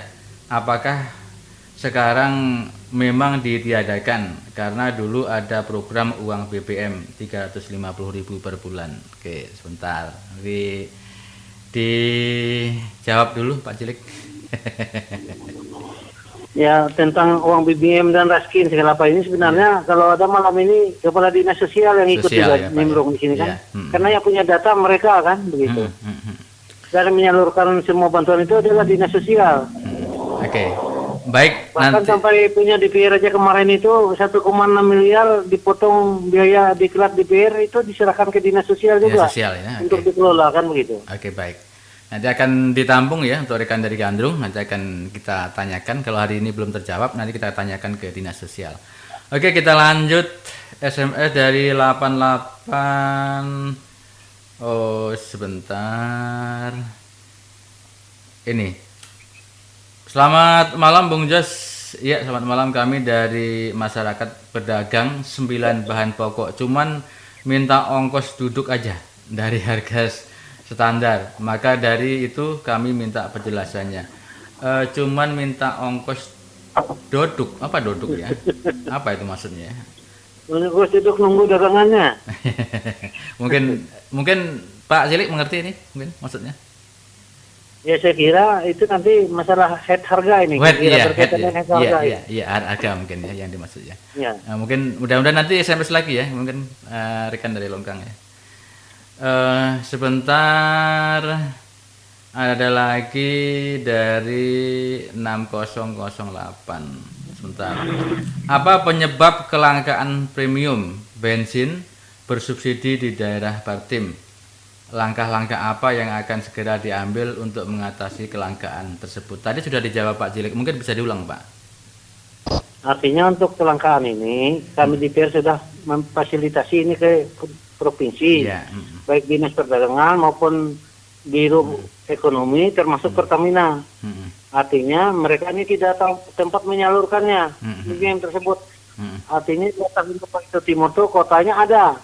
Apakah sekarang memang ditiadakan? Karena dulu ada program uang BBM 350.000 per bulan. Oke, sebentar. Dijawab dulu Pak Cilik. Ya, tentang uang BBM dan raskin segala apa ini sebenarnya kalau ada malam ini kepala dinas sosial yang ikut Sosial, juga ya, Pak, nimbrung ya. di sini kan. Ya, Karena yang punya data mereka kan begitu. Dan menyalurkan semua bantuan itu adalah dinas sosial. Oke. Baik, Bahkan nanti sampai punya DPR aja kemarin itu 1,6 miliar dipotong biaya diklat DPR itu diserahkan ke dinas sosial juga. Dinas sosial ya. Untuk Oke. dikelola kan begitu. Oke, baik. Nanti akan ditampung ya untuk rekan dari Gandrung. Nanti akan kita tanyakan. Kalau hari ini belum terjawab, nanti kita tanyakan ke dinas sosial. Oke, kita lanjut. SMS dari 88. Oh, sebentar. Ini. Selamat malam Bung Jos. Iya, selamat malam, kami dari masyarakat pedagang 9 bahan pokok. Cuman minta ongkos duduk aja dari harga standar. Maka dari itu kami minta penjelasannya. Cuman minta ongkos duduk. Apa duduk ya? Apa itu maksudnya? Gue duduk nunggu dagangannya. mungkin Pak Cilik mengerti ini mungkin maksudnya. Ya saya kira itu nanti masalah head harga ini. Head, Kira iya, berkaitan dengan head harga. iya, harga mungkin ya yang dimaksud ya. Ya. Mungkin mudah-mudahan nanti SMS lagi ya, mungkin rekan dari Longkang ya. Sebentar, ada lagi dari 6008. Sebentar. Apa penyebab kelangkaan premium bensin bersubsidi di daerah Bartim? Langkah-langkah apa yang akan segera diambil untuk mengatasi kelangkaan tersebut? Tadi sudah dijawab Pak Cilik, mungkin bisa diulang Pak. Artinya untuk kelangkaan ini kami DPR sudah memfasilitasi ini ke provinsi, Iya. baik dinas perdagangan maupun biro ekonomi termasuk Pertamina. Artinya mereka ini tidak tahu tempat menyalurkannya BBM tersebut. Artinya datang ke Pak Timur itu kotanya ada.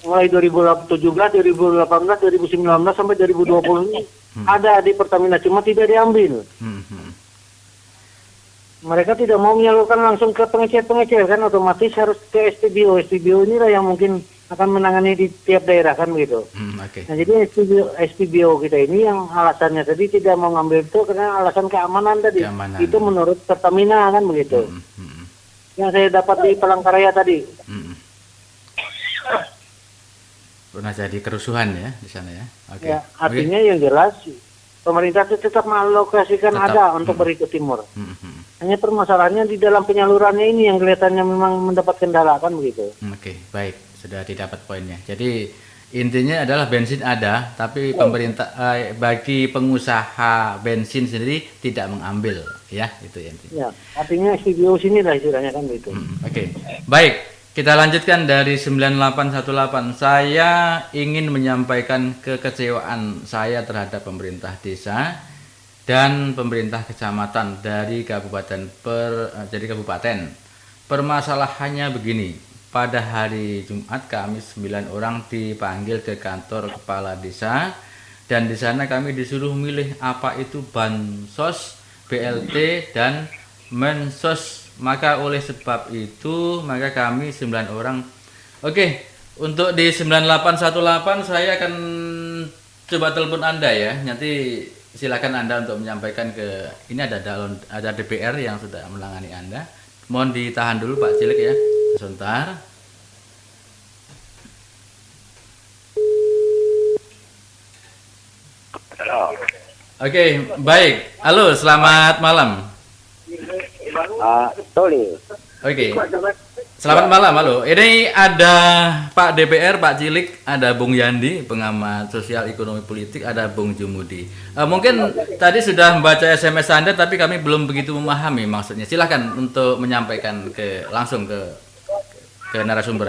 Mulai 2017, 2018, 2019 sampai 2020 ini ada di Pertamina, cuma tidak diambil. Mereka tidak mau menyalurkan langsung ke pengecer-pengecer kan, otomatis harus ke SPBO. SPBO inilah yang mungkin akan menangani di tiap daerah kan begitu. Oke. Nah jadi SPBO kita ini yang alasannya tadi tidak mau ngambil itu karena alasan keamanan tadi. Keamanan. Itu menurut Pertamina kan begitu. Yang saya dapat di Palangkaraya tadi. Pernah jadi kerusuhan ya di sana ya. Oke. Ya, artinya yang jelas pemerintah itu tetap mengalokasikan Tetap. ada untuk beri ke timur. Hanya permasalahannya di dalam penyalurannya ini yang kelihatannya memang mendapat kendala kan begitu. Oke, baik, sudah didapat poinnya. Jadi intinya adalah bensin ada, tapi pemerintah bagi pengusaha bensin sendiri tidak mengambil, ya itu ya intinya. Ya, artinya SPBO sini lah istilahnya kan begitu. Oke, baik. Kita lanjutkan dari 9818. Saya ingin menyampaikan kekecewaan saya terhadap pemerintah desa dan pemerintah kecamatan dari kabupaten Permasalahannya begini. Pada hari Jumat kami 9 orang dipanggil ke kantor kepala desa dan di sana kami disuruh milih apa itu bansos, BLT dan mensos. Maka oleh sebab itu maka kami 9 orang. Oke, untuk di 9818 saya akan coba telepon Anda ya. Nanti silakan Anda untuk menyampaikan ke ini ada DPR yang sudah menangani Anda. Mohon ditahan dulu Pak Cilik ya. Sebentar. Oke, baik. Halo, selamat malam. Toli. Oke. Selamat malam, halo. Ini ada Pak DPR, Pak Cilik, ada Bung Yandi, pengamat sosial ekonomi politik, ada Bung Jumudi. Mungkin tadi sudah membaca SMS Anda, tapi kami belum begitu memahami maksudnya. Silahkan untuk menyampaikan langsung ke narasumber.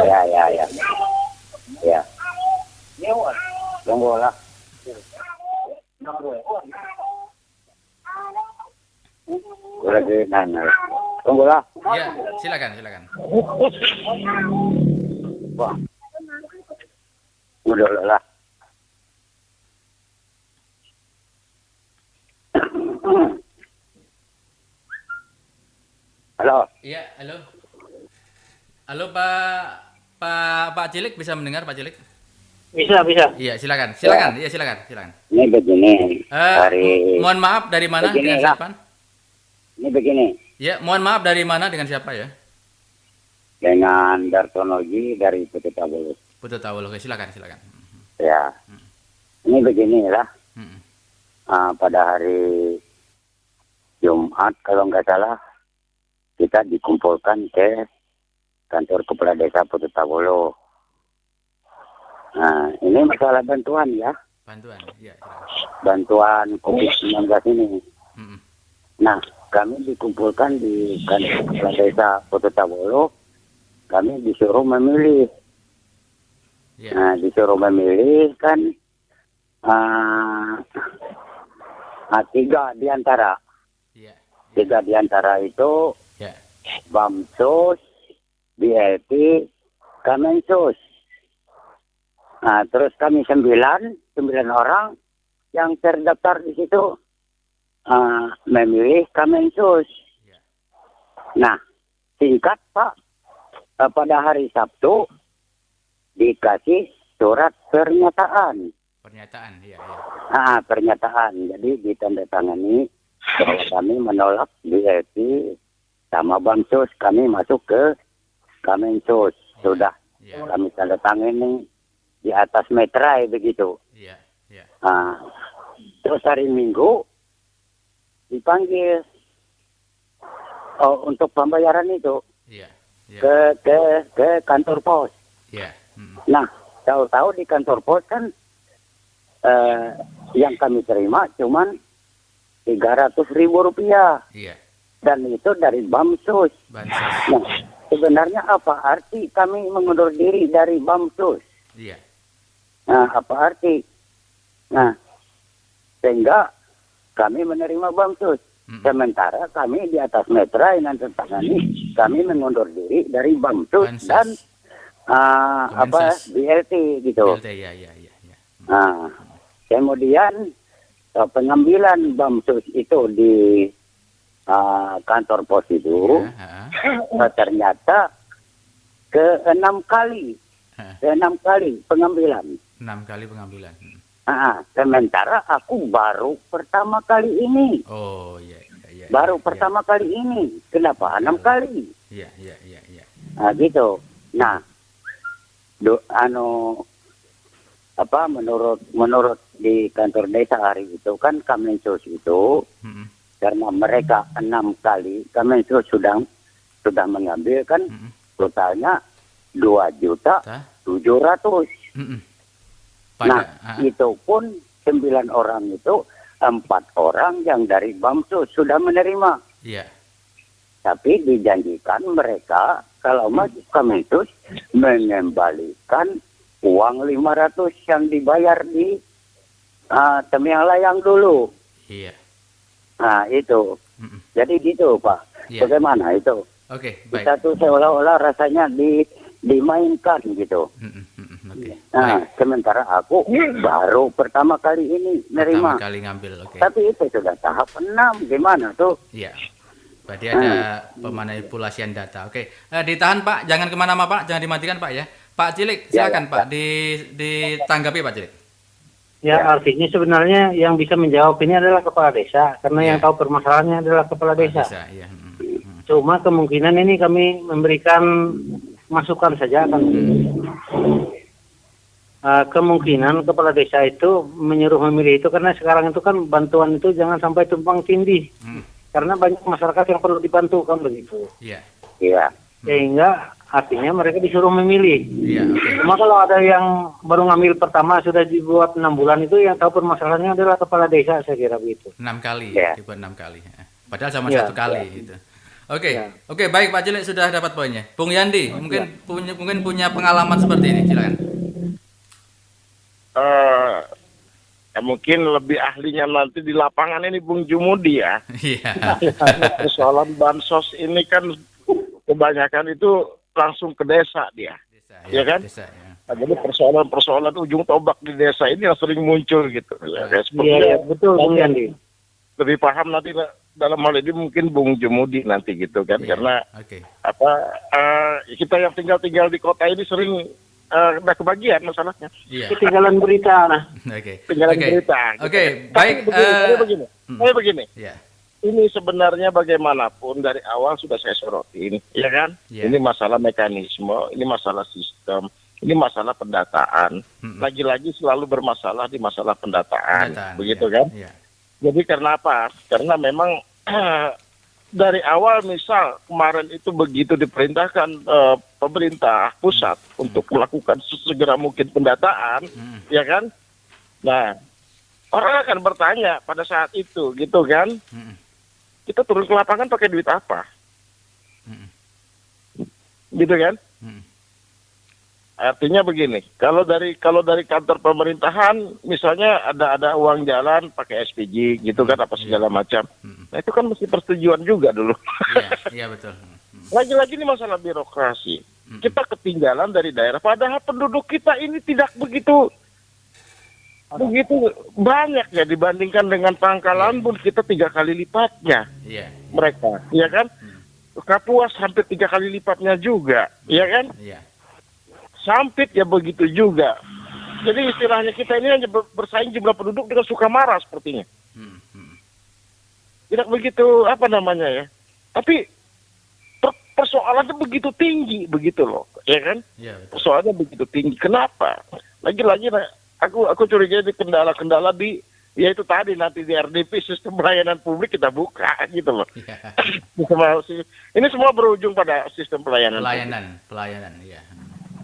Ya. Tunggu lah. Lagi nanya. Tunggu lah. Ya, silakan. Wah. Udah lah. Halo. Iya, halo. Halo Pak Cilik, bisa mendengar Pak Cilik? Bisa. Iya, silakan. Iya, silakan. Ini begini. Mohon maaf, dari mana? Dengan siapa? Ini begini. Ya, mohon maaf, dari mana, dengan siapa ya? Dengan Dartonogi dari Putu Tabulu. Putu Tabulu, oke, silakan. Ya. Ini beginilah. Mm-mm. Pada hari Jumat kalau nggak salah kita dikumpulkan ke kantor kepala desa Putu Tabulu. Nah, ini masalah bantuan ya. Bantuan, iya. Bantuan COVID-19 ini. Mm-mm. Nah, kami dikumpulkan di kantor kepala desa Putu Tabulu. Kami disuruh memilih. Iya. Nah, disuruh memilih kan tiga di antara. Iya. Tiga di antara itu Ya. Bamsus, BLT, Kemensus. Nah, terus kami 9 orang yang terdaftar di situ memilih Kemensus. Ya. Nah, singkat Pak, pada hari Sabtu dikasih surat pernyataan. Pernyataan, iya. Pernyataan. Jadi ditandatangani bahwa kami menolak BLT sama Bamsus. Kami masuk ke Kemensus. Sudah Iya. kami tandatangani di atas meterai begitu. Iya. Terus hari Minggu dipanggil untuk pembayaran itu Iya. ke kantor pos. Iya. Mm. Nah, tahu-tahu di kantor pos kan yang kami terima cuman 300.000 rupiah. Iya. Dan itu dari Bamsus. Bansos. Nah, sebenarnya apa arti kami mengundur diri dari Bamsus? Iya. Nah, apa arti? Nah, sehingga kami menerima Bamsus. Sementara kami di atas meterai dan tertangani, kami mengundur diri dari Bamsus dan BLT gitu. BLT, iya. Nah, kemudian pengambilan Bamsus itu di kantor pos itu ternyata ke-6 kali. Ke-6 kali pengambilan. 6 kali pengambilan. Sementara aku baru pertama kali ini. Oh, iya. Baru pertama kali ini. Kenapa 6 kali? Iya. Nah, gitu. Nah, menurut di kantor desa hari itu kan Kemensos itu karena mereka 6 kali Kemensos sudah mengambil kan totalnya 2.700.000. Nah, itu pun 9 orang itu 4 orang yang dari Bamsus sudah menerima. Iya. Tapi dijanjikan mereka kalau masuk Kemensos mengembalikan uang 500 yang dibayar di Temiang Layang dulu. Iya. Nah, itu. Jadi gitu, Pak. Iya. Bagaimana itu? Oke, baik. Kita tuh seolah-olah rasanya dimainkan gitu. Oke. Nah, sementara aku baru pertama kali ini nerima. Pertama kali ngambil, oke. Tapi itu sudah tahap 6. Gimana tuh? Iya. Berarti ada pemanipulasian data. Oke. Ditahan Pak, jangan kemana-mana Pak, jangan dimatikan Pak ya. Pak Cilik, silakan Pak, ditanggapi Pak Cilik. Ya, artinya sebenarnya yang bisa menjawab ini adalah kepala desa, karena yang tahu permasalahannya adalah kepala desa. Iya. Cuma kemungkinan ini kami memberikan masukan saja kan. Kemungkinan kepala desa itu menyuruh memilih itu karena sekarang itu kan bantuan itu jangan sampai tumpang tindih. Karena banyak masyarakat yang perlu dibantu kan begitu. Iya. Iya. Sehingga artinya mereka disuruh memilih. Iya, oke. Cuma kalau ada yang baru ngambil pertama sudah dibuat 6 bulan itu yang tahu permasalahannya adalah kepala desa, saya kira begitu. 6 kali, Ya. dibuat 6 kali. Padahal sama Ya, 1 kali ya. gitu. Oke, Ya. oke, baik Pak Cilik sudah dapat poinnya. Bung Yandi, mungkin punya pengalaman seperti ini, silakan. Ya mungkin lebih ahlinya nanti di lapangan ini Bung Jumudi ya. Iya. Persoalan bansos ini kan kebanyakan itu langsung ke desa dia. Desa, Iya kan? Desa, ya. Nah, jadi persoalan ujung tombak di desa ini yang sering muncul gitu. Ya, Iya, betul Bung Yandi. lebih paham nanti dalam hal ini mungkin Bung Jumudi nanti gitu kan. Iya. Karena Oke. kita yang tinggal di kota ini sering udah kebagian masalahnya. Iya. Ketinggalan berita, nah. Oke. Tinggalan Oke. berita. Oke, Tapi baik. saya begini. Ya. Ini sebenarnya bagaimanapun dari awal sudah saya sorotin, ya kan? Ya. Ini masalah mekanisme, ini masalah sistem, ini masalah pendataan. Mm-mm. Lagi-lagi selalu bermasalah di masalah pendataan, begitu ya. kan? Iya. Jadi karena apa? Karena memang dari awal misal kemarin itu begitu diperintahkan pemerintah pusat untuk melakukan segera mungkin pendataan, ya kan? Nah, orang akan bertanya pada saat itu, gitu kan? Kita turun ke lapangan pakai duit apa? Gitu kan? Artinya begini, kalau dari kantor pemerintahan misalnya ada uang jalan pakai SPG gitu kan apa segala macam. Nah itu kan mesti persetujuan juga dulu. Iya, iya betul. Lagi-lagi ini masalah birokrasi. Kita ketinggalan dari daerah padahal penduduk kita ini tidak begitu banyak ya dibandingkan dengan Pangkalan Bun, kita 3 kali lipatnya Iya. mereka, ya kan? Kapuas hampir 3 kali lipatnya juga, ya kan? Iya. Sampit ya begitu juga. Jadi istilahnya kita ini hanya bersaing jumlah penduduk dengan Sukamara sepertinya. Tidak begitu apa namanya ya. Tapi persoalannya begitu tinggi begitu loh, ya kan? Iya, betul. Persoalannya begitu tinggi. Kenapa? Lagi-lagi aku curiga di kendala-kendala di yaitu tadi nanti di RDP sistem pelayanan publik kita buka gitu loh. Iya. Ini semua berujung pada sistem pelayanan. Pelayanan, iya.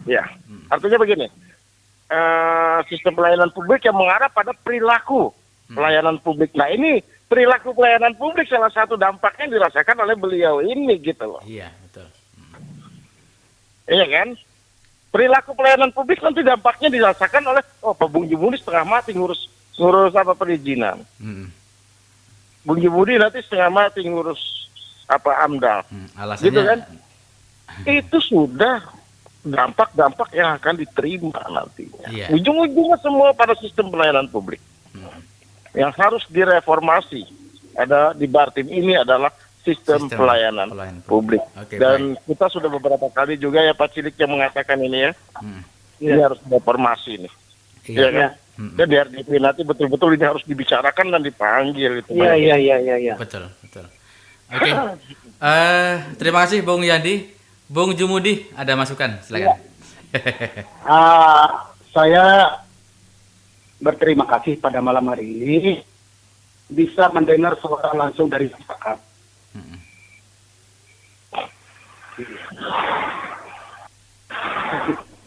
Ya, artinya begini, sistem pelayanan publik yang mengarah pada perilaku pelayanan publik. Nah ini perilaku pelayanan publik salah satu dampaknya dirasakan oleh beliau ini gitu loh. Iya, betul. Iya kan? Perilaku pelayanan publik nanti dampaknya dirasakan oleh Pak Bung Jumudi setengah mati ngurus apa perizinan. Bung Jumudi nanti setengah mati ngurus apa AMDAL. Alasannya Gitu kan? Itu sudah dampak-dampak yang akan diterima nantinya. Iya. Ujung-ujungnya semua pada sistem pelayanan publik. Yang harus direformasi ada di Bartim ini adalah sistem pelayanan publik. Oke, dan kita sudah beberapa kali juga ya Pak Cilik yang mengatakan ini ya. Ini harus reformasi nih. Iya kan? Dan di RDP nanti betul-betul ini harus dibicarakan dan dipanggil itu. Iya. Betul. Oke. Terima kasih Bung Yandi. Bung Jumudi, ada masukan, silakan. Saya berterima kasih pada malam hari ini bisa mendengar suara langsung dari masyarakat.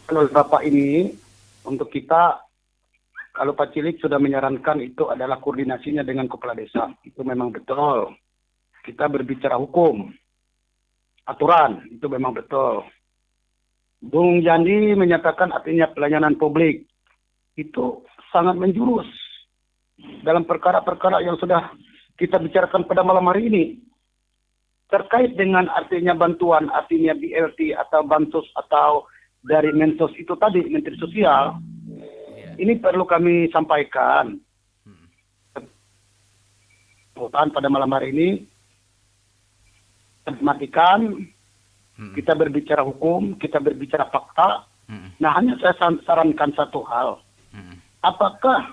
Kalau Bapak ini untuk kita, kalau Pak Cilik sudah menyarankan itu adalah koordinasinya dengan kepala desa, itu memang betul. Kita berbicara hukum. Aturan, itu memang betul. Bung Yandi menyatakan artinya pelayanan publik. Itu sangat menjurus dalam perkara-perkara yang sudah kita bicarakan pada malam hari ini. Terkait dengan artinya bantuan, artinya BLT atau bansos atau dari Mensos itu tadi, Menteri Sosial. Ini perlu kami sampaikan. Pada malam hari ini, matikan, kita berbicara hukum, kita berbicara fakta. Nah, hanya saya sarankan satu hal. Apakah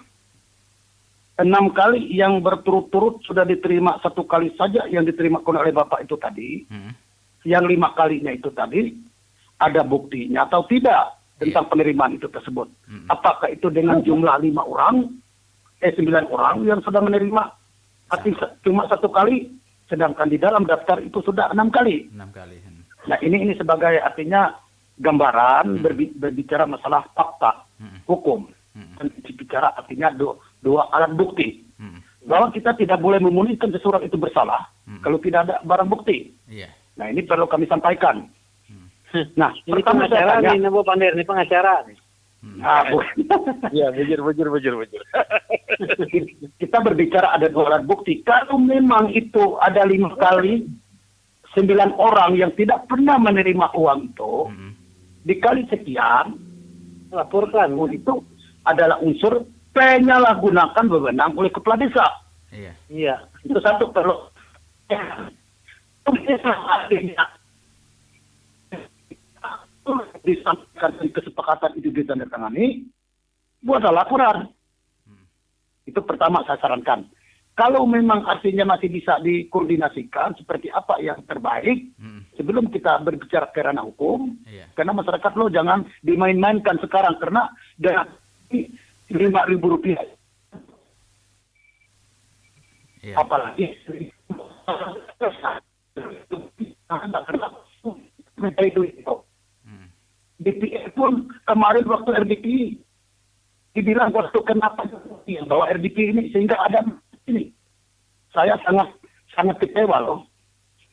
6 kali yang berturut-turut sudah diterima 1 kali saja yang diterima oleh Bapak itu tadi, yang 5 kalinya itu tadi, ada buktinya atau tidak tentang penerimaan itu tersebut? Apakah itu dengan jumlah 9 orang yang sudah menerima, artinya cuma 1 kali, sedangkan di dalam daftar itu sudah 6 kali. 6 kali. Nah ini sebagai artinya gambaran berbicara masalah fakta hukum dan bicara artinya dua alat bukti bahwa kita tidak boleh memulihkan seseorang itu bersalah kalau tidak ada barang bukti. Nah ini perlu kami sampaikan. Nah Ini pertama pengacara saya nih, Bu Pandir, ini pengacara nih. Ya, bujur. kita berbicara ada dua alat bukti. Kalau memang itu ada 5 kali 9 orang yang tidak pernah menerima uang itu dikali sekian, Laporkan. itu adalah unsur penyalahgunakan wewenang oleh kepala desa. Iya. Itu satu perlu. Artinya disampaikan dari kesepakatan itu ditandatangani, buatlah laporan. Itu pertama saya sarankan. Kalau memang artinya masih bisa dikoordinasikan seperti apa yang terbaik, sebelum kita berbicara ke ranah hukum, karena masyarakat lo jangan dimain-mainkan sekarang karena dengan Rp5.000. Apalagi itu. DPR pun kemarin waktu RDP dibilang waktu kenapa bahwa RDP ini sehingga ada ini. Saya sangat kecewa loh.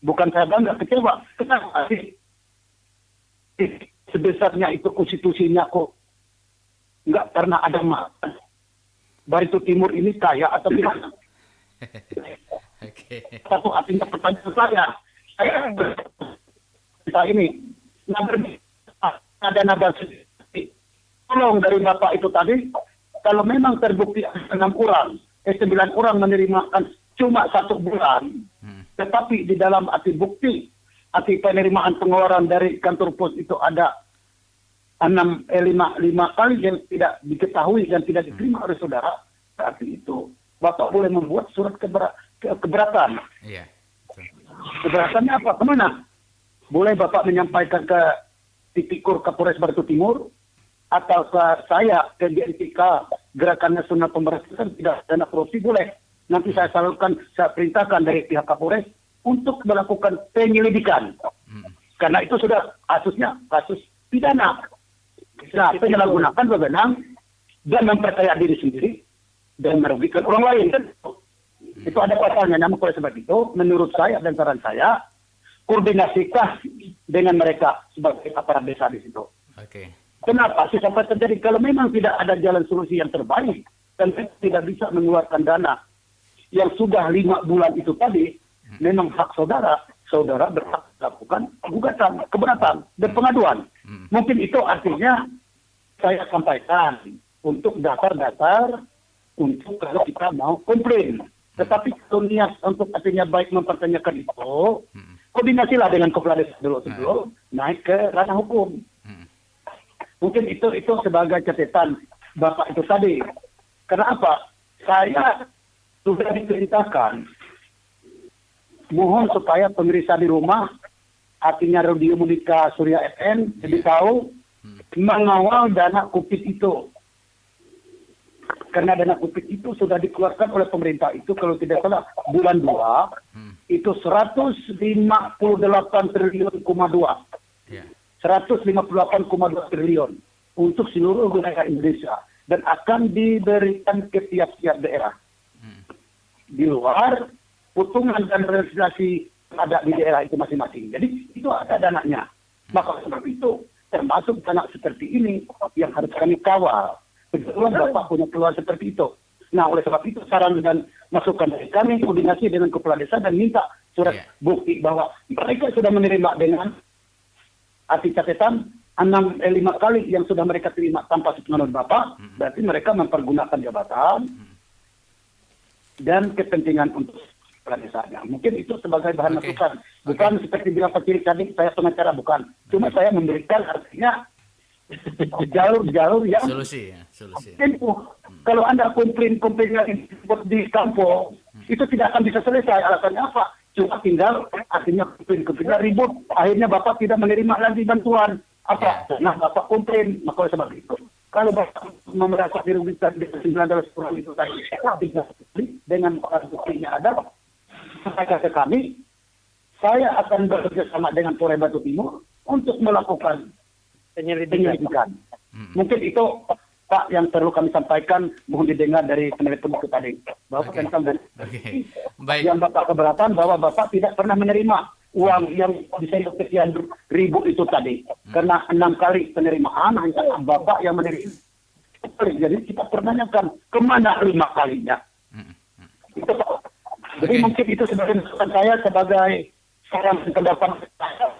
Bukan saya bangga, kecewa. Kenapa sih? Sebesarnya itu konstitusinya kok nggak pernah ada makan. Barito Timur ini kaya atau tidak? Satu artinya pertanyaan saya ini ada nada sedikit. Tolong dari Bapak itu tadi, kalau memang terbukti 9 orang menerima cuma 1 bulan, tetapi di dalam arti bukti, arti penerimaan pengeluaran dari kantor pos itu ada 5 kali yang tidak diketahui dan tidak diterima oleh saudara, berarti itu Bapak boleh membuat surat keberatan. Keberatannya apa? Kemana? Boleh Bapak menyampaikan ke Tipikor Kapolres Barito Timur atau ke saya ke GNPK Gerakan Nasional Pemberantasan Tindak Pidana Korupsi, boleh. Nanti saya salurkan, saya perintahkan dari pihak Kapolres untuk melakukan penyelidikan. Karena itu sudah kasus pidana. Nah, penyalahgunakan wewenang dan memperkaya diri sendiri dan merugikan orang lain. Itu ada pasalnya. Namun oleh sebab itu, menurut saya dan saran saya, koordinasikan dengan mereka sebagai aparat desa di situ. Kenapa sih sampai terjadi? Kalau memang tidak ada jalan solusi yang terbaik dan tidak bisa mengeluarkan dana yang sudah 5 bulan itu tadi, memang hak saudara berhak melakukan gugatan, keberatan dan pengaduan. Mungkin itu artinya saya sampaikan untuk dasar-dasar untuk kalau kita mau komplain. Tetapi kalau niat untuk artinya baik mempertanyakan itu, koordinasilah dengan kepala desa dulu sebelum naik ke ranah hukum. Mungkin itu sebagai catatan Bapak itu tadi. Karena apa? Saya sudah diperintahkan mohon supaya pemirsa di rumah, artinya Radio Monika Surya FM, jadi tahu mengawal dana COVID itu. Karena dana COVID itu sudah dikeluarkan oleh pemerintah itu kalau tidak salah bulan 2 itu 158 triliun, 158,2 triliun untuk seluruh wilayah Indonesia dan akan diberikan ke tiap-tiap daerah. Di luar potongan dan realisasi ada di daerah itu masing-masing. Jadi itu ada dananya. Maka sebab itu termasuk dana seperti ini yang harus kami kawal. Kebetulan Bapak punya keluar seperti itu. Nah, oleh sebab itu saran dan masukan dari kami koordinasi dengan kepala desa dan minta surat bukti bahwa mereka sudah menerima dengan arti catatan 5 kali yang sudah mereka terima tanpa sepengetahuan Bapak, berarti mereka mempergunakan jabatan dan kepentingan untuk kepala desanya. Mungkin itu sebagai bahan masukan. Bukan seperti bilang Pak Cilik tadi, saya pengacara, bukan. Cuma saya memberikan artinya jalur-jalur yang solusi. Kalau Anda komplain yang di kampung, itu tidak akan bisa selesai. Alasannya apa? Cuma tinggal artinya komplain ribut. Akhirnya Bapak tidak menerima lagi bantuan. Apa? Nah, Bapak komplain. Maka oleh sebab itu, kalau Bapak merasa dirugikan dengan 19 orang itu tadi, dengan buktinya ada, sampaikan ke kami, saya akan bekerja sama dengan Polres Batu Timur untuk melakukan penyelidikan. Mungkin itu Pak yang perlu kami sampaikan, mohon didengar dari penerbit buku tadi. Bahwa tentang Baik. yang Bapak keberatan bahwa Bapak tidak pernah menerima uang yang bisa sekian ribu itu tadi. Karena 6 kali penerimaan hanya Bapak yang menerima. Jadi kita pertanyakan kemana 5 kalinya. Itu Pak. Jadi mungkin itu sebagai masukan saya sebagai saran pendapat saya.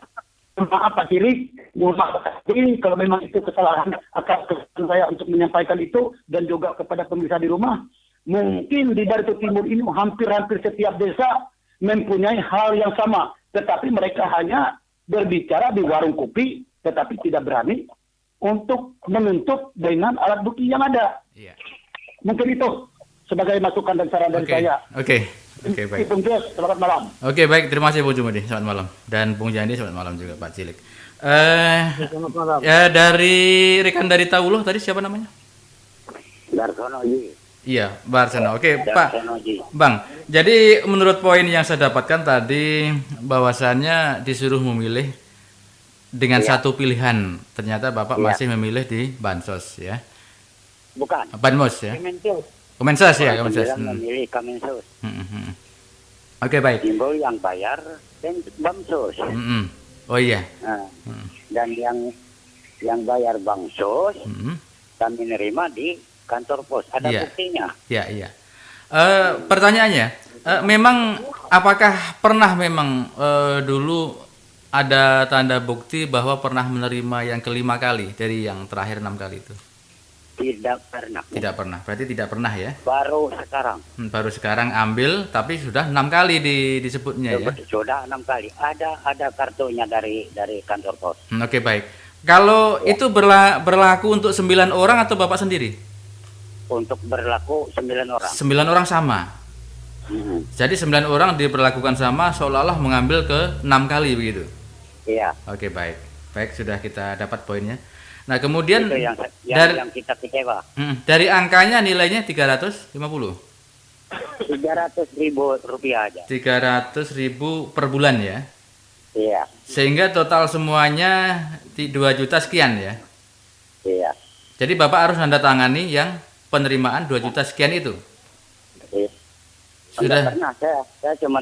Maaf Pak Cilik, mohon maaf sekali kalau memang itu kesalahan atas kesalahan saya untuk menyampaikan itu dan juga kepada pemirsa di rumah. Mungkin di Barito Timur ini hampir-hampir setiap desa mempunyai hal yang sama, tetapi mereka hanya berbicara di warung kopi, tetapi tidak berani untuk menuntut dengan alat bukti yang ada. Iya. Mungkin itu sebagai masukan dan saran dari saya. Oke, baik. Bung Jos, selamat malam. Oke, baik. Terima kasih Bung Jumudi. Selamat malam. Dan Bung Jandi, selamat malam juga Pak Cilik. Selamat malam. Ya, dari rekan dari Tawuluh tadi siapa namanya? Darsono Ji. Iya, Barsono. Oke, Pak. Darsono Ji. Bang, jadi menurut poin yang saya dapatkan tadi bahwasannya disuruh memilih dengan satu pilihan. Ternyata Bapak masih memilih di Bansos ya. Bukan. Banmos ya. Kemensos ya, Kemensos. Memilih Kemensos. Oke, baik. Simbol yang bayar dan Bansos. Oh iya. Nah, dan yang bayar Bansos kami nerima di kantor pos. Ada buktinya. Iya. Pertanyaannya, memang apakah pernah memang dulu ada tanda bukti bahwa pernah menerima yang kelima kali dari yang terakhir 6 kali itu? Tidak pernah. Tidak pernah. Berarti tidak pernah ya? Baru sekarang. Baru sekarang ambil, tapi sudah 6 kali disebutnya ya? Sudah 6 kali. Ada kartunya dari kantor pos. Oke, baik. Kalau itu berlaku untuk 9 orang atau Bapak sendiri? Untuk berlaku 9 orang. 9 orang sama? Jadi 9 orang diperlakukan sama seolah-olah mengambil ke 6 kali begitu? Iya. Oke, baik. Baik, sudah kita dapat poinnya. Nah, kemudian itu yang kita kecewa. Dari angkanya nilainya 350. 300.000 rupiah aja. 300.000 per bulan ya. Iya. Sehingga total semuanya 2 juta sekian ya. Iya. Jadi Bapak harus tangani yang penerimaan 2 juta sekian itu. Iya. Sudah. Pernah saya cuma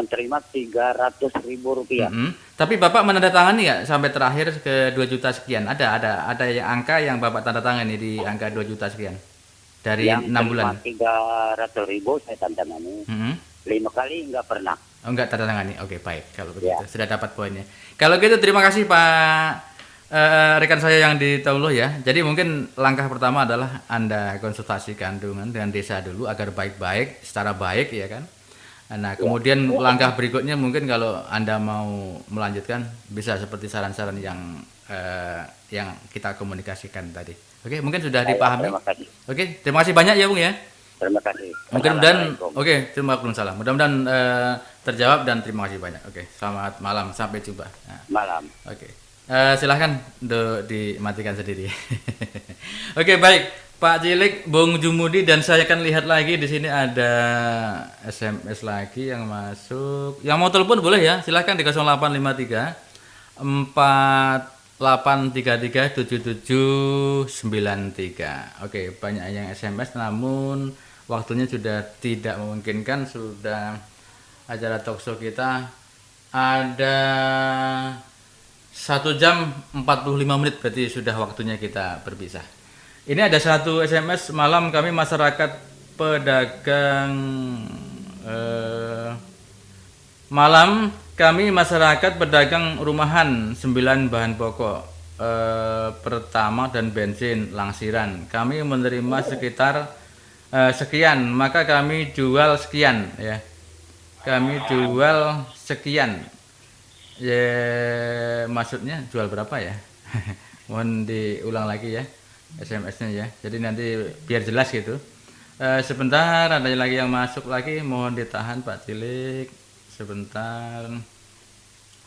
terima 300.000 rupiah. Tapi Bapak menandatangani nggak sampai terakhir ke 2 juta sekian? Ada yang angka yang Bapak tanda tangani di angka 2 juta sekian dari Yang 6 bulan. 300.000 saya tanda tangani. 5 kali nggak pernah. Oh, enggak tanda tangani. Oke, baik. Kalau begitu sudah dapat poinnya. Kalau gitu terima kasih Pak rekan saya yang di Tawuluh ya. Jadi mungkin langkah pertama adalah Anda konsultasi kandungan dengan desa dulu agar baik-baik secara baik ya kan. Nah, kemudian langkah berikutnya mungkin kalau Anda mau melanjutkan bisa seperti saran-saran yang kita komunikasikan tadi. Oke, mungkin sudah dipahami. Terima kasih. Oke, terima kasih banyak ya Bung ya. Terima kasih. Mudah-mudahan terima kasih salam. Mudah-mudahan terjawab dan terima kasih banyak. Oke, selamat malam, sampai jumpa. Nah, malam. Oke. Silahkan dimatikan sendiri. Oke, baik. Pak Cilik, Bung Jumudi dan saya akan lihat lagi di sini ada SMS lagi yang masuk. Yang mau telepon boleh ya, silahkan di 0853 4833 7793. Oke, banyak yang SMS namun waktunya sudah tidak memungkinkan. Sudah acara talkshow kita ada 1 jam 45 menit, berarti sudah waktunya kita berpisah. Ini ada satu SMS, malam kami masyarakat pedagang malam kami masyarakat pedagang rumahan 9 bahan pokok pertama dan bensin Langsiran. Kami menerima sekitar sekian, maka kami jual sekian ya. Kami jual sekian. Ya, maksudnya jual berapa ya? Mohon diulang lagi ya. SMS-nya ya. Jadi nanti biar jelas gitu. Sebentar, ada lagi yang masuk lagi, mohon ditahan Pak Cilik. Sebentar.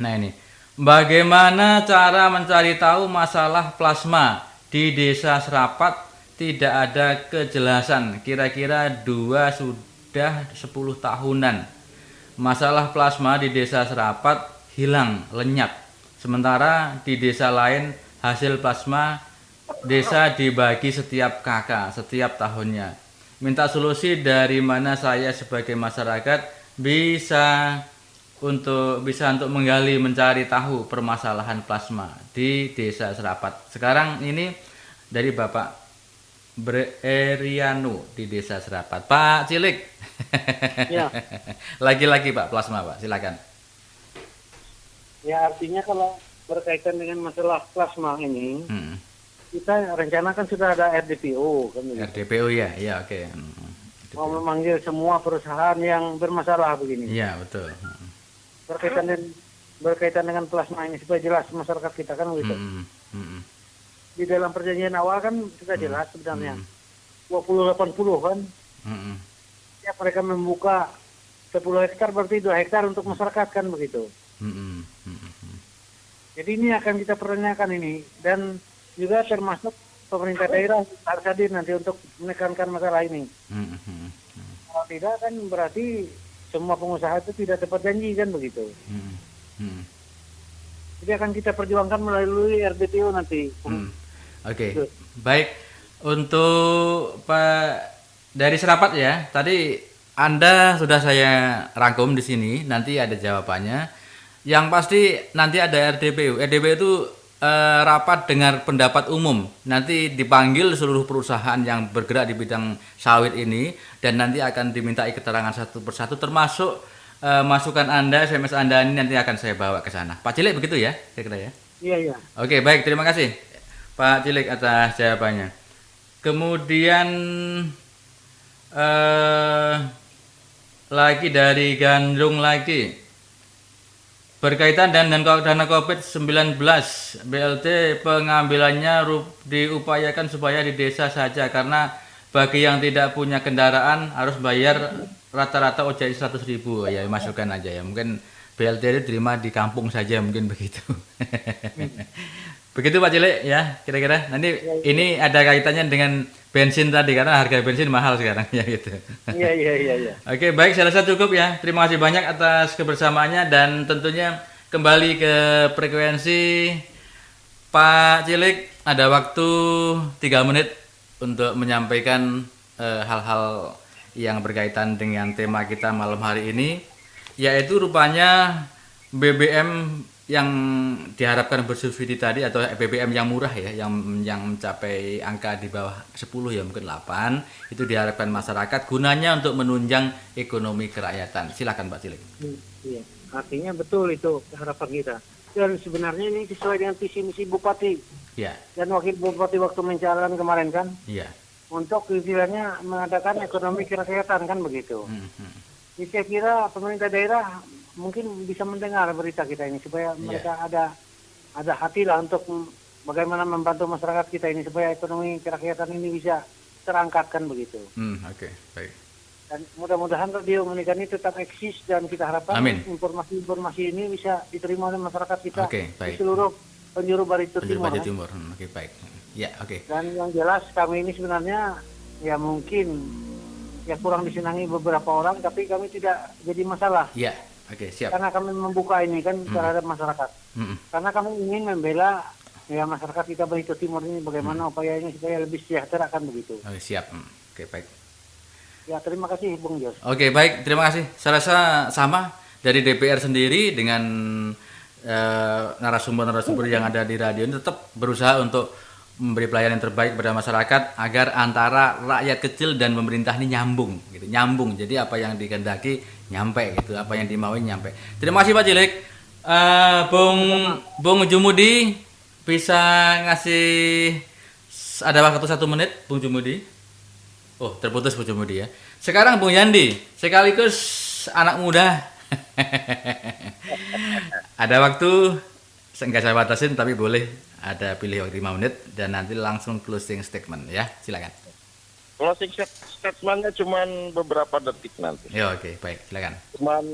Nah ini, bagaimana cara mencari tahu masalah plasma di Desa Serapat? Tidak ada kejelasan. Kira-kira 2 sudah 10 tahunan. masalah plasma di desa Serapat hilang, lenyap. Sementara di desa lain hasil plasma desa dibagi setiap kakak, setiap tahunnya. Minta solusi dari mana saya sebagai masyarakat bisa untuk menggali, mencari tahu permasalahan plasma di desa Serapat. Sekarang ini dari Bapak Berianu di desa Serapat. Pak Cilik. Ya. Lagi-lagi Pak plasma Pak, silakan. Ya, artinya kalau berkaitan dengan masalah plasma ini, kita rencanakan sudah ada RDPO kan begitu. RDPO ya, iya oke. Mau memanggil semua perusahaan yang bermasalah begini. Iya, betul. Berkaitan dengan plasma ini supaya jelas masyarakat kita kan begitu. Di dalam perjanjian awal kan sudah jelas sebenarnya. 20-80 kan. Ya, mereka membuka 10 hektar berarti 2 hektar untuk masyarakat kan begitu. Jadi ini akan kita pertanyakan ini, dan juga termasuk pemerintah daerah harus hadir nanti untuk menekankan masalah ini. Kalau tidak kan berarti semua pengusaha itu tidak tepat janji kan begitu. Jadi akan kita perjuangkan melalui RDPO nanti. Oke. Baik, untuk Pak dari Serapat ya, tadi Anda sudah saya rangkum di sini, nanti ada jawabannya. Yang pasti nanti ada RDPO. RDPO itu rapat dengar pendapat umum. Nanti dipanggil seluruh perusahaan yang bergerak di bidang sawit ini, dan nanti akan dimintai keterangan satu persatu, termasuk masukan Anda, SMS Anda ini nanti akan saya bawa ke sana. Pak Cilik begitu ya, kira-kira ya? Iya, iya. Oke, baik, terima kasih Pak Cilik atas jawabannya. Kemudian lagi dari Gandrung lagi. Berkaitan dengan dana COVID-19, BLT pengambilannya diupayakan supaya di desa saja, karena bagi yang tidak punya kendaraan harus bayar rata-rata OJK 100.000 ya, masukkan aja ya. Mungkin BLT itu terima di kampung saja, mungkin begitu. Begitu Pak Cilik ya, kira-kira. Nanti ini ada kaitannya dengan bensin tadi, karena harga bensin mahal sekarang ya gitu. Iya. Oke, baik, saya rasa cukup ya. Terima kasih banyak atas kebersamaannya, dan tentunya kembali ke frekuensi Pak Cilik. Ada waktu 3 menit untuk menyampaikan hal-hal yang berkaitan dengan tema kita malam hari ini, yaitu rupanya BBM yang diharapkan bersubsidi tadi, atau BBM yang murah ya, yang mencapai angka di bawah 10 ya, mungkin 8, itu diharapkan masyarakat gunanya untuk menunjang ekonomi kerakyatan. Silakan Pak Cilik. Iya, artinya betul itu harapan kita. Dan sebenarnya ini sesuai dengan visi misi Bupati Ya, dan Wakil Bupati waktu mencalon kemarin kan, iya. untuk istilahnya mengadakan ekonomi kerakyatan kan begitu. Jadi saya kira pemerintah daerah mungkin bisa mendengar berita kita ini supaya mereka ada hati lah untuk bagaimana membantu masyarakat kita ini supaya ekonomi kerakyatan ini bisa terangkat kan begitu. Oke, baik. Dan mudah-mudahan radio Unika ini tetap eksis, dan kita harapkan informasi-informasi ini bisa diterima oleh masyarakat kita di seluruh penjuru Barito Timur. Oke, baik. Ya, oke. Dan yang jelas kami ini sebenarnya ya mungkin ya kurang disenangi beberapa orang, tapi kami tidak jadi masalah. Ya, oke, siap. Karena kami membuka ini kan terhadap masyarakat. Karena kami ingin membela ya masyarakat kita Barito Timur ini, bagaimana upayanya supaya lebih sejahtera kan begitu. Oke, siap. Oke, baik. Ya, terima kasih Bung Jos. Oke, baik, terima kasih. Saya rasa sama dari DPR sendiri dengan narasumber-narasumber yang ada di radio ini tetap berusaha untuk memberi pelayanan yang terbaik kepada masyarakat agar antara rakyat kecil dan pemerintah ini nyambung gitu. Nyambung. Jadi apa yang dikehendaki nyampe gitu, apa yang dimauin nyampe. Terima kasih Pak Cilik. Bung Jumudi bisa ngasih ada waktu 1 menit, Bung Jumudi. Oh, terputus Bung Jumudi ya. Sekarang Bung Yandi, sekaligus anak muda. Ada waktu, enggak saya batasin, tapi boleh ada pilih waktu 5 menit dan nanti langsung closing statement ya. Silakan. Closing statementnya cuma beberapa detik nanti. Ya, oke, baik, silakan. Cuman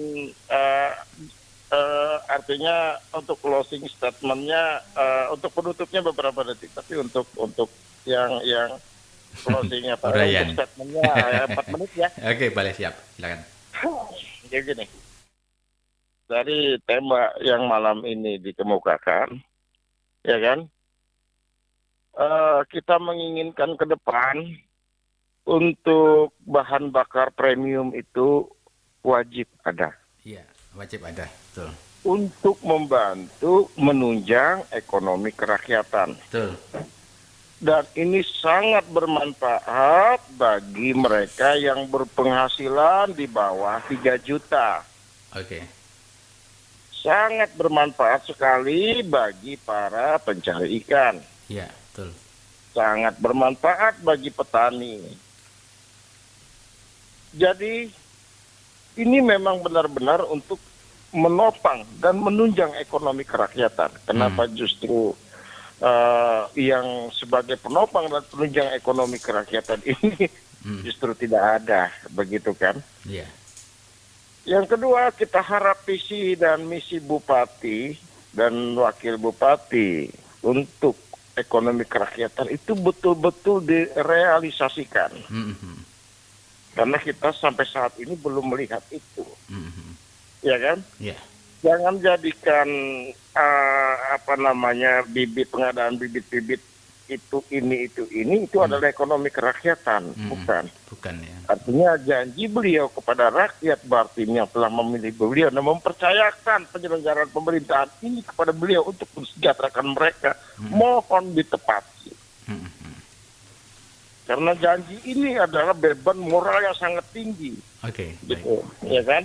artinya untuk closing statementnya, untuk penutupnya beberapa detik, tapi untuk yang closingnya untuk statementnya 4 menit ya. Oke, boleh, siap, silakan. Jadi gini, dari tema yang malam ini dikemukakan, ya kan? Kita menginginkan ke depan untuk bahan bakar premium itu wajib ada. Iya, wajib ada, betul. Untuk membantu menunjang ekonomi kerakyatan. Betul. Dan ini sangat bermanfaat bagi mereka yang berpenghasilan di bawah 3 juta. Oke. Sangat bermanfaat sekali bagi para pencari ikan. Iya, betul. Sangat bermanfaat bagi petani. Jadi ini memang benar-benar untuk menopang dan menunjang ekonomi kerakyatan. Kenapa justru yang sebagai penopang dan penunjang ekonomi kerakyatan ini justru tidak ada, begitu kan? Iya. Yang kedua, kita harap visi dan misi Bupati dan Wakil Bupati untuk ekonomi kerakyatan itu betul-betul direalisasikan. Karena kita sampai saat ini belum melihat itu. Ya kan? Iya. Jangan jadikan bibit pengadaan bibit-bibit itu adalah ekonomi kerakyatan, bukan. Bukan ya. Artinya janji beliau kepada rakyat Bartim yang telah memilih beliau dan mempercayakan penyelenggaraan pemerintahan ini kepada beliau untuk mensejahterakan mereka, mohon ditepati. Karena janji ini adalah beban moral yang sangat tinggi. Oke. Gitu, ya kan?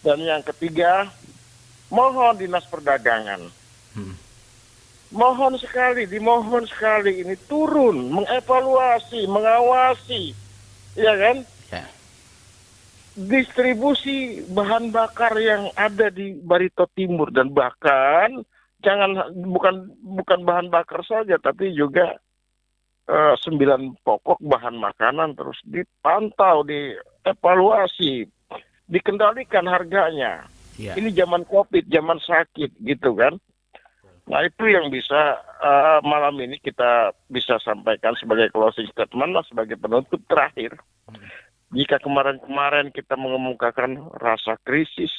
Dan yang ketiga, mohon Dinas Perdagangan. Dimohon sekali ini turun, mengevaluasi, mengawasi, ya kan? Ya. Distribusi bahan bakar yang ada di Barito Timur dan bahkan bukan bahan bakar saja, tapi juga 9 pokok bahan makanan terus dipantau, dievaluasi, dikendalikan harganya. Ya. Ini zaman COVID, zaman sakit, gitu kan? Nah itu yang bisa malam ini kita bisa sampaikan sebagai closing statement lah, sebagai penutup terakhir. Jika kemarin-kemarin kita mengemukakan rasa krisis,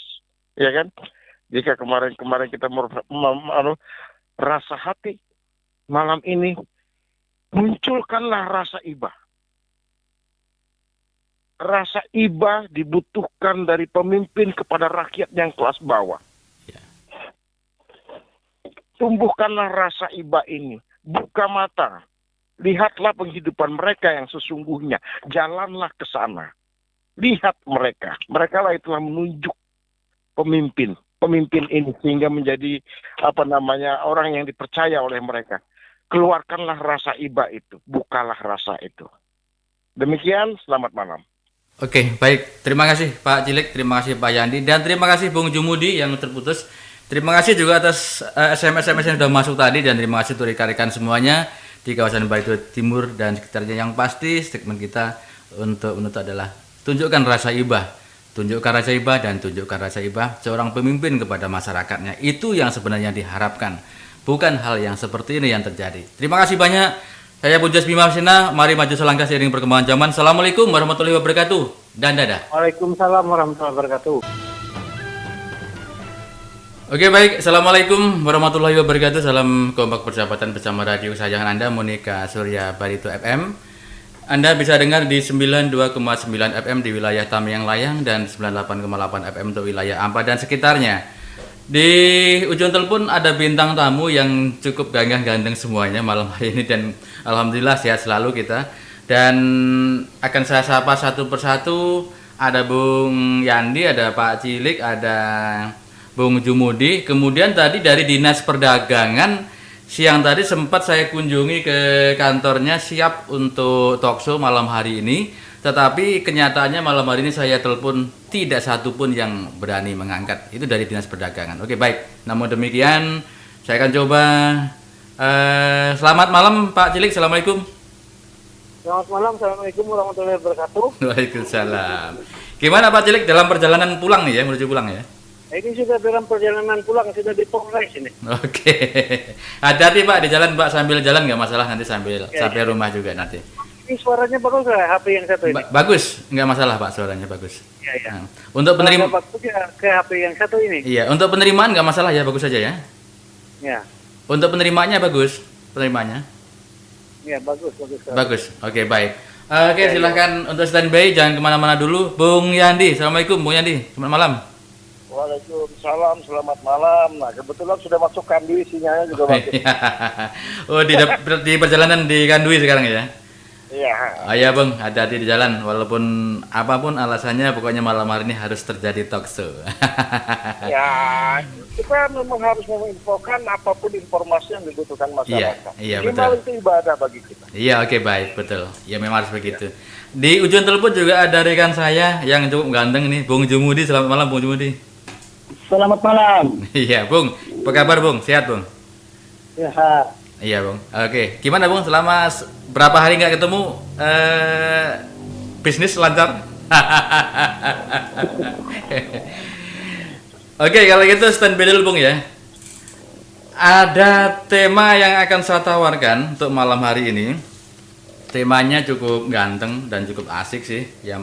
ya kan? Jika kemarin-kemarin kita rasa hati, malam ini munculkanlah rasa iba. Rasa iba dibutuhkan dari pemimpin kepada rakyat yang kelas bawah. Tumbuhkanlah rasa iba ini. Buka mata. Lihatlah penghidupan mereka yang sesungguhnya. Jalanlah ke sana. Lihat mereka. Mereka lah itulah menunjuk pemimpin. Pemimpin ini sehingga menjadi orang yang dipercaya oleh mereka. Keluarkanlah rasa iba itu. Bukalah rasa itu. Demikian, selamat malam. Oke, baik. Terima kasih Pak Cilik, terima kasih Pak Yandi, dan terima kasih Bung Jumudi yang terputus. Terima kasih juga atas SMS yang sudah masuk tadi, dan terima kasih untuk rekan-rekan semuanya di kawasan Barito Timur dan sekitarnya. Yang pasti statement kita untuk menutup adalah tunjukkan rasa iba. Tunjukkan rasa iba dan tunjukkan rasa iba seorang pemimpin kepada masyarakatnya. Itu yang sebenarnya diharapkan. Bukan hal yang seperti ini yang terjadi. Terima kasih banyak. Saya Pujas Bima Sina, mari maju selangkah seiring perkembangan zaman. Assalamualaikum warahmatullahi wabarakatuh dan dadah. Waalaikumsalam warahmatullahi wabarakatuh. Oke, baik. Assalamualaikum warahmatullahi wabarakatuh. Salam kompak persahabatan bersama radio kesayangan Anda, Monika Surya Barito FM. Anda bisa dengar di 92,9 FM di wilayah Tamiang Layang dan 98,8 FM untuk wilayah Ampa dan sekitarnya. Di ujung telepon ada bintang tamu yang cukup gagah-ganteng semuanya malam hari ini, dan alhamdulillah sehat selalu kita. Dan akan saya sapa satu persatu. Ada Bung Yandi, ada Pak Cilik, ada Bung Jumudi. Kemudian tadi dari Dinas Perdagangan, siang tadi sempat saya kunjungi ke kantornya, siap untuk talkshow malam hari ini. Tetapi kenyataannya malam hari ini saya telepon tidak satu pun yang berani mengangkat. Itu dari Dinas Perdagangan. Oke, baik. Namun demikian saya akan coba. Selamat malam Pak Cilik. Assalamualaikum. Selamat malam. Assalamualaikum warahmatullahi wabarakatuh. Waalaikumsalam. Gimana Pak Cilik dalam perjalanan pulang nih ya, menuju pulang ya? Ini sudah dalam perjalanan pulang, sudah di Polres ini. Oke. Hati-hati Pak di jalan Pak, sambil jalan nggak masalah, nanti sampai rumah juga nanti. Ini suaranya bagus nggak HP yang satu ini? Bagus, nggak masalah Pak, suaranya bagus. Iya, iya. Nah, untuk penerima, Suaranya bagus ya ke HP yang satu ini. iya, untuk penerimaan nggak masalah ya, bagus saja ya. Ya, Untuk penerimanya bagus, penerimanya. ya bagus, bagus. Bagus, oke baik. Oke, silahkan untuk standby, jangan kemana-mana dulu. Bung Yandi, assalamualaikum Bung Yandi, selamat malam. Waalaikumsalam, selamat malam. Nah, kebetulan sudah masuk Kandui, sinyalnya juga bagus. Oh, di perjalanan di Kandui sekarang ya? Iya. Oh ya Bung, hati-hati di jalan. Walaupun apapun alasannya, pokoknya malam hari ini harus terjadi talk show. Ya, kita memang harus menginfokan apapun informasi yang dibutuhkan masyarakat. Iya, Minimal betul. itu ibadah bagi kita. Iya, oke baik, betul. Ya memang harus begitu. Di ujung telepon juga ada rekan saya yang cukup ganteng nih, Bung Jumudi. Selamat malam Bung Jumudi. Selamat malam. Iya, Bung. Apa kabar Bung? Sehat Bung? Sehat. Iya Bung. Oke, gimana Bung? Selama berapa hari nggak ketemu, bisnis lancar? Oke, kalau gitu standby dulu Bung ya. Ada tema yang akan saya tawarkan untuk malam hari ini. Temanya cukup ganteng dan cukup asik sih. Yang